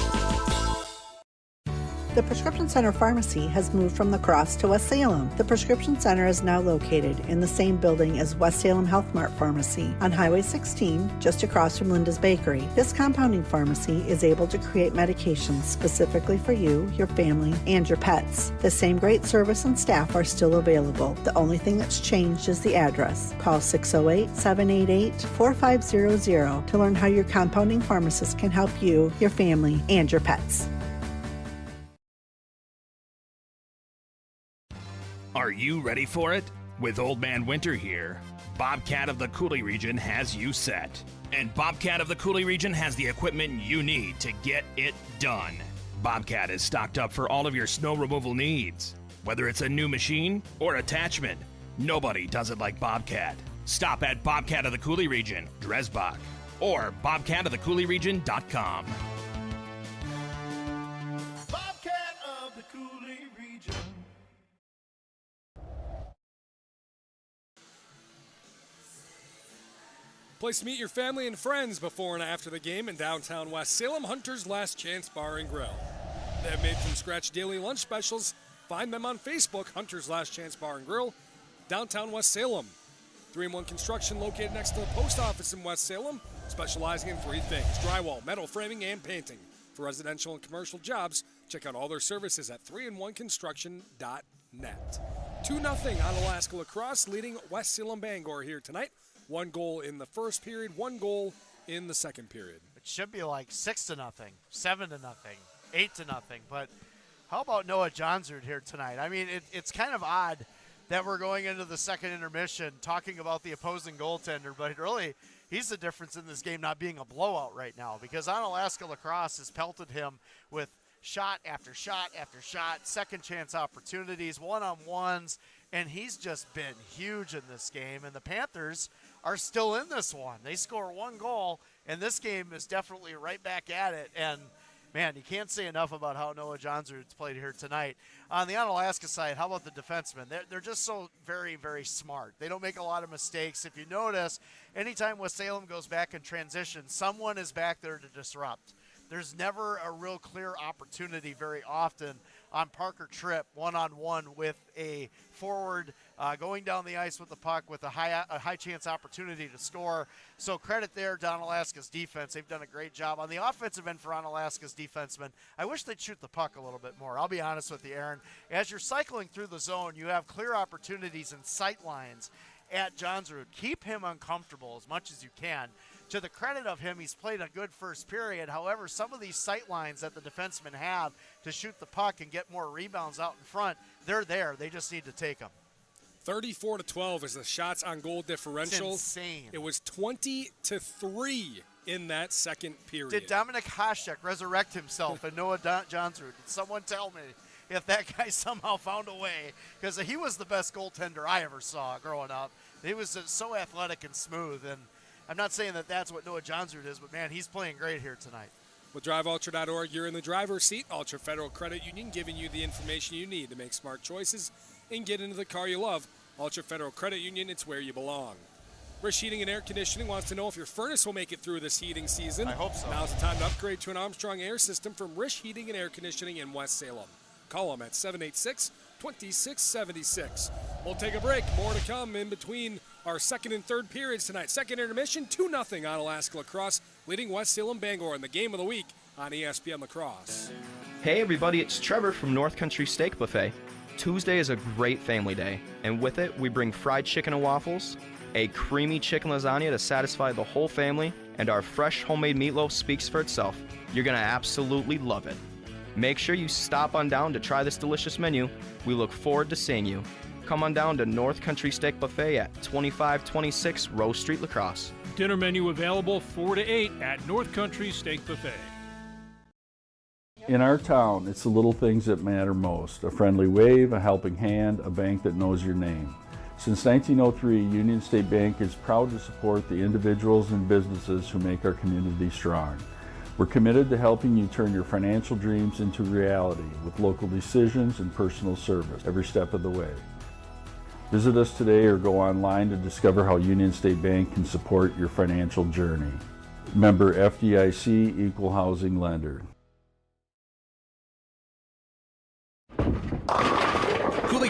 The Prescription Center Pharmacy has moved from La Crosse to West Salem. The Prescription Center is now located in the same building as West Salem Health Mart Pharmacy on Highway 16, just across from Linda's Bakery. This compounding pharmacy is able to create medications specifically for you, your family, and your pets. The same great service and staff are still available. The only thing that's changed is the address. Call 608-788-4500 to learn how your compounding pharmacist can help you, your family, and your pets. Are you ready for it? With Old Man Winter here, Bobcat of the Coulee region has you set. And Bobcat of the Coulee region has the equipment you need to get it done. Bobcat is stocked up for all of your snow removal needs. Whether it's a new machine or attachment, nobody does it like Bobcat. Stop at Bobcat of the Coulee region, Dresbach, or bobcatofthecouleeregion.com. Bobcat of the Coulee region. Place to meet your family and friends before and after the game in downtown West Salem, Hunter's Last Chance Bar and Grill. They have made from scratch daily lunch specials. Find them on Facebook, Hunter's Last Chance Bar and Grill, downtown West Salem. 3-in-1 Construction located next to the post office in West Salem, specializing in 3 things: drywall, metal framing, and painting. For residential and commercial jobs, check out all their services at 3in1construction.net. 2-0 Onalaska La Crosse leading West Salem Bangor here tonight. 1 goal in the first period, 1 goal in the second period. It should be like 6-0, 7-0, 8-0. But how about Noah Johnsrud here tonight? I mean, it's kind of odd that we're going into the second intermission talking about the opposing goaltender, but really he's the difference in this game not being a blowout right now, because Onalaska La Crosse has pelted him with shot after shot after shot, second chance opportunities, one-on-ones, and he's just been huge in this game. And the Panthers are still in this one. They score 1 goal, and this game is definitely right back at it. And man, you can't say enough about how Noah Johnsrud's played here tonight. On the Onalaska side, how about the defensemen? They're just so very, very smart. They don't make a lot of mistakes. If you notice, anytime West Salem goes back in transition, someone is back there to disrupt. There's never a real clear opportunity very often on Parker Tripp one-on-one with a forward going down the ice with the puck with a high chance opportunity to score. So credit there to Onalaska's defense. They've done a great job. On the offensive end for Onalaska's defensemen, I wish they'd shoot the puck a little bit more. I'll be honest with you, Aaron. As you're cycling through the zone, you have clear opportunities and sight lines at Johnsrud. Keep him uncomfortable as much as you can. To the credit of him, he's played a good first period. However, some of these sight lines that the defensemen have to shoot the puck and get more rebounds out in front, they're there. They just need to take them. 34-12 is the shots on goal differential. It's insane. It was 20-3 in that second period. Did Dominik Hasek resurrect himself and Noah Johnsrud? Did someone tell me if that guy somehow found a way? Because he was the best goaltender I ever saw growing up. He was so athletic and smooth, and I'm not saying that that's what Noah Johnsrud is, but, man, he's playing great here tonight. With DriveUltra.org, you're in the driver's seat. Ultra Federal Credit Union giving you the information you need to make smart choices and get into the car you love. Ultra Federal Credit Union, it's where you belong. Rish Heating and Air Conditioning wants to know if your furnace will make it through this heating season. I hope so. Now's the time to upgrade to an Armstrong Air System from Rish Heating and Air Conditioning in West Salem. Call them at 786-2676. We'll take a break. More to come in between our second and third periods tonight. Second intermission, 2-0 Onalaska La Crosse, leading West Salem Bangor in the game of the week on ESPN La Crosse. Hey everybody, it's Trevor from North Country Steak Buffet. Tuesday is a great family day, and with it, we bring fried chicken and waffles, a creamy chicken lasagna to satisfy the whole family, and our fresh homemade meatloaf speaks for itself. You're gonna absolutely love it. Make sure you stop on down to try this delicious menu. We look forward to seeing you. Come on down to North Country Steak Buffet at 2526 Rose Street, La Crosse. Dinner menu available 4 to 8 at North Country Steak Buffet. In our town, it's the little things that matter most. A friendly wave, a helping hand, a bank that knows your name. Since 1903, Union State Bank is proud to support the individuals and businesses who make our community strong. We're committed to helping you turn your financial dreams into reality with local decisions and personal service every step of the way. Visit us today or go online to discover how Union State Bank can support your financial journey. Member FDIC, Equal Housing Lender.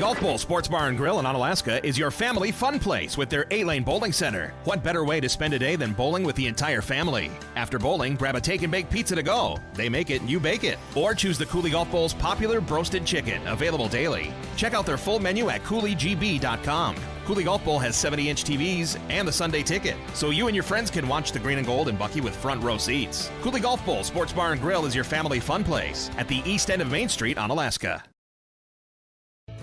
Golf Bowl Sports Bar and Grill in Onalaska is your family fun place with their 8-lane bowling center. What better way to spend a day than bowling with the entire family? After bowling, grab a take and bake pizza to go. They make it and you bake it. Or choose the Coulee Golf Bowl's popular broasted chicken, available daily. Check out their full menu at CooleyGB.com. Coulee Golf Bowl has 70-inch TVs and the Sunday ticket, so you and your friends can watch the green and gold and Bucky with front row seats. Coulee Golf Bowl Sports Bar and Grill is your family fun place at the east end of Main Street, Onalaska.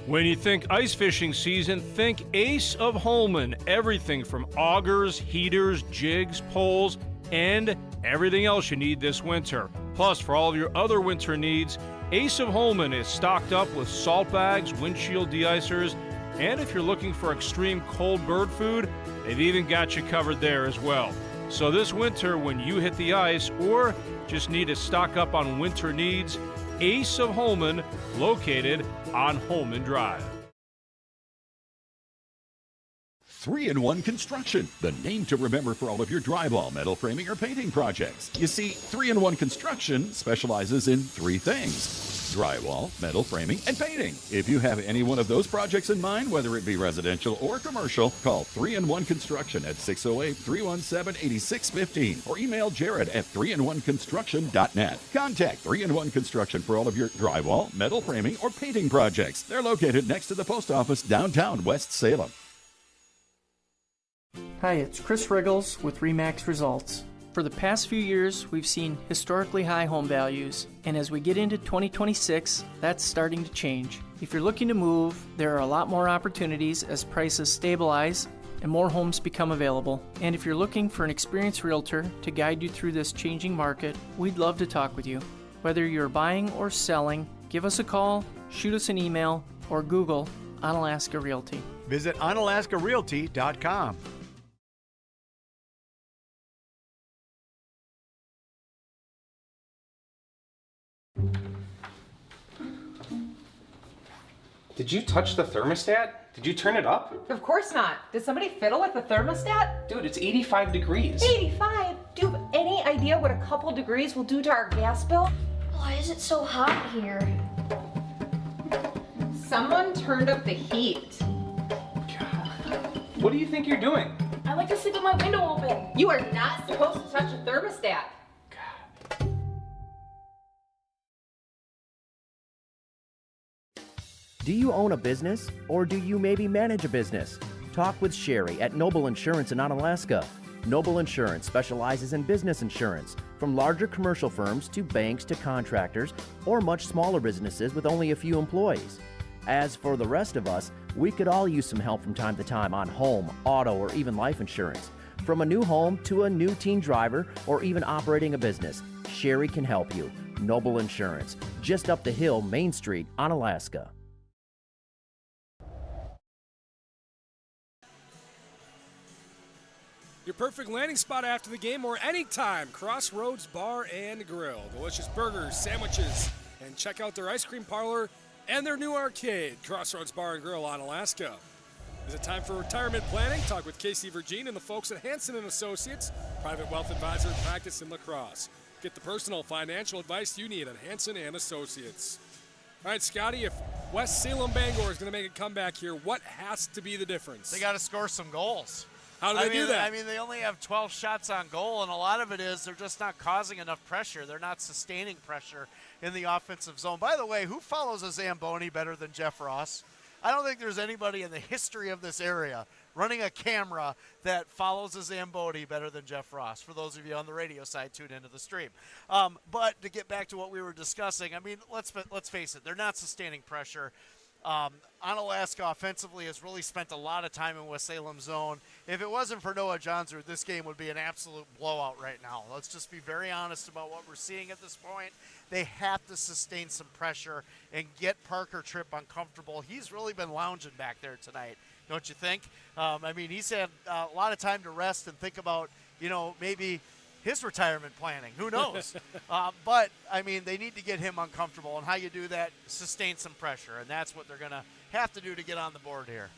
When you think ice fishing season, think Ace of Holman. Everything from augers, heaters, jigs, poles, and everything else you need this winter. Plus, for all of your other winter needs, Ace of Holman is stocked up with salt bags, windshield de-icers, and if you're looking for extreme cold bird food, they've even got you covered there as well. So this winter, when you hit the ice or just need to stock up on winter needs, Ace of Holman, located on Holman Drive. 3-in-1 Construction, the name to remember for all of your drywall, metal framing, or painting projects. You see, 3-in-1 Construction specializes in 3 things: drywall, metal framing, and painting. If you have any one of those projects in mind, whether it be residential or commercial, call 3-in-1 Construction at 608-317-8615 or email Jared at 3in1construction.net. Contact 3-in-1 Construction for all of your drywall, metal framing, or painting projects. They're located next to the post office downtown West Salem. Hi, it's Chris Riggles with RE/MAX Results. For the past few years, we've seen historically high home values, and as we get into 2026, that's starting to change. If you're looking to move, there are a lot more opportunities as prices stabilize and more homes become available. And if you're looking for an experienced realtor to guide you through this changing market, we'd love to talk with you. Whether you're buying or selling, give us a call, shoot us an email, or Google Onalaska Realty. Visit OnalaskaRealty.com. Did you touch the thermostat? Did you turn it up? Of course not. Did somebody fiddle with the thermostat? Dude, it's 85 degrees. 85? Do you have any idea what a couple degrees will do to our gas bill? Why is it so hot here? Someone turned up the heat. What do you think you're doing? I like to sleep with my window open. You are not supposed to touch a thermostat. Do you own a business, or do you maybe manage a business? Talk with Sherry at Noble Insurance in Onalaska. Noble Insurance specializes in business insurance, from larger commercial firms to banks to contractors, or much smaller businesses with only a few employees. As for the rest of us, we could all use some help from time to time on home, auto, or even life insurance. From a new home to a new teen driver, or even operating a business, Sherry can help you. Noble Insurance, just up the hill, Main Street, Onalaska. Your perfect landing spot after the game or anytime. Crossroads Bar and Grill. Delicious burgers, sandwiches, and check out their ice cream parlor and their new arcade. Crossroads Bar and Grill on Alaska. Is it time for retirement planning? Talk with Casey Virgin and the folks at Hansen & Associates, private wealth advisor and practice in La Crosse. Get the personal financial advice you need at Hansen & Associates. All right, Scotty, if West Salem Bangor is going to make a comeback here, what has to be the difference? They got to score some goals. How do they do that? I mean, they only have 12 shots on goal, and a lot of it is they're just not causing enough pressure. They're not sustaining pressure in the offensive zone. By the way, who follows a Zamboni better than Jeff Ross? I don't think there's anybody in the history of this area running a camera that follows a Zamboni better than Jeff Ross, for those of you on the radio side tuned into the stream. But to get back to what we were discussing, I mean, let's face it, they're not sustaining pressure. Onalaska offensively has really spent a lot of time in West Salem zone. If it wasn't for Noah Johnsrud, this game would be an absolute blowout right now. Let's just be very honest about what we're seeing at this point. They have to sustain some pressure and get Parker Tripp uncomfortable. He's really been lounging back there tonight, don't you think? I mean, he's had a lot of time to rest and think about, maybe his retirement planning. Who knows? But, I mean, they need to get him uncomfortable. And how you do that, sustain some pressure. And that's what they're going to have to do to get on the board here.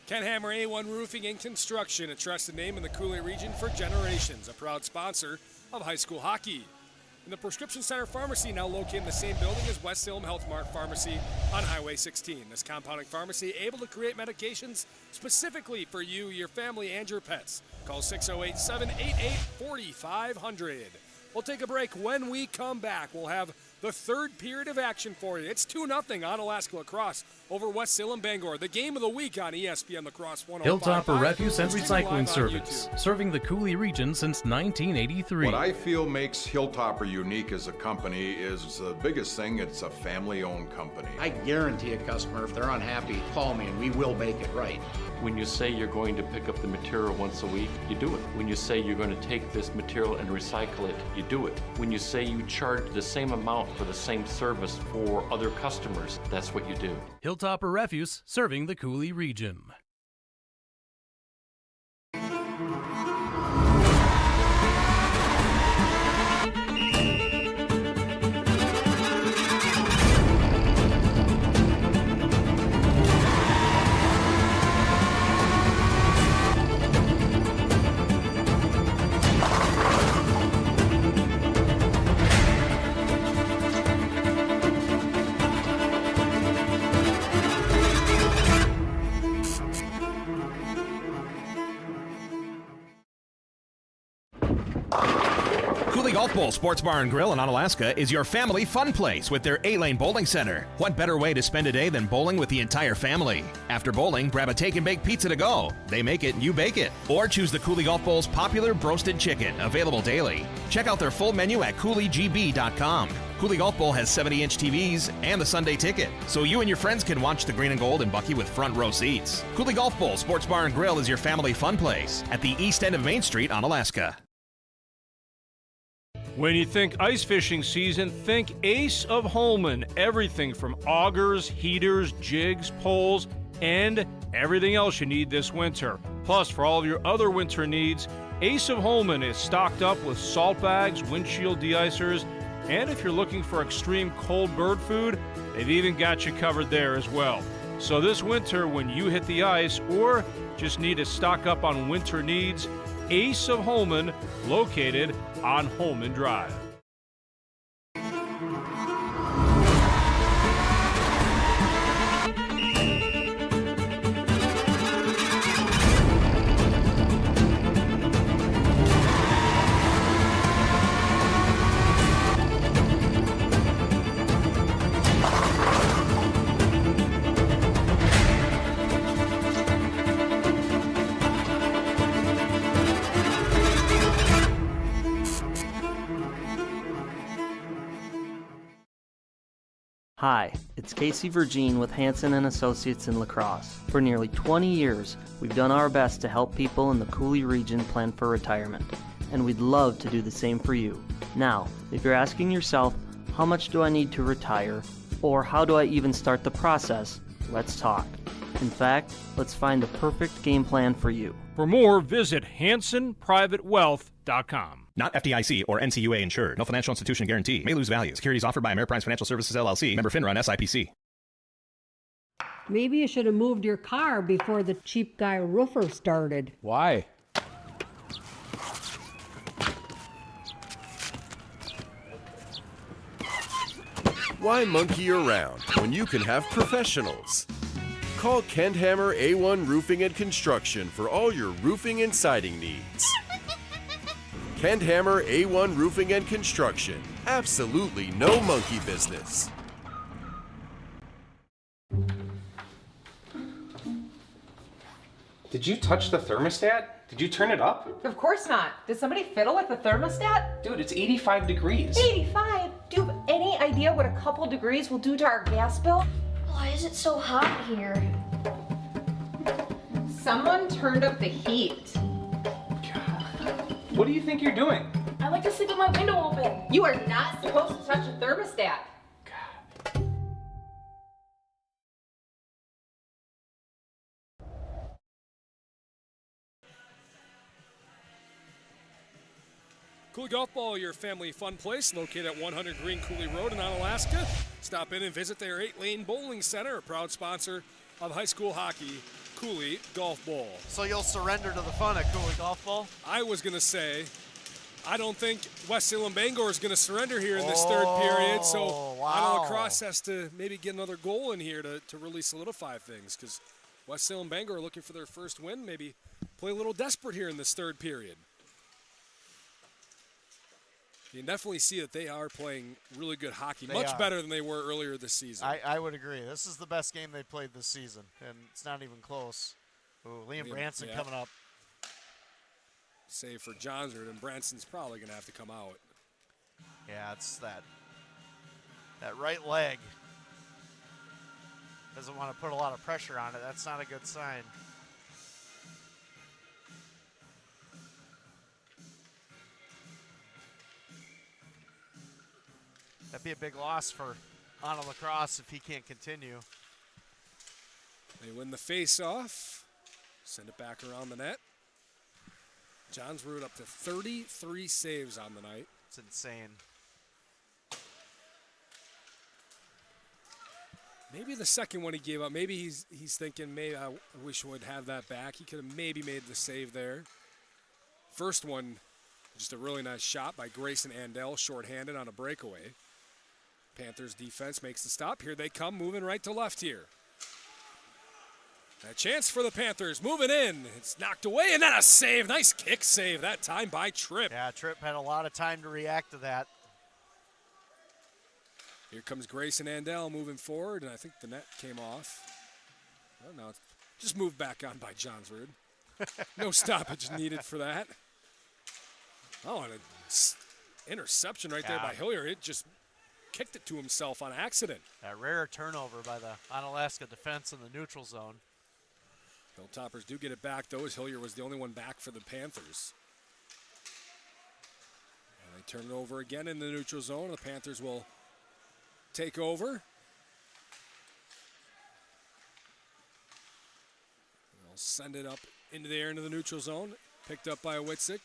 Ken Hammer, A1 Roofing and Construction, a trusted name in the Coulee region for generations, a proud sponsor of high school hockey. And the Prescription Center Pharmacy, now located in the same building as West Salem Health Mart Pharmacy on Highway 16. This compounding pharmacy able to create medications specifically for you, your family, and your pets. Call 608-788-4500. We'll take a break. When we come back, we'll have the third period of action for you. It's 2-0 Onalaska La Crosse over West Salem Bangor. The game of the week on ESPN La Crosse 105.5. Hilltopper Refuse and Recycling Service, serving the Cooley region since 1983. What I feel makes Hilltopper unique as a company is the biggest thing, it's a family-owned company. I guarantee a customer, if they're unhappy, call me and we will make it right. When you say you're going to pick up the material once a week, you do it. When you say you're going to take this material and recycle it, you do it. When you say you charge the same amount for the same service for other customers, that's what you do. Hilltopper Refuse, serving the Cooley region. Golf Bowl Sports Bar and Grill in Onalaska is your family fun place with their 8-lane bowling center. What better way to spend a day than bowling with the entire family? After bowling, grab a take and bake pizza to go. They make it, you bake it. Or choose the Cooley Golf Bowl's popular broasted chicken, available daily. Check out their full menu at CooleyGB.com. Cooley Golf Bowl has 70-inch TVs and the Sunday ticket, so you and your friends can watch the green and gold and Bucky with front row seats. Cooley Golf Bowl Sports Bar and Grill is your family fun place at the east end of Main Street, Onalaska. When you think ice fishing season, think Ace of Holman. Everything from augers, heaters, jigs, poles, and everything else you need this winter. Plus, for all of your other winter needs, Ace of Holman is stocked up with salt bags, windshield de-icers, and if you're looking for extreme cold bird food, they've even got you covered there as well. So this winter, when you hit the ice or just need to stock up on winter needs, Ace of Holman, located on Holman Drive. Hi, it's Casey Vergine with Hansen & Associates in La Crosse. For nearly 20 years, we've done our best to help people in the Cooley region plan for retirement, and we'd love to do the same for you. Now, if you're asking yourself, how much do I need to retire, or how do I even start the process, let's talk. In fact, let's find the perfect game plan for you. For more, visit HansonPrivateWealth.com. Not FDIC or NCUA insured. No financial institution guarantee. May lose value. Securities offered by Ameriprise Financial Services, LLC. Member FINRA and SIPC. Maybe you should have moved your car before the cheap guy roofer started. Why? Why monkey around when you can have professionals? Call Kent Hammer A1 Roofing and Construction for all your roofing and siding needs. Kent Hammer A1 Roofing and Construction. Absolutely no monkey business. Did you touch the thermostat? Did you turn it up? Of course not. Did somebody fiddle with the thermostat? Dude, it's 85 degrees. 85? Do you have any idea what a couple degrees will do to our gas bill? Why is it so hot here? Someone turned up the heat. What do you think you're doing? I like to sleep with my window open. You are not supposed to touch a thermostat. Cooley Golf Ball, your family fun place, located at 100 Green Cooley Road in Onalaska. Stop in and visit their 8-lane bowling center, a proud sponsor of high school hockey, Cooley Golf Bowl. So you'll surrender to the fun at Cooley Golf Bowl? I was going to say, I don't think West Salem Bangor is going to surrender here in this third period. So wow. La Crosse has to maybe get another goal in here to really solidify things, because West Salem Bangor are looking for their first win, maybe play a little desperate here in this third period. You can definitely see that they are playing really good hockey, much better than they were earlier this season. I would agree. This is the best game they played this season, and it's not even close. Ooh, Liam Branson coming up. Save for Johnsrud, and Branson's probably going to have to come out. Yeah, it's that right leg. Doesn't want to put a lot of pressure on it. That's not a good sign. That'd be a big loss for Onalaska La Crosse if he can't continue. They win the face-off. Send it back around the net. Johnsrud up to 33 saves on the night. It's insane. Maybe the second one he gave up, maybe he's thinking, maybe I wish I would have that back. He could have maybe made the save there. First one, just a really nice shot by Grayson Andel, shorthanded on a breakaway. Panthers defense makes the stop. Here they come, moving right to left here. A chance for the Panthers, moving in. It's knocked away, and then a save. Nice kick save that time by Tripp. Yeah, Tripp had a lot of time to react to that. Here comes Grayson Andel moving forward, and I think the net came off. Oh, no, it's just moved back on by Johnsrud. No stoppage needed for that. Oh, and an interception right there by Hillier. It just kicked it to himself on accident. That rare turnover by the Onalaska defense in the neutral zone. Hilltoppers do get it back, though, as Hillier was the only one back for the Panthers. And they turn it over again in the neutral zone. The Panthers will take over. They'll send it up into the air into the neutral zone. Picked up by Witzik.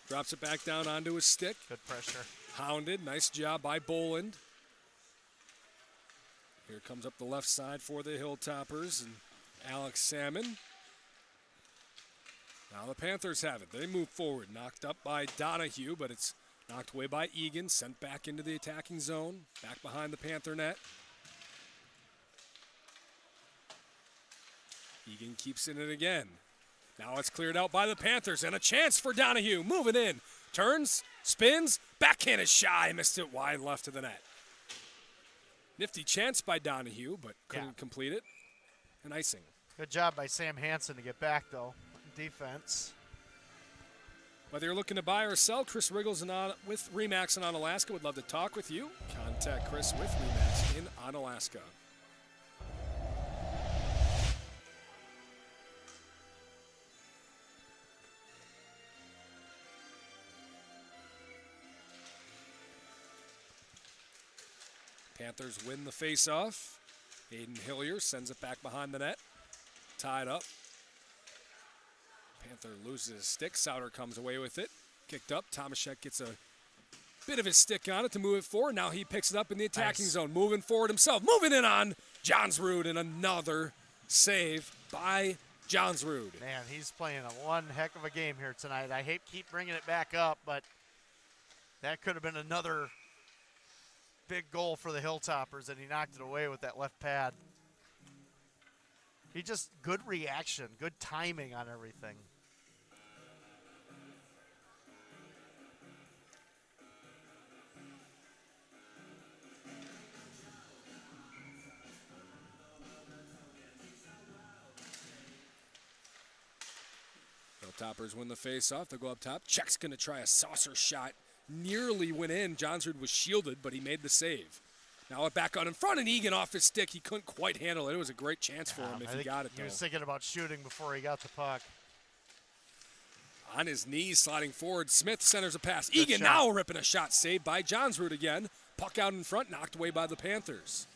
Drops it back down onto his stick. Good pressure. Hounded. Nice job by Boland. Here comes up the left side for the Hilltoppers and Alex Salmon. Now the Panthers have it. They move forward. Knocked up by Donahue, but it's knocked away by Egan. Sent back into the attacking zone. Back behind the Panther net. Egan keeps it in again. Now it's cleared out by the Panthers, and a chance for Donahue. Moving in. Turns, spins, backhand is shy. Missed it wide left of the net. Nifty chance by Donahue, but couldn't complete it. And icing. Good job by Sam Hansen to get back, though. Defense. Whether you're looking to buy or sell, Chris Riggles with RE/MAX in Onalaska would love to talk with you. Contact Chris with RE/MAX in Onalaska. Panthers win the face-off. Aiden Hillier sends it back behind the net. Tied up. Panther loses his stick. Souter comes away with it. Kicked up. Tomaszek gets a bit of his stick on it to move it forward. Now he picks it up in the attacking zone. Moving forward himself. Moving in on Johnsrud, and another save by Johnsrud. Man, he's playing one heck of a game here tonight. I hate keep bringing it back up, but that could have been another big goal for the Hilltoppers, and he knocked it away with that left pad. He just, good reaction, good timing on everything. Hilltoppers win the face-off. They'll go up top. Czech's going to try a saucer shot. Nearly went in. Johnsrud was shielded, but he made the save. Now it back out in front, and Egan off his stick. He couldn't quite handle it. It was a great chance for him if he got it, though. He was thinking about shooting before he got the puck. On his knees, sliding forward. Smith centers a pass. Egan now ripping a shot. Saved by Johnsrud again. Puck out in front, knocked away by the Panthers.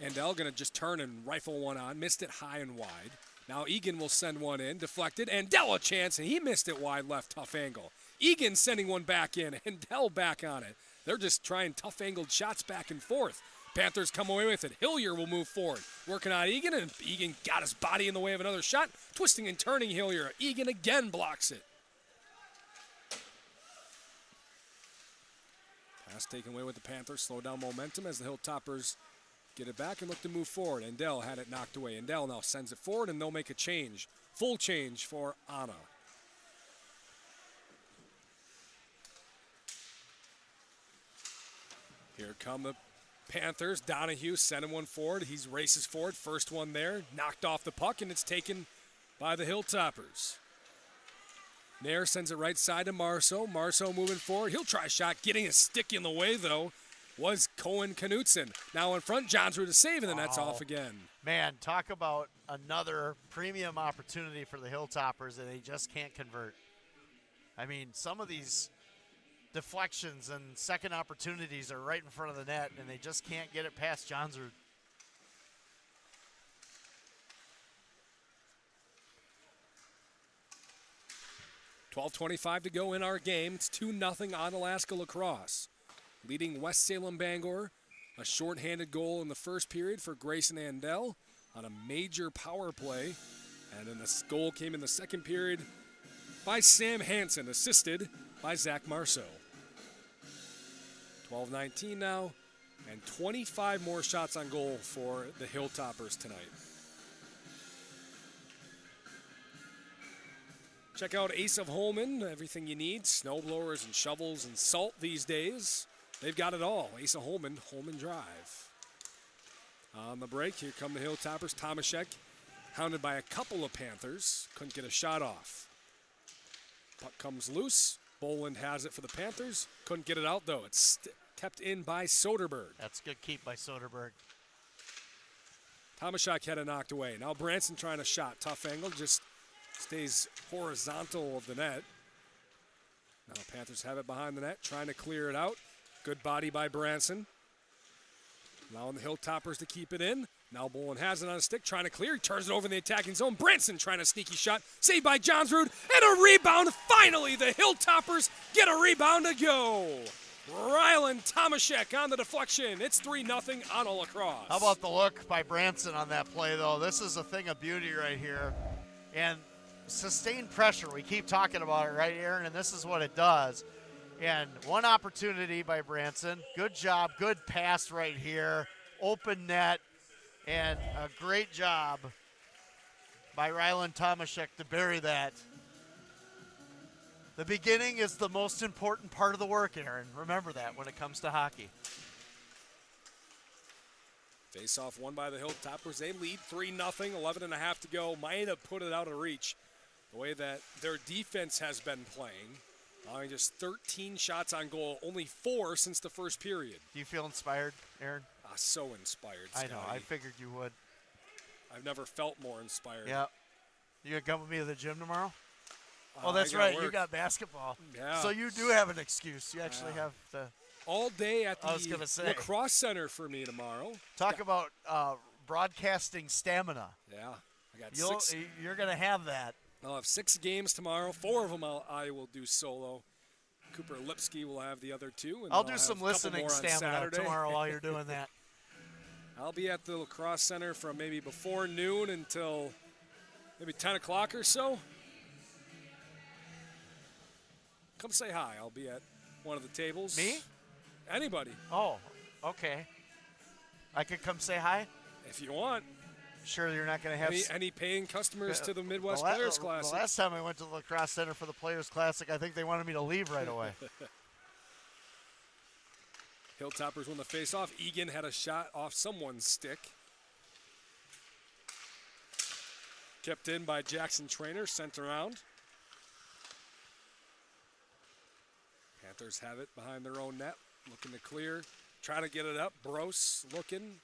Andel going to just turn and rifle one on. Missed it high and wide. Now Egan will send one in. Deflected. Andel a chance, and he missed it wide left. Tough angle. Egan sending one back in. Andel back on it. They're just trying tough-angled shots back and forth. Panthers come away with it. Hillier will move forward. Working on Egan, and Egan got his body in the way of another shot. Twisting and turning Hillier. Egan again blocks it. Pass taken away with the Panthers. Slow down momentum as the Hilltoppers get it back and look to move forward. Endell had it knocked away. Endell now sends it forward, and they'll make a change. Full change for Anna. Here come the Panthers. Donahue sending one forward. He races forward. First one there. Knocked off the puck, and it's taken by the Hilltoppers. Nair sends it right side to Marceau. Marceau moving forward. He'll try a shot. Getting a stick in the way, though, was Cohen Knutson. Now in front, Johnsrud is saving, and that's off again. Man, talk about another premium opportunity for the Hilltoppers, and they just can't convert. I mean, some of these deflections and second opportunities are right in front of the net, and they just can't get it past Johnsrud. $12:25 to go in our game. It's 2-0 Onalaska La Crosse. Leading West Salem Bangor. A shorthanded goal in the first period for Grayson Andell on a major power play. And then this goal came in the second period by Sam Hansen, assisted by Zach Marceau. 12-19 now, and 25 more shots on goal for the Hilltoppers tonight. Check out Ace of Holman, everything you need, snowblowers and shovels and salt these days. They've got it all. Ace of Holman, Holman Drive. On the break, here come the Hilltoppers. Tomaszek, hounded by a couple of Panthers. Couldn't get a shot off. Puck comes loose. Boland has it for the Panthers. Couldn't get it out, though. It's kept in by Soderberg. That's a good keep by Soderberg. Tomaszek had it knocked away. Now Branson trying a shot. Tough angle, just stays horizontal of the net. Now the Panthers have it behind the net, trying to clear it out. Good body by Branson. Allowing the Hilltoppers to keep it in. Now Boland has it on a stick, trying to clear. He turns it over in the attacking zone. Branson trying a sneaky shot. Saved by Johnsrud. And a rebound. Finally, the Hilltoppers get a rebound to go. Rylan Tomaszek on the deflection. It's 3-0 on La Crosse. How about the look by Branson on that play, though? This is a thing of beauty right here. And sustained pressure. We keep talking about it, right, Aaron? And this is what it does. And one opportunity by Branson. Good job. Good pass right here. Open net. And a great job by Rylan Tomaszek to bury that. The beginning is the most important part of the work, Aaron. Remember that when it comes to hockey. Face-off won by the Hilltoppers. They lead 3-0, 11.5 to go. Might have put it out of reach the way that their defense has been playing. Allowing just 13 shots on goal, only 4 since the first period. Do you feel inspired, Aaron? So inspired, Scotty. I know. I figured you would. I've never felt more inspired. Yeah. You going to come with me to the gym tomorrow? Oh, that's right. Work. You got basketball. Yeah. So you do have an excuse. You actually have the all day at the La Crosse Center for me tomorrow. Talk about broadcasting stamina. Yeah. I got 6. You're going to have that. I'll have 6 games tomorrow. 4 of them I will do solo. Cooper Lipsky will have the other 2. And I'll do some listening stamina tomorrow while you're doing that. I'll be at the La Crosse Center from maybe before noon until maybe 10 o'clock or so. Come say hi. I'll be at one of the tables. Me? Anybody. Oh, okay. I could come say hi? If you want. Sure you're not going to have any paying customers to the Midwest Players Classic? The last time I went to the La Crosse Center for the Players Classic, I think they wanted me to leave right away. Hilltoppers won the face-off. Egan had a shot off someone's stick. Kept in by Jackson Trainer, sent around. Panthers have it behind their own net, looking to clear, trying to get it up. Brose looking,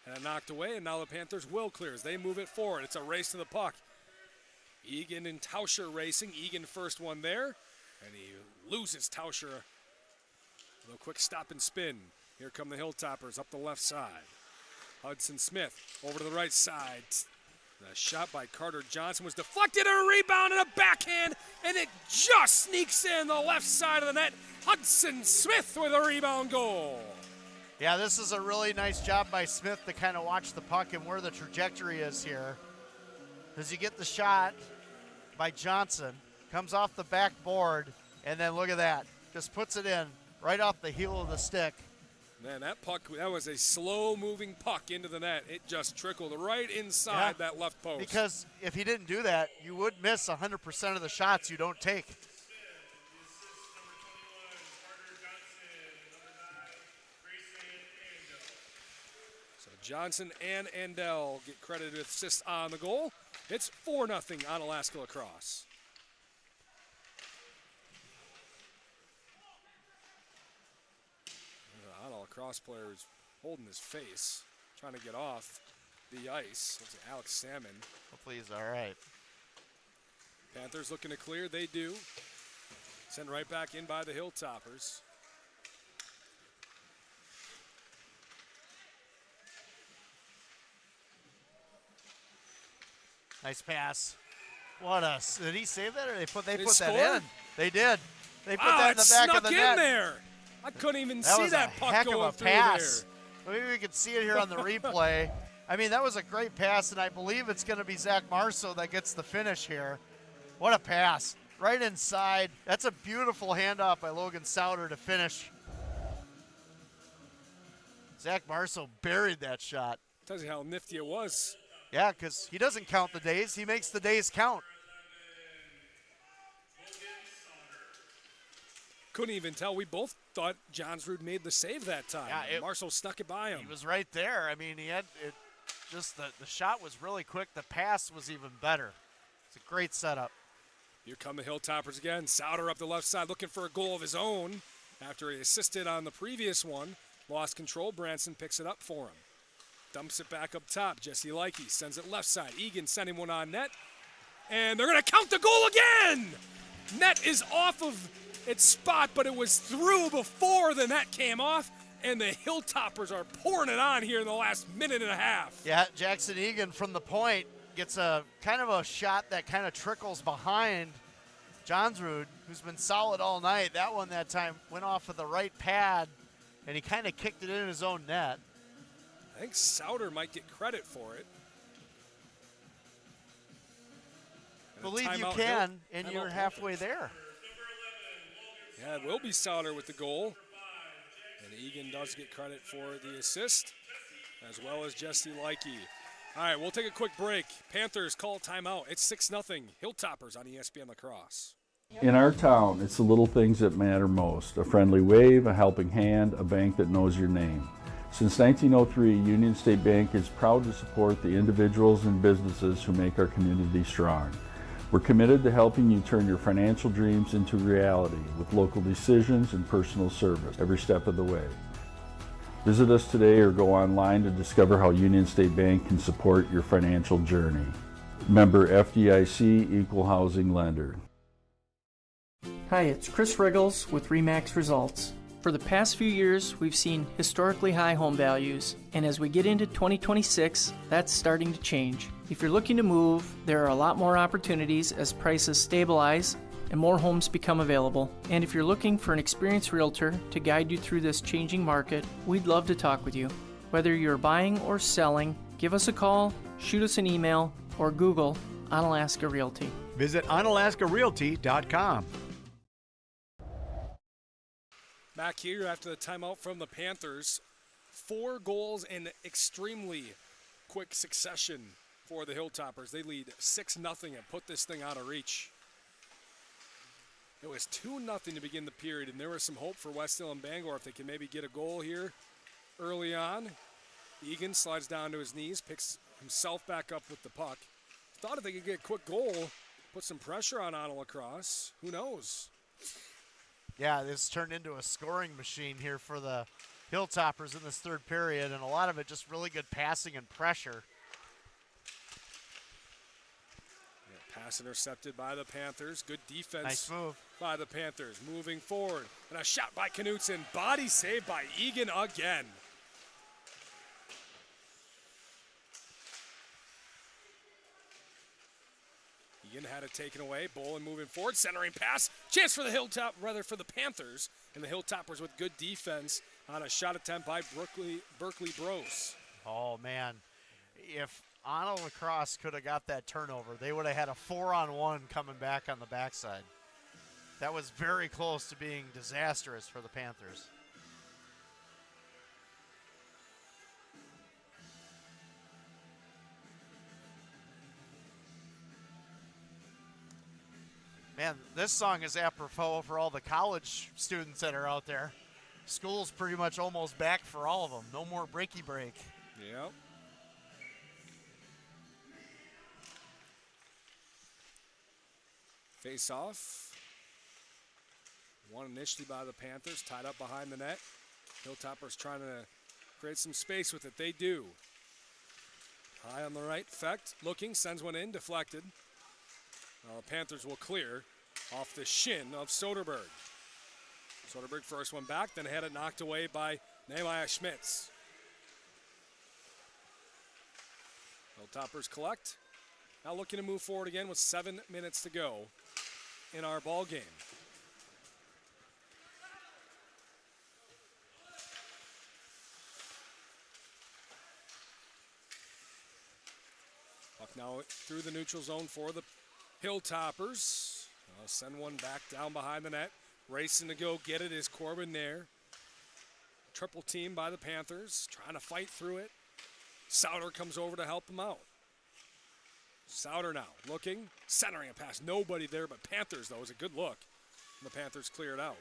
and knocked away, and now the Panthers will clear as they move it forward. It's a race to the puck. Egan and Tauscher racing. Egan first one there, and he loses Tauscher. A little quick stop and spin. Here come the Hilltoppers up the left side. Hudson Smith over to the right side. The shot by Carter Johnson was deflected, and a rebound and a backhand, and it just sneaks in the left side of the net. Hudson Smith with a rebound goal. Yeah, this is a really nice job by Smith to kind of watch the puck and where the trajectory is here. As you get the shot by Johnson, comes off the backboard, and then look at that. Just puts it in right off the heel of the stick. Man, that puck, that was a slow-moving puck into the net. It just trickled right inside that left post. Because if he didn't do that, you would miss 100% of the shots you don't take. So Johnson and Andel get credited with assists on the goal. It's 4-0 Onalaska La Crosse. The Cross player is holding his face, trying to get off the ice. Looks like Alex Salmon. Hopefully he's all right. Panthers looking to clear. They do. Sent right back in by the Hilltoppers. Nice pass. What a, did he save that or they put that scored? in? They did. They put that in the back of the net. Snuck in there. I couldn't even see that puck heck going of a through pass. there. Maybe we could see it here on the replay. I mean, that was a great pass, and I believe it's going to be Zach Marceau that gets the finish here. What a pass. Right inside. That's a beautiful handoff by Logan Souter to finish. Zach Marceau buried that shot. Tells you how nifty it was. Yeah, because he doesn't count the days. He makes the days count. Couldn't even tell. We both thought Johnsrud made the save that time. Yeah, Marceau snuck it by him. He was right there. I mean, he had it. Just the shot was really quick. The pass was even better. It's a great setup. Here come the Hilltoppers again. Souter up the left side looking for a goal of his own after he assisted on the previous one. Lost control. Branson picks it up for him. Dumps it back up top. Jesse Likey sends it left side. Egan sending one on net. And they're going to count the goal again! Net is off of its spot, but it was through before the net came off, and the Hilltoppers are pouring it on here in the last minute and a half. Yeah, Jackson Egan from the point gets a kind of a shot that kind of trickles behind Johnsrud, who's been solid all night. That one that time went off of the right pad, and he kind of kicked it in his own net. I think Souter might get credit for it. Believe you can, and you're halfway there. Yeah, it will be Souter with the goal. And Egan does get credit for the assist, as well as Jesse Likey. All right, we'll take a quick break. Panthers call timeout. It's 6-0 Hilltoppers on ESPN La Crosse. In our town, it's the little things that matter most. A friendly wave, a helping hand, a bank that knows your name. Since 1903, Union State Bank is proud to support the individuals and businesses who make our community strong. We're committed to helping you turn your financial dreams into reality with local decisions and personal service every step of the way. Visit us today or go online to discover how Union State Bank can support your financial journey. Member FDIC, Equal Housing Lender. Hi, it's Chris Riggles with RE/MAX Results. For the past few years, we've seen historically high home values, and as we get into 2026, that's starting to change. If you're looking to move, there are a lot more opportunities as prices stabilize and more homes become available. And if you're looking for an experienced realtor to guide you through this changing market, we'd love to talk with you. Whether you're buying or selling, give us a call, shoot us an email, or Google Onalaska Realty. Visit OnalaskaRealty.com. Back here after the timeout from the Panthers. 4 goals in extremely quick succession for the Hilltoppers. They lead 6-0 and put this thing out of reach. It was 2-0 to begin the period, and there was some hope for West Salem Bangor if they can maybe get a goal here early on. Egan slides down to his knees, picks himself back up with the puck. Thought if they could get a quick goal, put some pressure on La Crosse, who knows? Yeah, this turned into a scoring machine here for the Hilltoppers in this third period, and a lot of it just really good passing and pressure. Yeah, pass intercepted by the Panthers. Good defense. Nice move by the Panthers. Moving forward, and a shot by Knutson. Body save by Egan again. Egan had it taken away. Bolin moving forward, centering pass. Chance for the for the Panthers. And the Hilltoppers with good defense on a shot attempt by Berkeley Bros. Oh, man. If La Crosse could have got that turnover, they would have had a 4-on-1 coming back on the backside. That was very close to being disastrous for the Panthers. Man, this song is apropos for all the college students that are out there. School's pretty much almost back for all of them. No more breaky break. Yep. Face off. One initially by the Panthers, tied up behind the net. Hilltoppers trying to create some space with it. They do. High on the right, Fecht looking, sends one in, deflected. Panthers will clear off the shin of Soderberg. Soderberg first one back, then had it knocked away by Nehemiah Schmitz. Hilltoppers collect. Now looking to move forward again with 7 minutes to go in our ball game. Puck now through the neutral zone for the Hilltoppers. Send one back down behind the net. Racing to go get it is Corbin there. Triple team by the Panthers, trying to fight through it. Souter comes over to help him out. Souter now looking, centering a pass. Nobody there but Panthers, though. It was a good look. And the Panthers clear it out.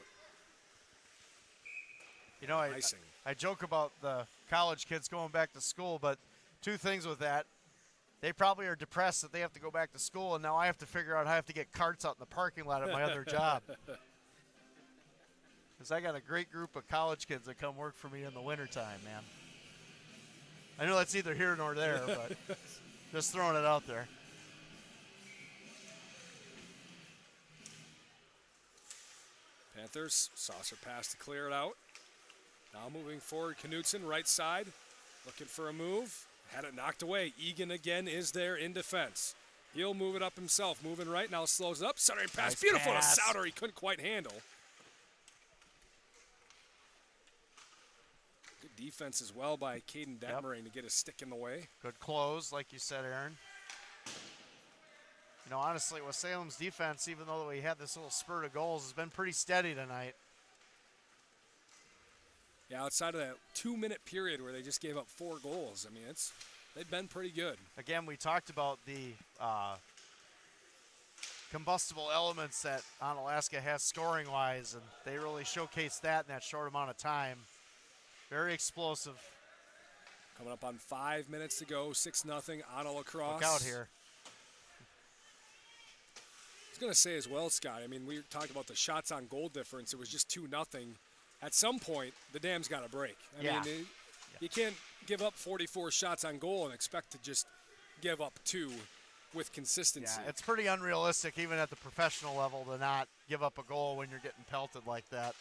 You know, I joke about the college kids going back to school, but two things with that. They probably are depressed that they have to go back to school, and now I have to figure out how I have to get carts out in the parking lot at my other job. Because I got a great group of college kids that come work for me in the wintertime, man. I know that's neither here nor there, but just throwing it out there. Panthers, saucer pass to clear it out. Now moving forward, Knutson, right side, looking for a move. Had it knocked away. Egan again is there in defense. He'll move it up himself. Moving right now, slows it up. Centering pass. Nice Beautiful pass. to Souter. He couldn't quite handle. Good defense as well by Caden Detmering to get a stick in the way. Good close, like you said, Aaron. You know, honestly, with Salem's defense, even though we had this little spurt of goals, has been pretty steady tonight. Yeah, outside of that 2-minute period where they just gave up 4 goals, I mean, they've been pretty good. Again, we talked about the combustible elements that Onalaska has scoring-wise, and they really showcased that in that short amount of time. Very explosive. Coming up on 5 minutes to go, 6-0 on La Crosse. Look out here. I was going to say as well, Scott, I mean, we talked about the shots on goal difference. It was just 2-0. At some point, the dam's got to break. I mean, you can't give up 44 shots on goal and expect to just give up 2 with consistency. Yeah, it's pretty unrealistic, even at the professional level, to not give up a goal when you're getting pelted like that.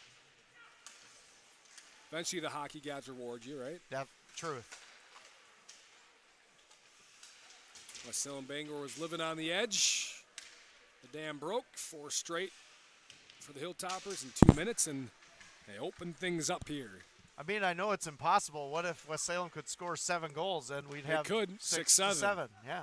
Eventually, the hockey gods reward you, right? That's truth. Salem Bangor was living on the edge. The dam broke. 4 straight for the Hilltoppers in 2 minutes, and they opened things up here. I mean, I know it's impossible. What if West Salem could score 7 goals? Then we'd have 6-7. Yeah.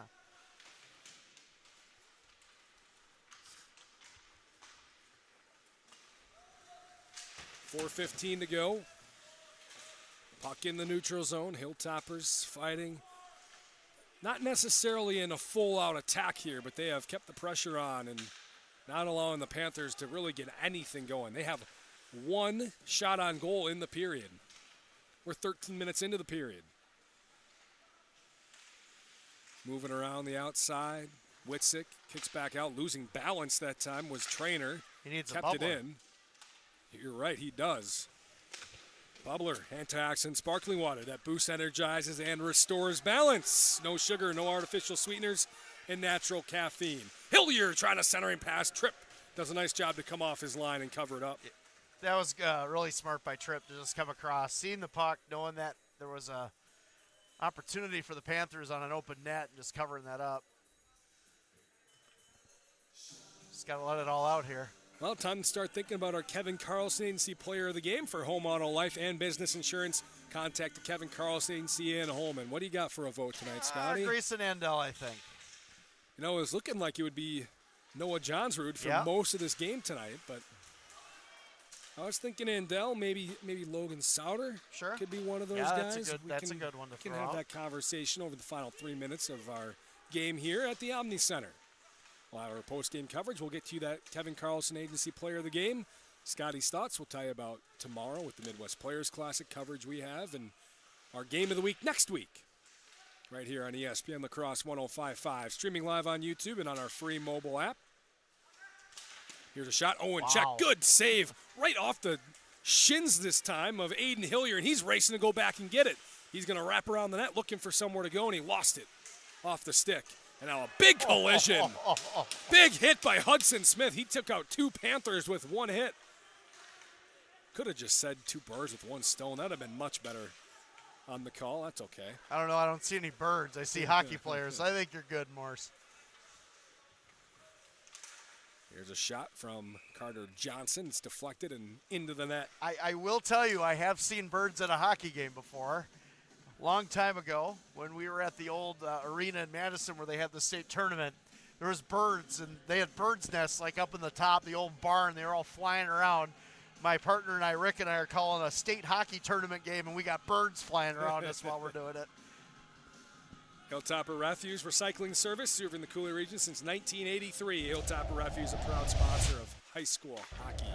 .4:15 to go. Puck in the neutral zone. Hilltoppers fighting. Not necessarily in a full-out attack here, but they have kept the pressure on and not allowing the Panthers to really get anything going. They have 1 shot on goal in the period. We're 13 minutes into the period. Moving around the outside. Witzik kicks back out, losing balance that time was Trainer. He needs kept a bubbler. it in. You're right, he does. Bubbler, antioxidant sparkling water that boosts, energizes, and restores balance. No sugar, no artificial sweeteners, and natural caffeine. Hillier trying to centering pass. Tripp does a nice job to come off his line and cover it up. That was really smart by Tripp to just come across, seeing the puck, knowing that there was a opportunity for the Panthers on an open net and just covering that up. Just got to let it all out here. Well, time to start thinking about our Kevin Carlson Agency Player of the Game for home auto, life, and business insurance. Contact the Kevin Carlson Agency in Holman. What do you got for a vote tonight, Scotty? Grayson Endell, I think. You know, it was looking like it would be Noah Johnsrud for most of this game tonight, but I was thinking Andell, maybe Logan Souter could be one of those guys. That's a good one to throw out. We can have that conversation over the final 3 minutes of our game here at the Omni Center. We'll have our post-game coverage. We'll get to you that Kevin Carlson Agency Player of the Game. Scotty Stotts will tell you about tomorrow with the Midwest Players Classic coverage we have, and our game of the week next week, right here on ESPN La Crosse 105.5, streaming live on YouTube and on our free mobile app. Here's a shot. And check. Good save right off the shins this time of Aiden Hillier, and he's racing to go back and get it. He's going to wrap around the net looking for somewhere to go, and he lost it off the stick. And now a big collision. Big hit by Hudson Smith. He took out 2 Panthers with 1 hit. Could have just said 2 birds with 1 stone. That would have been much better on the call. That's okay. I don't know. I don't see any birds. I see hockey players. I think you're good, Morse. Here's a shot from Carter Johnson. It's deflected and into the net. I will tell you, I have seen birds at a hockey game before. Long time ago, when we were at the old arena in Madison where they had the state tournament, there was birds, and they had birds' nests like up in the top, the old barn. They were all flying around. My partner and I, Rick and I, are calling a state hockey tournament game, and we got birds flying around us while we're doing it. Hilltopper Refuse Recycling Service, serving the Coulee region since 1983. Hilltopper Refuse, a proud sponsor of high school hockey.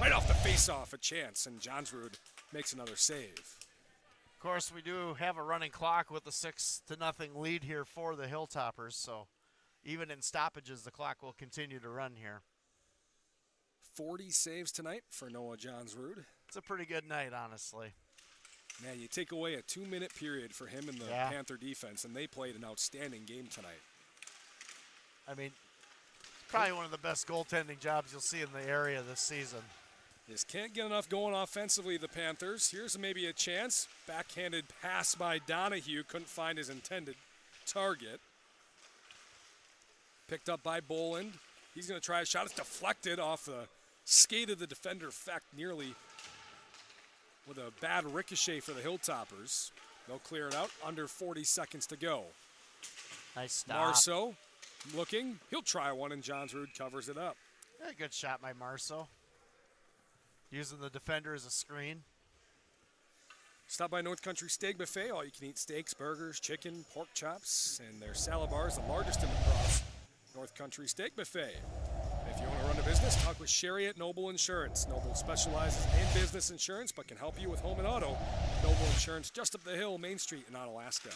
Right off the face-off, a chance, and Johnsrud makes another save. Of course, we do have a running clock with a 6-0 lead here for the Hilltoppers, so even in stoppages, the clock will continue to run here. 40 saves tonight for Noah Johnsrud. It's a pretty good night, honestly. Man, you take away a 2-minute period for him in the Panther defense, and they played an outstanding game tonight. I mean, probably one of the best goaltending jobs you'll see in the area this season. Just can't get enough going offensively, the Panthers. Here's maybe a chance. Backhanded pass by Donahue. Couldn't find his intended target. Picked up by Boland. He's going to try a shot. It's deflected off the skate of the defender, Feck, nearly with a bad ricochet for the Hilltoppers. They'll clear it out. Under 40 seconds to go. Nice stop. Marceau looking. He'll try one, and Johnsrud covers it up. Yeah, good shot by Marceau. Using the defender as a screen. Stop by North Country Steak Buffet. All you can eat steaks, burgers, chicken, pork chops, and their salad bar is the largest in La Crosse. North Country Steak Buffet. If you want to run a business, talk with Sherry at Noble Insurance. Noble specializes in business insurance, but can help you with home and auto. Noble Insurance, just up the hill, Main Street in Onalaska.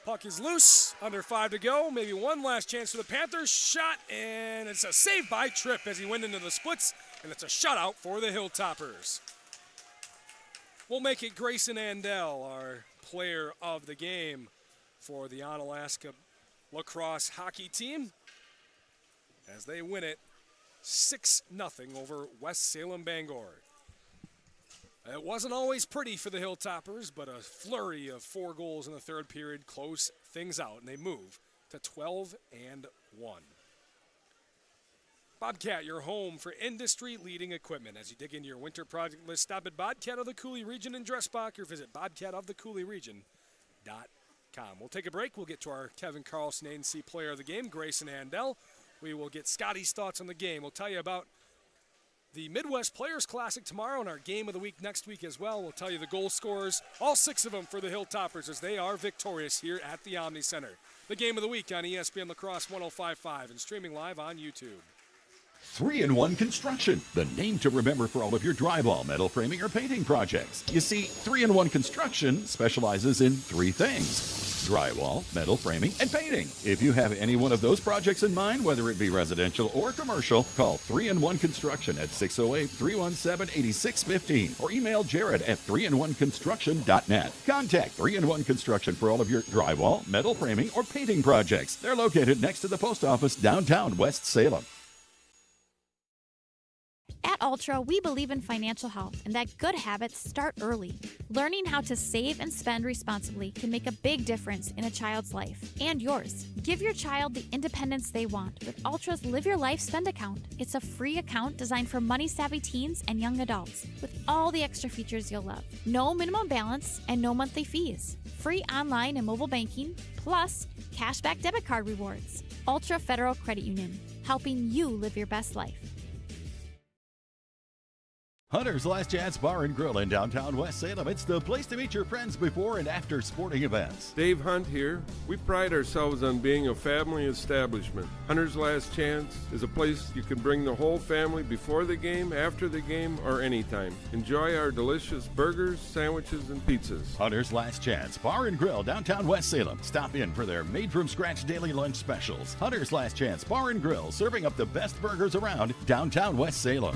Puck is loose, under 5 to go. Maybe one last chance for the Panthers. Shot, and it's a save by Tripp as he went into the splits, and it's a shutout for the Hilltoppers. We'll make it Grayson Andell, our player of the game for the Onalaska La Crosse hockey team, as they win it 6-0 over West Salem Bangor. It wasn't always pretty for the Hilltoppers, but a flurry of 4 goals in the third period close things out, and they move to 12-1. Bobcat, your home for industry-leading equipment. As you dig into your winter project list, stop at Bobcat of the Coulee Region in Dressbach or visit bobcatofthecouleeregion.com. We'll take a break. We'll get to our Kevin Carlson ANC Player of the Game, Grayson Andell. We will get Scotty's thoughts on the game. We'll tell you about the Midwest Players Classic tomorrow and our game of the week next week as well. We'll tell you the goal scorers, all 6 of them for the Hilltoppers as they are victorious here at the Omni Center. The game of the week on ESPN La Crosse 105.5 and streaming live on YouTube. 3-in-1 Construction, the name to remember for all of your drywall, metal framing, or painting projects. You see, 3-in-1 Construction specializes in 3 things: drywall, metal framing, and painting. If you have any one of those projects in mind, whether it be residential or commercial, call 3-in-1 Construction at 608-317-8615 or email Jared at 3in1construction.net. Contact 3-in-1 Construction for all of your drywall, metal framing, or painting projects. They're located next to the post office downtown West Salem. At Ultra, we believe in financial health and that good habits start early. Learning how to save and spend responsibly can make a big difference in a child's life and yours. Give your child the independence they want with Ultra's Live Your Life Spend account. It's a free account designed for money-savvy teens and young adults with all the extra features you'll love. No minimum balance and no monthly fees. Free online and mobile banking, plus cashback debit card rewards. Ultra Federal Credit Union, helping you live your best life. Hunter's Last Chance Bar and Grill in downtown West Salem. It's the place to meet your friends before and after sporting events. Dave Hunt here. We pride ourselves on being a family establishment. Hunter's Last Chance is a place you can bring the whole family before the game, after the game, or anytime. Enjoy our delicious burgers, sandwiches, and pizzas. Hunter's Last Chance Bar and Grill, downtown West Salem. Stop in for their made-from-scratch daily lunch specials. Hunter's Last Chance Bar and Grill, serving up the best burgers around downtown West Salem.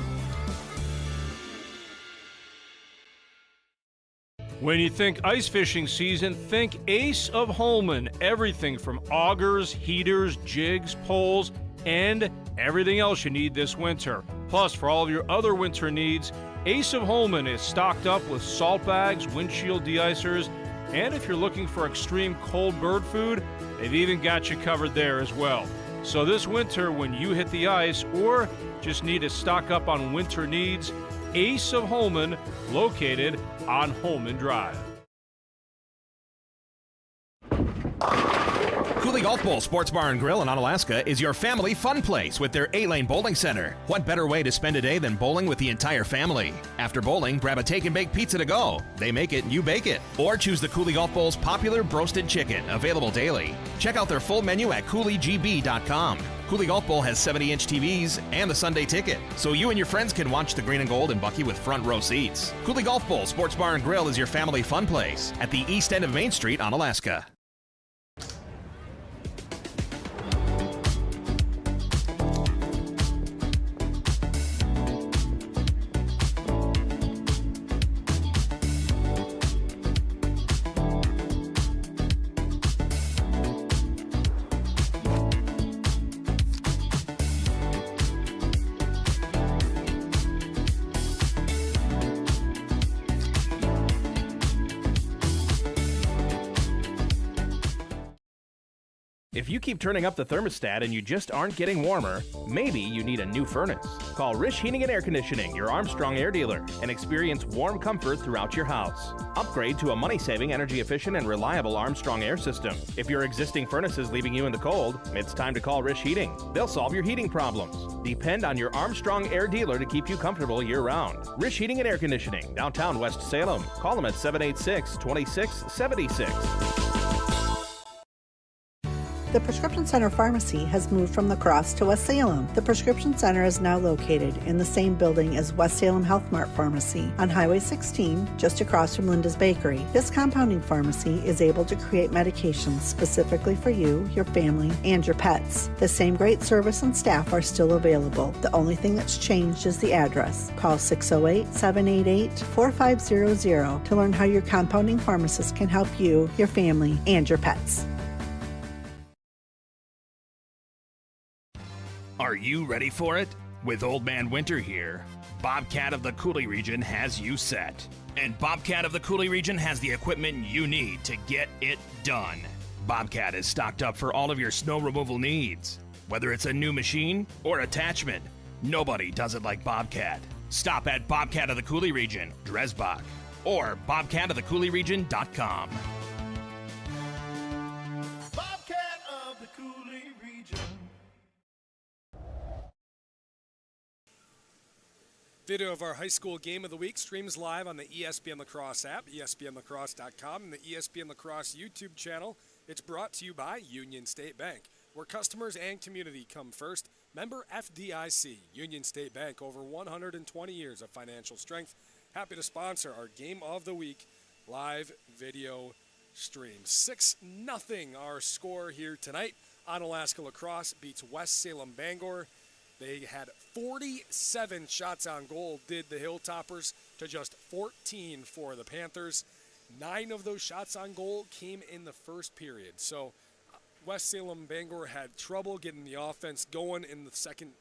When you think ice fishing season, think Ace of Holman. Everything from augers, heaters, jigs, poles, and everything else you need this winter. Plus, for all of your other winter needs, Ace of Holman is stocked up with salt bags, windshield de-icers, and if you're looking for extreme cold bird food, they've even got you covered there as well. So this winter, when you hit the ice or just need to stock up on winter needs, Ace of Holman, located on Holman Drive. Cooley Golf Bowl Sports Bar and Grill in Onalaska is your family fun place with their 8-lane bowling center. What better way to spend a day than bowling with the entire family? After bowling, grab a take-and-bake pizza to go. They make it, you bake it. Or choose the Cooley Golf Bowl's popular broasted chicken, available daily. Check out their full menu at CooleyGB.com. Cooley Golf Bowl has 70-inch TVs and the Sunday ticket, so you and your friends can watch the green and gold and Bucky with front row seats. Cooley Golf Bowl Sports Bar and Grill is your family fun place at the east end of Main Street, Onalaska. If you keep turning up the thermostat and you just aren't getting warmer, maybe you need a new furnace. Call Rish Heating and Air Conditioning, your Armstrong air dealer, and experience warm comfort throughout your house. Upgrade to a money-saving, energy-efficient, and reliable Armstrong air system. If your existing furnace is leaving you in the cold, it's time to call Rish Heating. They'll solve your heating problems. Depend on your Armstrong air dealer to keep you comfortable year-round. Rish Heating and Air Conditioning, downtown West Salem. Call them at 786-2676. The Prescription Center Pharmacy has moved from La Crosse to West Salem. The Prescription Center is now located in the same building as West Salem Health Mart Pharmacy on Highway 16, just across from Linda's Bakery. This compounding pharmacy is able to create medications specifically for you, your family, and your pets. The same great service and staff are still available. The only thing that's changed is the address. Call 608-788-4500 to learn how your compounding pharmacist can help you, your family, and your pets. Are you ready for it? With Old Man Winter here, Bobcat of the Coulee region has you set. And Bobcat of the Coulee region has the equipment you need to get it done. Bobcat is stocked up for all of your snow removal needs. Whether it's a new machine or attachment, nobody does it like Bobcat. Stop at Bobcat of the Coulee region, Dresbach, or bobcatofthecouleeregion.com. Video of our high school game of the week streams live on the ESPN La Crosse app, espnlacrosse.com, and the ESPN La Crosse YouTube channel. It's brought to you by Union State Bank, where customers and community come first. Member FDIC, Union State Bank, over 120 years of financial strength. Happy to sponsor our game of the week live video stream. 6-0 our score here tonight. Onalaska La Crosse beats West Salem Bangor. They had 47 shots on goal, did the Hilltoppers, to just 14 for the Panthers. 9 of those shots on goal came in the first period. So West Salem Bangor had trouble getting the offense going in the second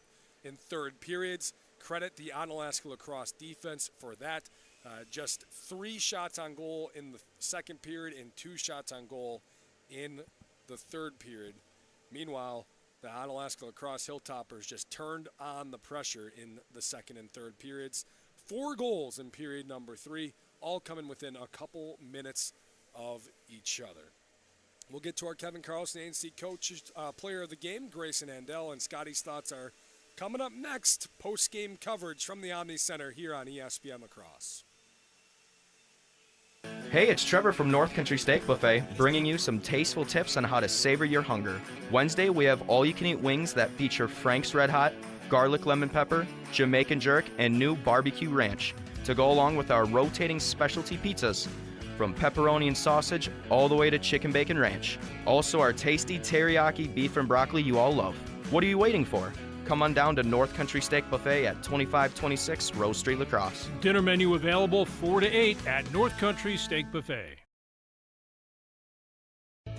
and third periods. credit the Onalaska La Crosse defense for that. Just 3 shots on goal in the second period and 2 shots on goal in the third period. Meanwhile, the Onalaska La Crosse Hilltoppers just turned on the pressure in the second and third periods. 4 goals in period number 3, all coming within a couple minutes of each other. We'll get to our Kevin Carlson ANC coach, player of the game, Grayson Andell, and Scotty's thoughts are coming up next. Post-game coverage from the Omni Center here on ESPN La Crosse. Hey, it's Trevor from North Country Steak Buffet, bringing you some tasteful tips on how to savor your hunger. Wednesday, we have all-you-can-eat wings that feature Frank's Red Hot, garlic lemon pepper, Jamaican jerk, and new barbecue ranch to go along with our rotating specialty pizzas, from pepperoni and sausage all the way to chicken bacon ranch. Also, our tasty teriyaki beef and broccoli you all love. What are you waiting for? Come on down to North Country Steak Buffet at 2526 Rose Street, La Crosse. Dinner menu available 4 to 8 at North Country Steak Buffet.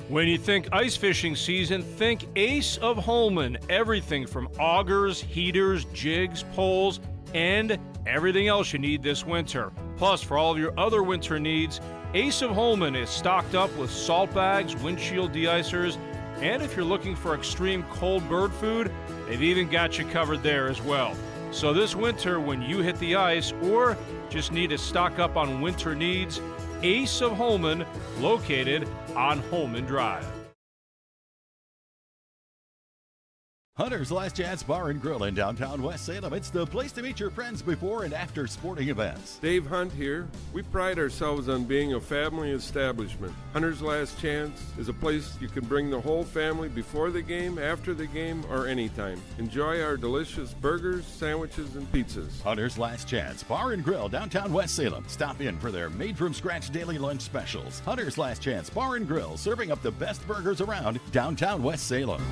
When you think ice fishing season, think Ace of Holman. Everything from augers, heaters, jigs, poles, and everything else you need this winter. Plus, for all of your other winter needs, Ace of Holman is stocked up with salt bags, windshield de-icers, and if you're looking for extreme cold bird food, they've even got you covered there as well. So this winter, when you hit the ice or just need to stock up on winter needs, Ace of Holman, located on Holman Drive. Hunter's Last Chance Bar and Grill in downtown West Salem. It's the place to meet your friends before and after sporting events. Dave Hunt here. We pride ourselves on being a family establishment. Hunter's Last Chance is a place you can bring the whole family before the game, after the game, or anytime. Enjoy our delicious burgers, sandwiches, and pizzas. Hunter's Last Chance Bar and Grill, downtown West Salem. Stop in for their made-from-scratch daily lunch specials. Hunter's Last Chance Bar and Grill, serving up the best burgers around downtown West Salem.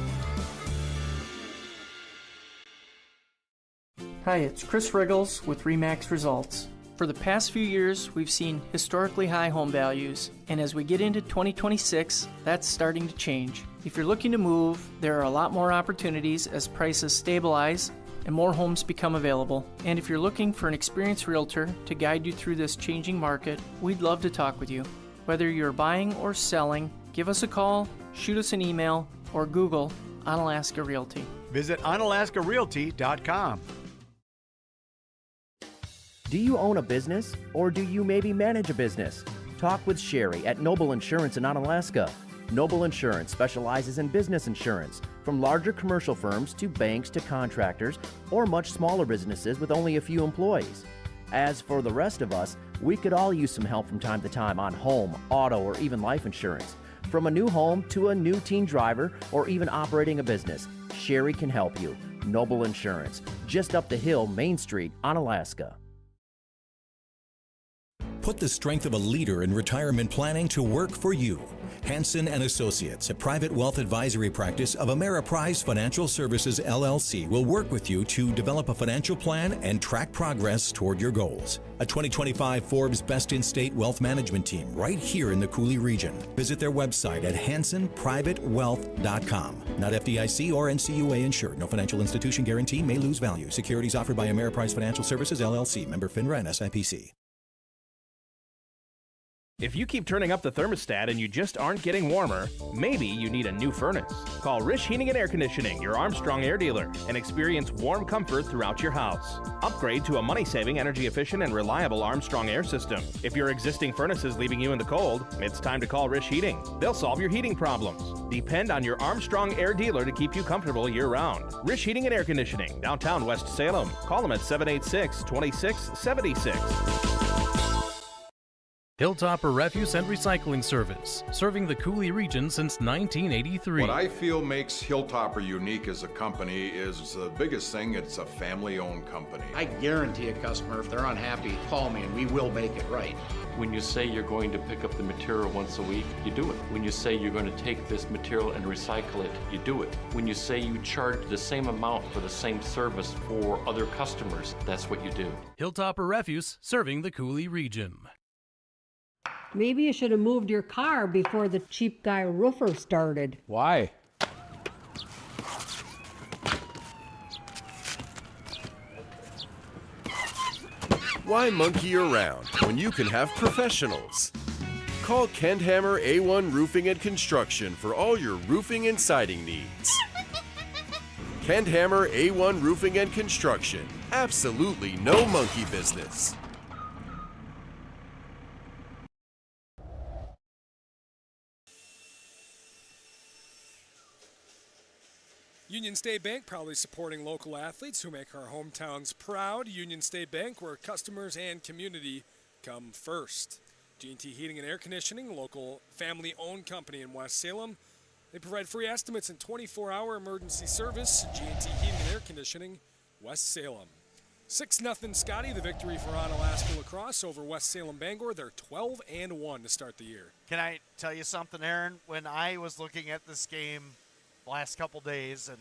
Hi, it's Chris Riggles with RE/MAX Results. For the past few years, we've seen historically high home values, and as we get into 2026, that's starting to change. If you're looking to move, there are a lot more opportunities as prices stabilize and more homes become available. And if you're looking for an experienced realtor to guide you through this changing market, we'd love to talk with you. Whether you're buying or selling, give us a call, shoot us an email, or Google Onalaska Realty. Visit OnalaskaRealty.com. Do you own a business, or do you maybe manage a business? Talk with Sherry at Noble Insurance in Onalaska. Noble Insurance specializes in business insurance, from larger commercial firms to banks to contractors, or much smaller businesses with only a few employees. As for the rest of us, we could all use some help from time to time on home, auto, or even life insurance. From a new home to a new teen driver, or even operating a business, Sherry can help you. Noble Insurance, just up the hill, Main Street, Onalaska. Put the strength of a leader in retirement planning to work for you. Hansen & Associates, a private wealth advisory practice of Ameriprise Financial Services, LLC, will work with you to develop a financial plan and track progress toward your goals. A 2025 Forbes Best in State Wealth Management Team right here in the Cooley region. Visit their website at HansenPrivateWealth.com. Not FDIC or NCUA insured. No financial institution guarantee may lose value. Securities offered by Ameriprise Financial Services, LLC. Member FINRA and SIPC. If you keep turning up the thermostat and you just aren't getting warmer, maybe you need a new furnace. Call Rish Heating and Air Conditioning, your Armstrong air dealer, and experience warm comfort throughout your house. Upgrade to a money-saving, energy-efficient, and reliable Armstrong air system. If your existing furnace is leaving you in the cold, it's time to call Rish Heating. They'll solve your heating problems. Depend on your Armstrong air dealer to keep you comfortable year-round. Rish Heating and Air Conditioning, downtown West Salem. Call them at 786-2676. Hilltopper Refuse and Recycling Service, serving the Cooley region since 1983. What I feel makes Hilltopper unique as a company is the biggest thing, it's a family-owned company. I guarantee a customer, if they're unhappy, call me and we will make it right. When you say you're going to pick up the material once a week, you do it. When you say you're going to take this material and recycle it, you do it. When you say you charge the same amount for the same service for other customers, that's what you do. Hilltopper Refuse, serving the Cooley region. Maybe you should have moved your car before the cheap guy roofer started. Why? Why monkey around when you can have professionals? Call Kent Hammer A1 Roofing and Construction for all your roofing and siding needs. Kent Hammer A1 Roofing and Construction. Absolutely no monkey business. Union State Bank proudly supporting local athletes who make our hometowns proud. Union State Bank, where customers and community come first. G&T Heating and Air Conditioning, local family-owned company in West Salem. They provide free estimates and 24-hour emergency service. G&T Heating and Air Conditioning, West Salem. 6-0 Scotty, the victory for Onalaska La Crosse over West Salem Bangor. They're 12-1 to start the year. Can I tell you something, Aaron? When I was looking at this game the last couple days and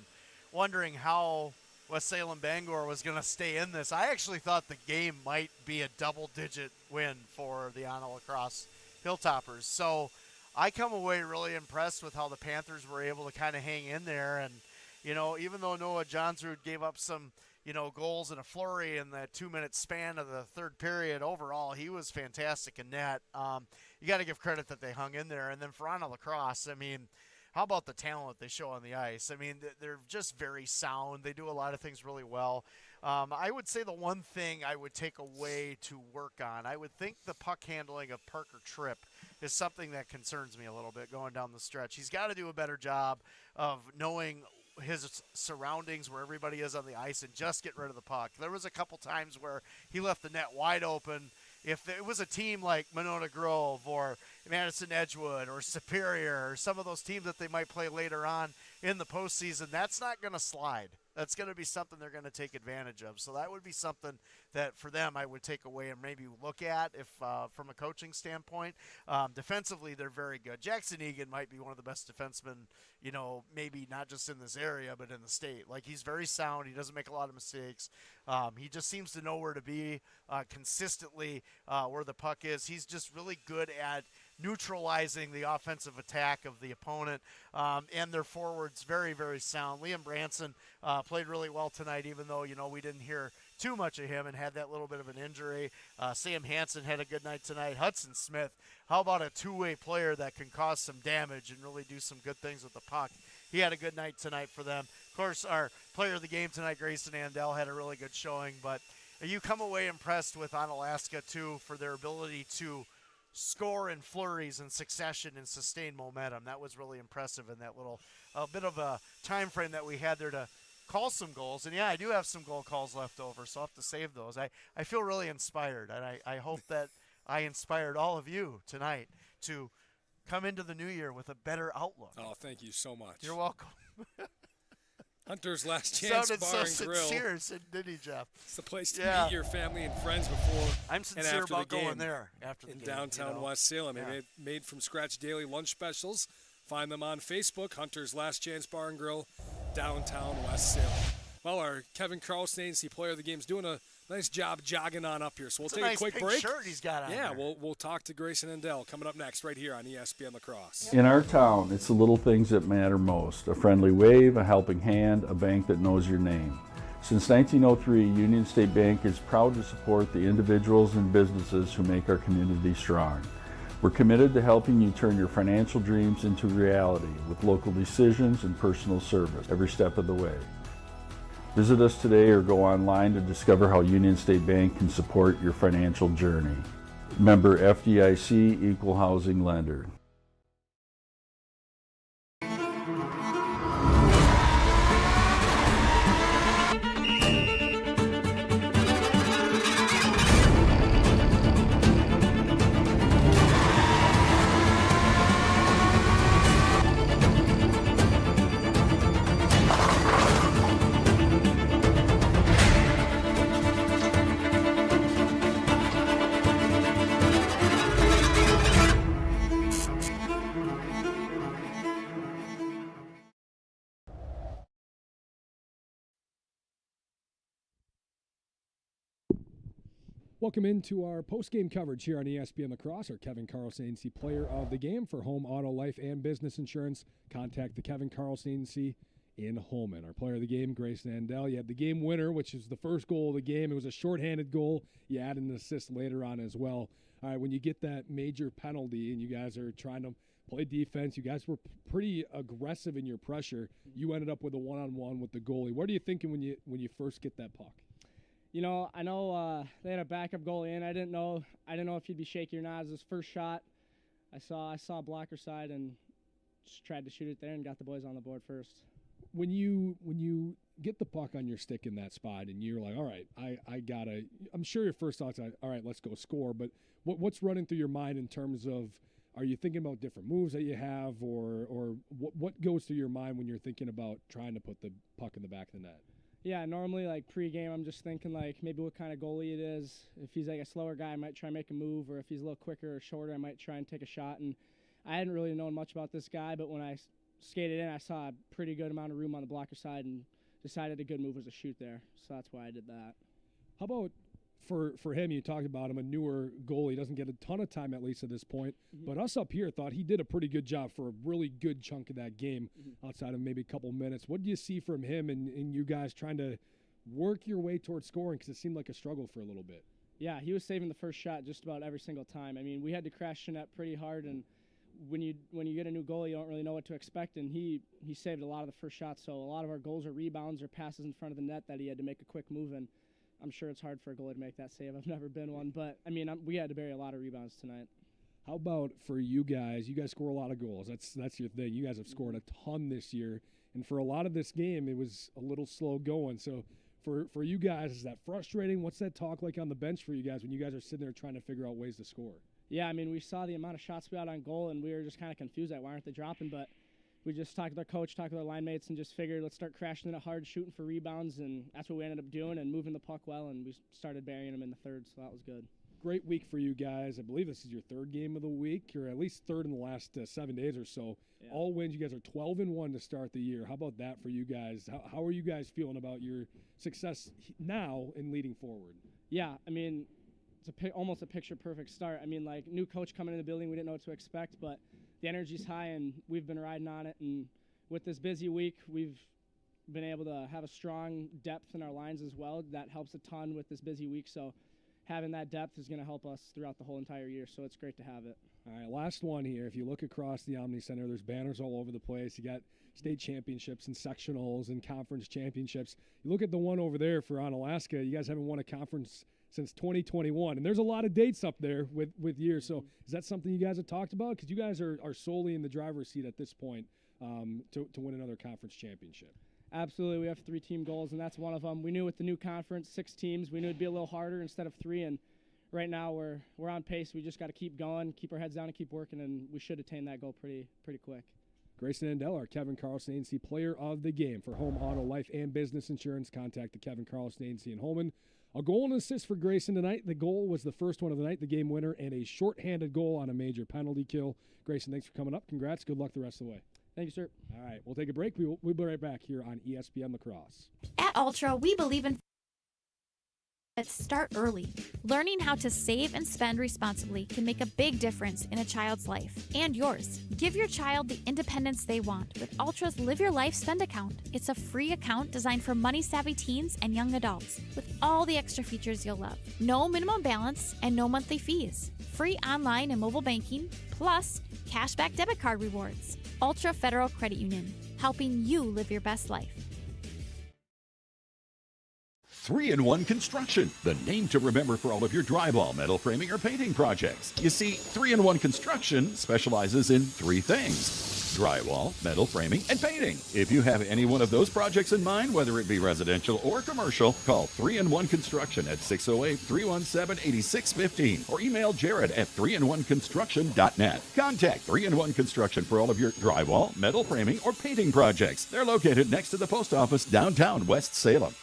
wondering how West Salem Bangor was going to stay in this, I actually thought the game might be a double-digit win for the Onalaska La Crosse Hilltoppers. So I come away really impressed with how the Panthers were able to kind of hang in there. And, you know, even though Noah Johnsrud gave up some, you know, goals in a flurry in that 2-minute span of the third period, overall he was fantastic in net. You got to give credit that they hung in there. And then for Onalaska La Crosse, I mean, how about the talent they show on the ice? I mean, they're just very sound. They do a lot of things really well. I would say the one thing I would take away to work on, I would think the puck handling of Parker Tripp is something that concerns me a little bit going down the stretch. He's got to do a better job of knowing his surroundings, where everybody is on the ice, and just get rid of the puck. There was a couple times where he left the net wide open. If it was a team like Monona Grove or Madison Edgewood or Superior or some of those teams that they might play later on in the postseason, that's not going to slide. That's going to be something they're going to take advantage of. So that would be something that for them I would take away and maybe look at if from a coaching standpoint. Defensively, they're very good. Jackson Egan might be one of the best defensemen, you know, maybe not just in this area but in the state. Like, he's very sound. He doesn't make a lot of mistakes. He just seems to know where to be consistently where the puck is. He's just really good at neutralizing the offensive attack of the opponent, and their forwards very, very sound. Liam Branson played really well tonight, even though, you know, we didn't hear too much of him and had that little bit of an injury. Sam Hansen had a good night tonight. Hudson Smith, how about a two-way player that can cause some damage and really do some good things with the puck? He had a good night tonight for them. Of course, our player of the game tonight, Grayson Andell, had a really good showing, but you come away impressed with Onalaska, too, for their ability to score in flurries and succession and sustain momentum. That was really impressive in that little bit of a time frame that we had there to call some goals. And yeah, I do have some goal calls left over, so I'll have to save those. I feel really inspired, and I hope that I inspired all of you tonight to come into the new year with a better outlook. Oh, thank you so much. You're welcome. Hunter's Last Chance Sounded Bar so and Grill. sincere, didn't he, Jeff? It's the place to meet your family and friends before I'm sincere and after about the game. going there after the in game, downtown you know? West Salem. Yeah. Made from scratch daily lunch specials. Find them on Facebook. Hunter's Last Chance Bar and Grill, downtown West Salem. Well, our Kevin Carlson, ANC player of the game, is doing a nice job jogging on up here. So we'll It's take a nice quick pink break. shirt he's got on Yeah, there. we'll talk to Grayson Andell coming up next right here on ESPN La Crosse. In our town, it's the little things that matter most. A friendly wave, a helping hand, a bank that knows your name. Since 1903, Union State Bank is proud to support the individuals and businesses who make our community strong. We're committed to helping you turn your financial dreams into reality with local decisions and personal service every step of the way. Visit us today or go online to discover how Union State Bank can support your financial journey. Member FDIC, Equal Housing Lender. Welcome into our post-game coverage here on ESPN La Crosse. Our Kevin Carlson Agency player of the game for home, auto, life, and business insurance. Contact the Kevin Carlson Agency in Holmen. Our player of the game, Grayson Andell. You had the game winner, which is the first goal of the game. It was a shorthanded goal. You added an assist later on as well. All right, when you get that major penalty and you guys are trying to play defense, you guys were pretty aggressive in your pressure. You ended up with a one-on-one with the goalie. What are you thinking when you first get that puck? You know, I know they had a backup goalie in. I didn't know if he'd be shaky or not. It was his first shot. I saw blocker side and just tried to shoot it there and got the boys on the board first. When you get the puck on your stick in that spot and you're like, all right, I gotta. I'm sure your first thought's like, all right, let's go score. But what's running through your mind in terms of, are you thinking about different moves that you have, or what goes through your mind when you're thinking about trying to put the puck in the back of the net? Yeah, normally like pre-game, I'm just thinking like maybe what kind of goalie it is. If he's like a slower guy, I might try and make a move, or if he's a little quicker or shorter, I might try and take a shot. And I hadn't really known much about this guy, but when I skated in, I saw a pretty good amount of room on the blocker side and decided a good move was to shoot there. So that's why I did that. How about for him, you talked about him, a newer goalie, doesn't get a ton of time at least at this point, but us up here thought he did a pretty good job for a really good chunk of that game outside of maybe a couple minutes. What do you see from him and you guys trying to work your way towards scoring, because it seemed like a struggle for a little bit? Yeah, he was saving the first shot just about every single time. I mean, we had to crash the net pretty hard, and when you get a new goalie, you don't really know what to expect, and he saved a lot of the first shots. So a lot of our goals are rebounds or passes in front of the net that he had to make a quick move in. I'm sure it's hard for a goalie to make that save. I've never been one, but I mean, we had to bury a lot of rebounds tonight. How about for you guys? You guys score a lot of goals. That's your thing. You guys have scored a ton this year, and for a lot of this game, it was a little slow going. So for you guys, is that frustrating? What's that talk like on the bench for you guys when you guys are sitting there trying to figure out ways to score? Yeah, I mean, we saw the amount of shots we had on goal, and we were just kind of confused at why aren't they dropping, but we just talked with our coach, talked with our line mates, and just figured let's start crashing it hard, shooting for rebounds, and that's what we ended up doing, and moving the puck well, and we started burying them in the third, so that was good. Great week for you guys. I believe this is your third game of the week, or at least third in the last 7 days or so. Yeah. All wins. You guys are 12-1 to start the year. How about that for you guys? How are you guys feeling about your success now and leading forward? Yeah, I mean, it's almost a picture-perfect start. I mean, like, new coach coming in the building, we didn't know what to expect, but the energy's high, and we've been riding on it. And with this busy week, we've been able to have a strong depth in our lines as well. That helps a ton with this busy week. So having that depth is going to help us throughout the whole entire year. So it's great to have it. All right, last one here. If you look across the Omni Center, there's banners all over the place. You got state championships and sectionals and conference championships. You look at the one over there for Onalaska. You guys haven't won a conference since 2021, and there's a lot of dates up there with years. So is that something you guys have talked about? Because you guys are solely in the driver's seat at this point to win another conference championship. Absolutely. We have 3 team goals, and that's one of them. We knew with the new conference, 6 teams, we knew it'd be a little harder instead of 3, and right now we're on pace. We just got to keep going, keep our heads down, and keep working, and we should attain that goal pretty quick. Grayson Andell, our Kevin Carlson Agency player of the game. For home, auto, life, and business insurance, contact the Kevin Carlson Agency in Holmen. A goal and assist for Grayson tonight. The goal was the first one of the night, the game winner, and a shorthanded goal on a major penalty kill. Grayson, thanks for coming up. Congrats. Good luck the rest of the way. Thank you, sir. All right, we'll take a break. We'll be right back here on ESPN La Crosse. At Ultra, we believe in start early. Learning how to save and spend responsibly can make a big difference in a child's life and yours. Give your child the independence they want with Ultra's Live Your Life Spend account. It's a free account designed for money-savvy teens and young adults with all the extra features you'll love. No minimum balance and no monthly fees. Free online and mobile banking, plus cashback debit card rewards. Ultra Federal Credit Union, helping you live your best life. 3-in-1 Construction, the name to remember for all of your drywall, metal framing, or painting projects. You see, 3-in-1 Construction specializes in 3 things: drywall, metal framing, and painting. If you have any one of those projects in mind, whether it be residential or commercial, call 3-in-1 Construction at 608-317-8615 or email Jared at 3in1construction.net. Contact 3-in-1 Construction for all of your drywall, metal framing, or painting projects. They're located next to the post office downtown West Salem.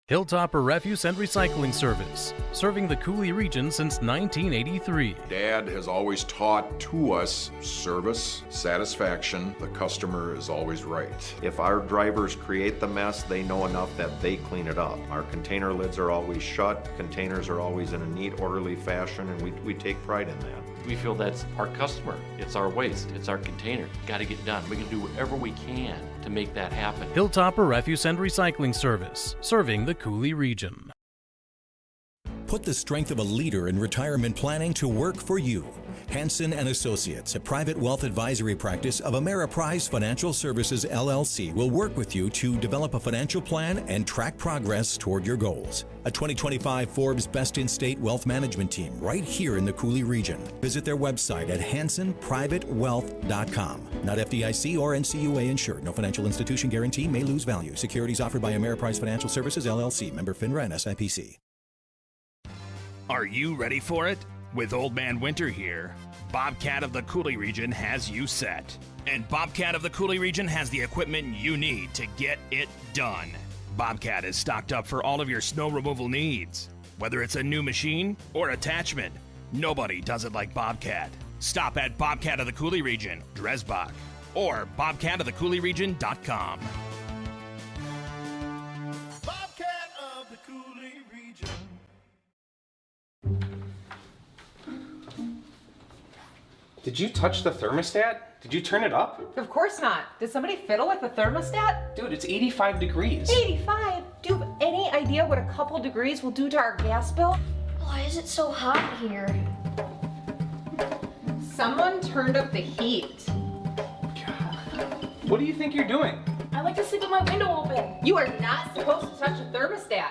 Hilltopper Refuse and Recycling Service, serving the Coulee region since 1983. Dad has always taught to us service, satisfaction. The customer is always right. If our drivers create the mess, they know enough that they clean it up. Our container lids are always shut, containers are always in a neat, orderly fashion, and we take pride in that. We feel that's our customer. It's our waste. It's our container. Got to get done. We can do whatever we can to make that happen. Hilltopper Refuse and Recycling Service, serving the Cooley region. Put the strength of a leader in retirement planning to work for you. Hansen and Associates, a private wealth advisory practice of Ameriprise Financial Services LLC, will work with you to develop a financial plan and track progress toward your goals. A 2025 Forbes Best in State Wealth Management Team right here in the Cooley region. Visit their website at hansenprivatewealth.com. Not FDIC or NCUA insured. No financial institution guarantee may lose value. Securities offered by Ameriprise Financial Services LLC. Member FINRA and SIPC. Are you ready for it? With Old Man Winter here, Bobcat of the Cooley region has you set. And Bobcat of the Cooley region has the equipment you need to get it done. Bobcat is stocked up for all of your snow removal needs. Whether it's a new machine or attachment, nobody does it like Bobcat. Stop at Bobcat of the Cooley region, Dresbach, or bobcatofthecooleyregion.com. Bobcat of the Cooley region. Did you touch the thermostat? Did you turn it up? Of course not. Did somebody fiddle with the thermostat? Dude, it's 85 degrees. 85? Do you have any idea what a couple degrees will do to our gas bill? Why is it so hot here? Someone turned up the heat. What do you think you're doing? I like to sleep with my window open. You are not supposed to touch a thermostat.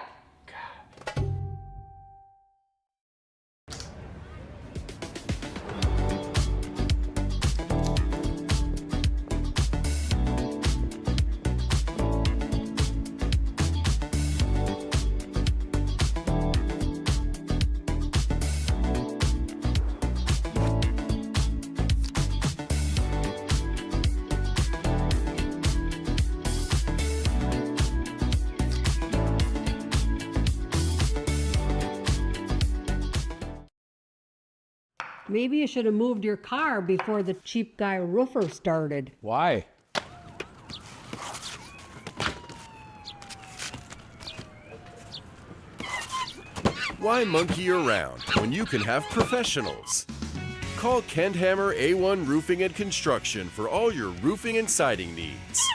Maybe you should have moved your car before the cheap guy roofer started. Why? Why monkey around when you can have professionals? Call Kendhammer A1 Roofing and Construction for all your roofing and siding needs.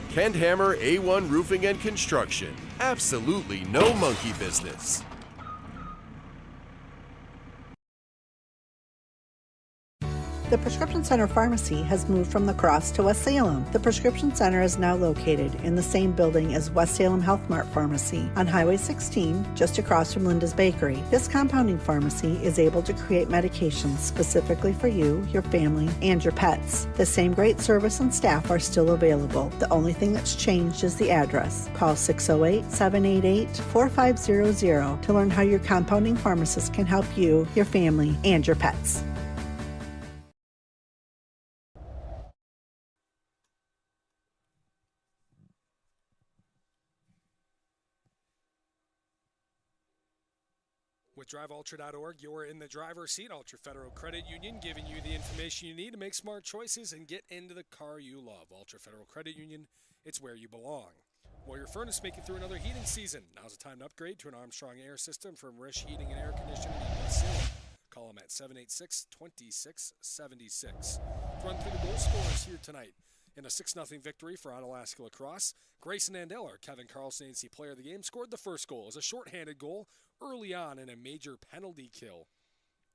Kendhammer A1 Roofing and Construction. Absolutely no monkey business. The Prescription Center Pharmacy has moved from La Crosse to West Salem. The Prescription Center is now located in the same building as West Salem Health Mart Pharmacy on Highway 16, just across from Linda's Bakery. This compounding pharmacy is able to create medications specifically for you, your family, and your pets. The same great service and staff are still available. The only thing that's changed is the address. Call 608-788-4500 to learn how your compounding pharmacist can help you, your family, and your pets. With DriveUltra.org, you're in the driver's seat. Ultra Federal Credit Union giving you the information you need to make smart choices and get into the car you love. Ultra Federal Credit Union, it's where you belong. Will your furnace make it through another heating season? Now's the time to upgrade to an Armstrong Air system from Rish Heating and Air Conditioning in West Salem. Call them at 786-2676. Run through the goal scorers here tonight. In a 6-0 victory for Onalaska La Crosse, Grayson Andell, Kevin Carlson ANC player of the game, scored the first goal as a shorthanded goal early on in a major penalty kill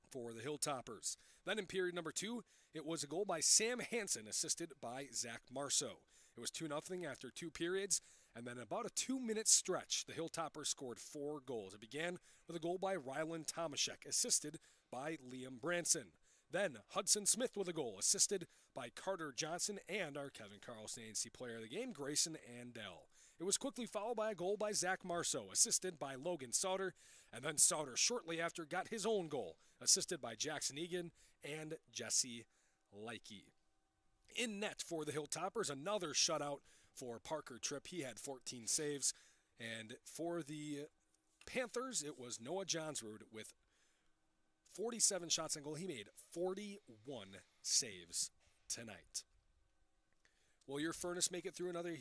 for the Hilltoppers. Then in period number 2, it was a goal by Sam Hansen, assisted by Zach Marceau. It was 2-0 after 2 periods, and then about a 2-minute stretch, the Hilltoppers scored 4 goals. It began with a goal by Rylan Tomaszek, assisted by Liam Branson. Then Hudson Smith with a goal, assisted by Carter Johnson and our Kevin Carlson ANC player of the game, Grayson Andell. It was quickly followed by a goal by Zach Marceau, assisted by Logan Sauter, and then Sauter shortly after got his own goal, assisted by Jackson Egan and Jesse Leike. In net for the Hilltoppers, another shutout for Parker Tripp. He had 14 saves. And for the Panthers, it was Noah Johnsrud with 47 shots on goal. He made 41 saves tonight. Will your furnace make it through another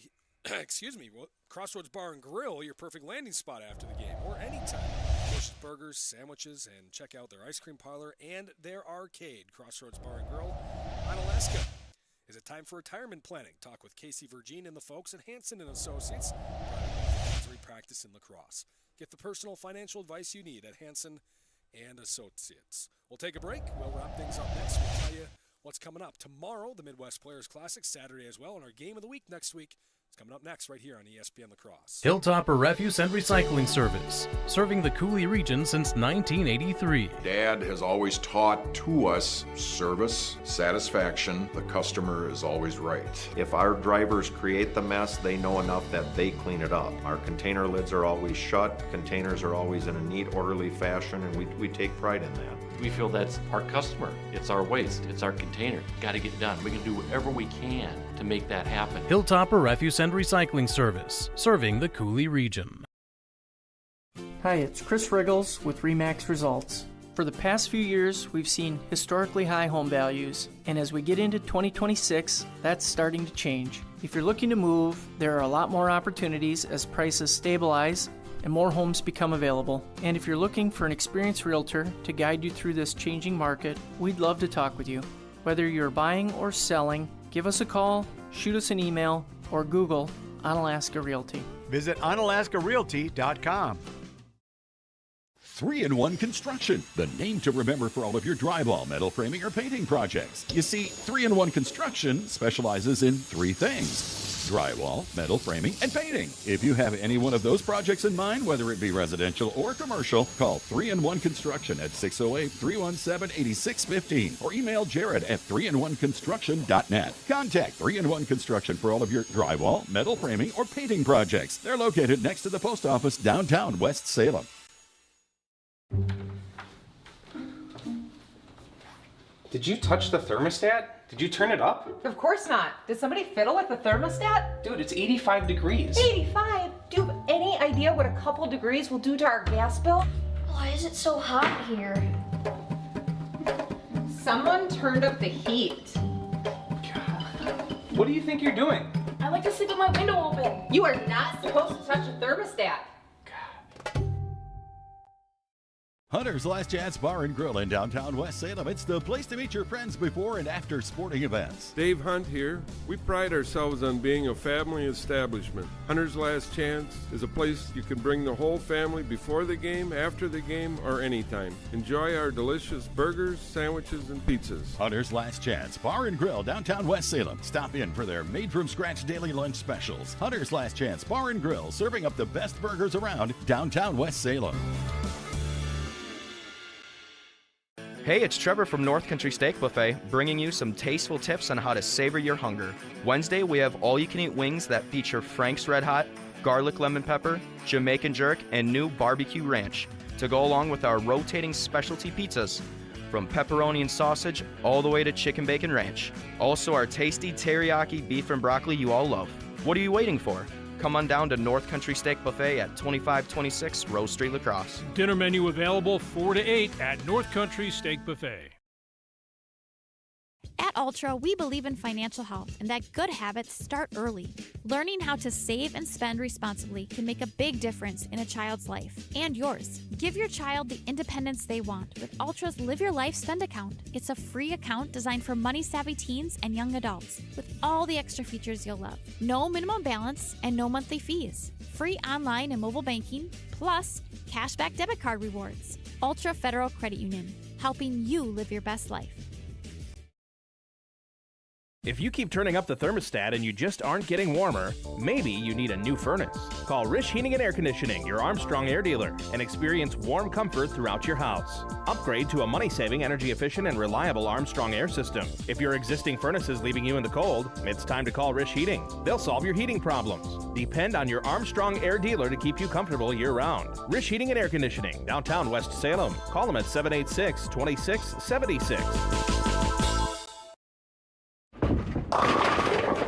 Crossroads Bar and Grill, your perfect landing spot after the game, or anytime. Bush's burgers, sandwiches, and check out their ice cream parlor and their arcade, Crossroads Bar and Grill, Onalaska. Is it time for retirement planning? Talk with Casey Virgin and the folks at Hansen & Associates, advisory practice in La Crosse. Get the personal financial advice you need at Hansen & Associates. We'll take a break. We'll wrap things up next. We'll tell you what's coming up. Tomorrow, the Midwest Players Classic, Saturday as well, and our game of the week next week is coming up next right here on ESPN La Crosse. Hilltopper Refuse and Recycling Service, serving the Cooley region since 1983. Dad has always taught to us service, satisfaction, the customer is always right. If our drivers create the mess, they know enough that they clean it up. Our container lids are always shut, containers are always in a neat, orderly fashion, and we take pride in that. We feel that's our customer. It's our waste. It's our container. Got to get done. We can do whatever we can to make that happen. Hilltopper Refuse and Recycling Service, serving the Cooley region. Hi, it's Chris Riggles with RE/MAX Results. For the past few years, we've seen historically high home values, and as we get into 2026, that's starting to change. If you're looking to move, there are a lot more opportunities as prices stabilize and more homes become available. And if you're looking for an experienced realtor to guide you through this changing market, we'd love to talk with you. Whether you're buying or selling, give us a call, shoot us an email, or Google Onalaska Realty. Visit OnalaskaRealty.com. 3-in-1 Construction, the name to remember for all of your drywall, metal framing, or painting projects. You see, 3-in-1 Construction specializes in 3 things: drywall, metal framing, and painting. If you have any one of those projects in mind, whether it be residential or commercial, call 3-in-1 Construction at 608-317-8615 or email Jared at 3in1construction.net. Contact 3-in-1 Construction for all of your drywall, metal framing, or painting projects. They're located next to the post office downtown West Salem. Did you touch the thermostat? Did you turn it up? Of course not. Did somebody fiddle with the thermostat? Dude, it's 85 degrees. 85? Do you have any idea what a couple degrees will do to our gas bill? Why is it so hot here? Someone turned up the heat. What do you think you're doing? I like to sleep with my window open. You are not supposed to touch the thermostat. Hunter's Last Chance Bar and Grill in downtown West Salem. It's the place to meet your friends before and after sporting events. Dave Hunt here. We pride ourselves on being a family establishment. Hunter's Last Chance is a place you can bring the whole family before the game, after the game, or anytime. Enjoy our delicious burgers, sandwiches, and pizzas. Hunter's Last Chance Bar and Grill, downtown West Salem. Stop in for their made-from-scratch daily lunch specials. Hunter's Last Chance Bar and Grill, serving up the best burgers around downtown West Salem. Hey, it's Trevor from North Country Steak Buffet, bringing you some tasteful tips on how to savor your hunger. Wednesday, we have all-you-can-eat wings that feature Frank's Red Hot, garlic lemon pepper, Jamaican jerk, and new barbecue ranch to go along with our rotating specialty pizzas, from pepperoni and sausage all the way to chicken bacon ranch. Also, our tasty teriyaki beef and broccoli you all love. What are you waiting for? Come on down to North Country Steak Buffet at 2526 Rose Street, La Crosse. Dinner menu available 4 to 8 at North Country Steak Buffet. At Ultra, we believe in financial health and that good habits start early. Learning how to save and spend responsibly can make a big difference in a child's life and yours. Give your child the independence they want with Ultra's Live Your Life Spend account. It's a free account designed for money-savvy teens and young adults with all the extra features you'll love. No minimum balance and no monthly fees. Free online and mobile banking, plus cashback debit card rewards. Ultra Federal Credit Union, helping you live your best life. If you keep turning up the thermostat and you just aren't getting warmer, maybe you need a new furnace. Call Rish Heating and Air Conditioning, your Armstrong air dealer, and experience warm comfort throughout your house. Upgrade to a money-saving, energy-efficient, and reliable Armstrong air system. If your existing furnace is leaving you in the cold, it's time to call Rish Heating. They'll solve your heating problems. Depend on your Armstrong air dealer to keep you comfortable year-round. Rish Heating and Air Conditioning, downtown West Salem. Call them at 786-2676.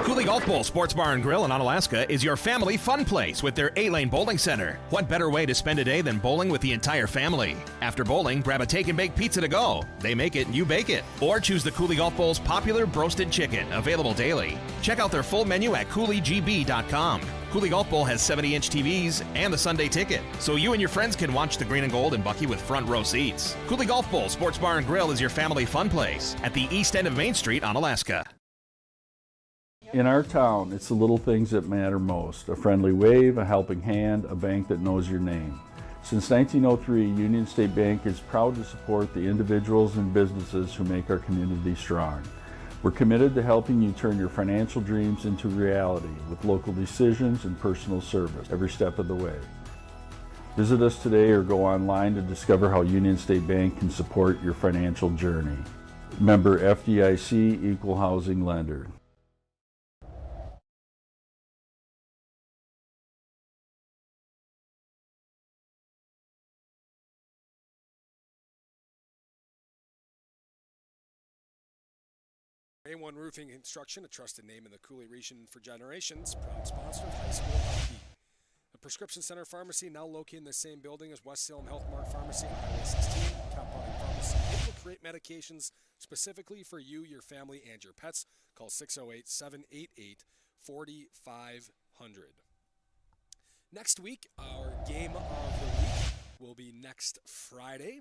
Cooley Golf Bowl Sports Bar and Grill in Onalaska is your family fun place with their 8-lane bowling center. What better way to spend a day than bowling with the entire family? After bowling, grab a take and bake pizza to go. They make it and you bake it. Or choose the Cooley Golf Bowl's popular broasted chicken, available daily. Check out their full menu at CooleyGB.com. Cooley Golf Bowl has 70-inch TVs and the Sunday ticket, so you and your friends can watch the green and gold in Bucky with front row seats. Cooley Golf Bowl Sports Bar and Grill is your family fun place at the east end of Main Street, Onalaska. In our town, it's the little things that matter most. A friendly wave, a helping hand, a bank that knows your name. Since 1903, Union State Bank is proud to support the individuals and businesses who make our community strong. We're committed to helping you turn your financial dreams into reality with local decisions and personal service every step of the way. Visit us today or go online to discover how Union State Bank can support your financial journey. Member FDIC, Equal Housing Lender. A1 Roofing Construction, a trusted name in the Cooley region for generations, proud sponsor of high school hockey. The Prescription Center Pharmacy, now located in the same building as West Salem Health Mart Pharmacy on Highway 16, compounding pharmacy. It will create medications specifically for you, your family, and your pets. Call 608-788-4500. Next week, our game of the week will be next Friday.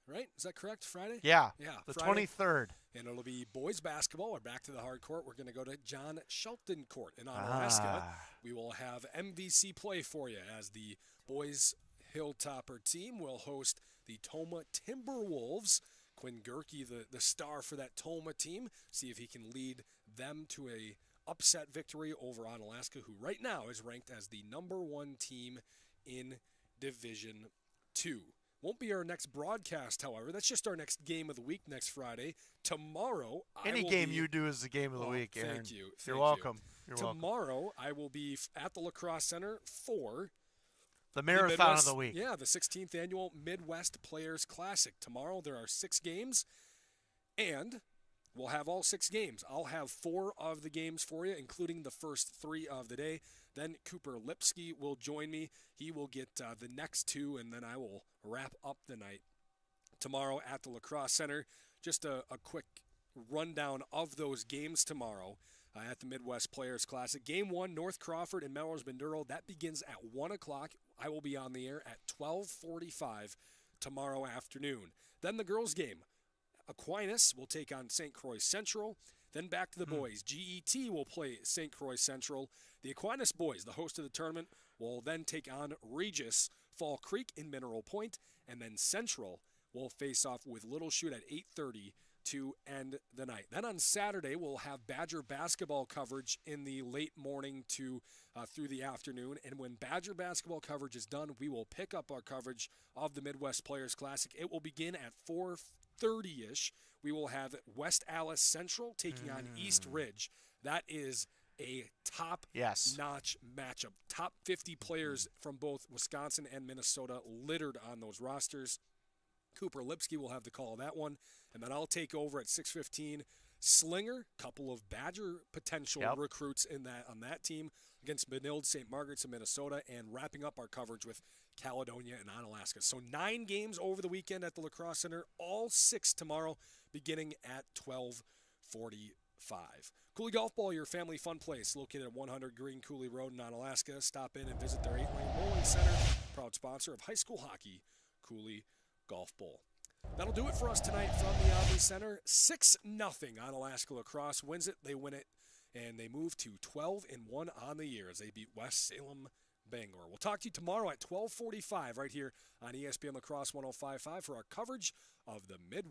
Right? Is that correct? Friday? Yeah. Yeah. The Friday. 23rd. And it'll be boys basketball. We're back to the hard court. We're going to go to John Shelton Court in Onalaska. We will have MVC play for you as the boys Hilltopper team will host the Toma Timberwolves. Quinn Gerke, the star for that Toma team. See if he can lead them to a upset victory over Onalaska, who right now is ranked as the #1 team in Division 2. Won't be our next broadcast, however. That's just our next game of the week next Friday. Tomorrow, any game you do is the game of the week, Aaron. Thank you. You're welcome. Tomorrow, I will be at the La Crosse Center for the marathon of the week. Yeah, the 16th annual Midwest Players Classic. Tomorrow, there are 6 games, and we'll have all 6 games. I'll have 4 of the games for you, including the first 3 of the day. Then Cooper Lipsky will join me. He will get the next 2, and then I will wrap up the night tomorrow at the La Crosse Center. Just a quick rundown of those games tomorrow at the Midwest Players Classic. Game 1, North Crawford and Melrose Banduro. That begins at 1 o'clock. I will be on the air at 12:45 tomorrow afternoon. Then the girls' game. Aquinas will take on St. Croix Central. Then back to the boys. GET will play St. Croix Central. The Aquinas boys, the host of the tournament, will then take on Regis Fall Creek in Mineral Point. And then Central will face off with Little Chute at 8:30 to end the night. Then on Saturday, we'll have Badger basketball coverage in the late morning to through the afternoon. And when Badger basketball coverage is done, we will pick up our coverage of the Midwest Players Classic. It will begin at 4:30-ish. We will have West Allis Central taking on East Ridge. That is a top-notch matchup. Top 50 players from both Wisconsin and Minnesota littered on those rosters. Cooper Lipsky will have the call of that one. And then I'll take over at 6:15. Slinger, couple of Badger potential recruits on that team against Benilde St. Margaret's of Minnesota, and wrapping up our coverage with Caledonia and Onalaska. So 9 games over the weekend at the La Crosse Center, all 6 tomorrow, beginning at 12:45. Cooley Golf Ball, your family fun place, located at 100 Green Cooley Road in Onalaska. Stop in and visit their 8-lane bowling center. Proud sponsor of high school hockey, Cooley Golf Bowl. That'll do it for us tonight from the Omni Center. 6-0 Onalaska La Crosse wins it. They win it, and they move to 12-1 on the year as they beat West Salem Bangor. We'll talk to you tomorrow at 12:45 right here on ESPN La Crosse 105.5 for our coverage of the Midwest.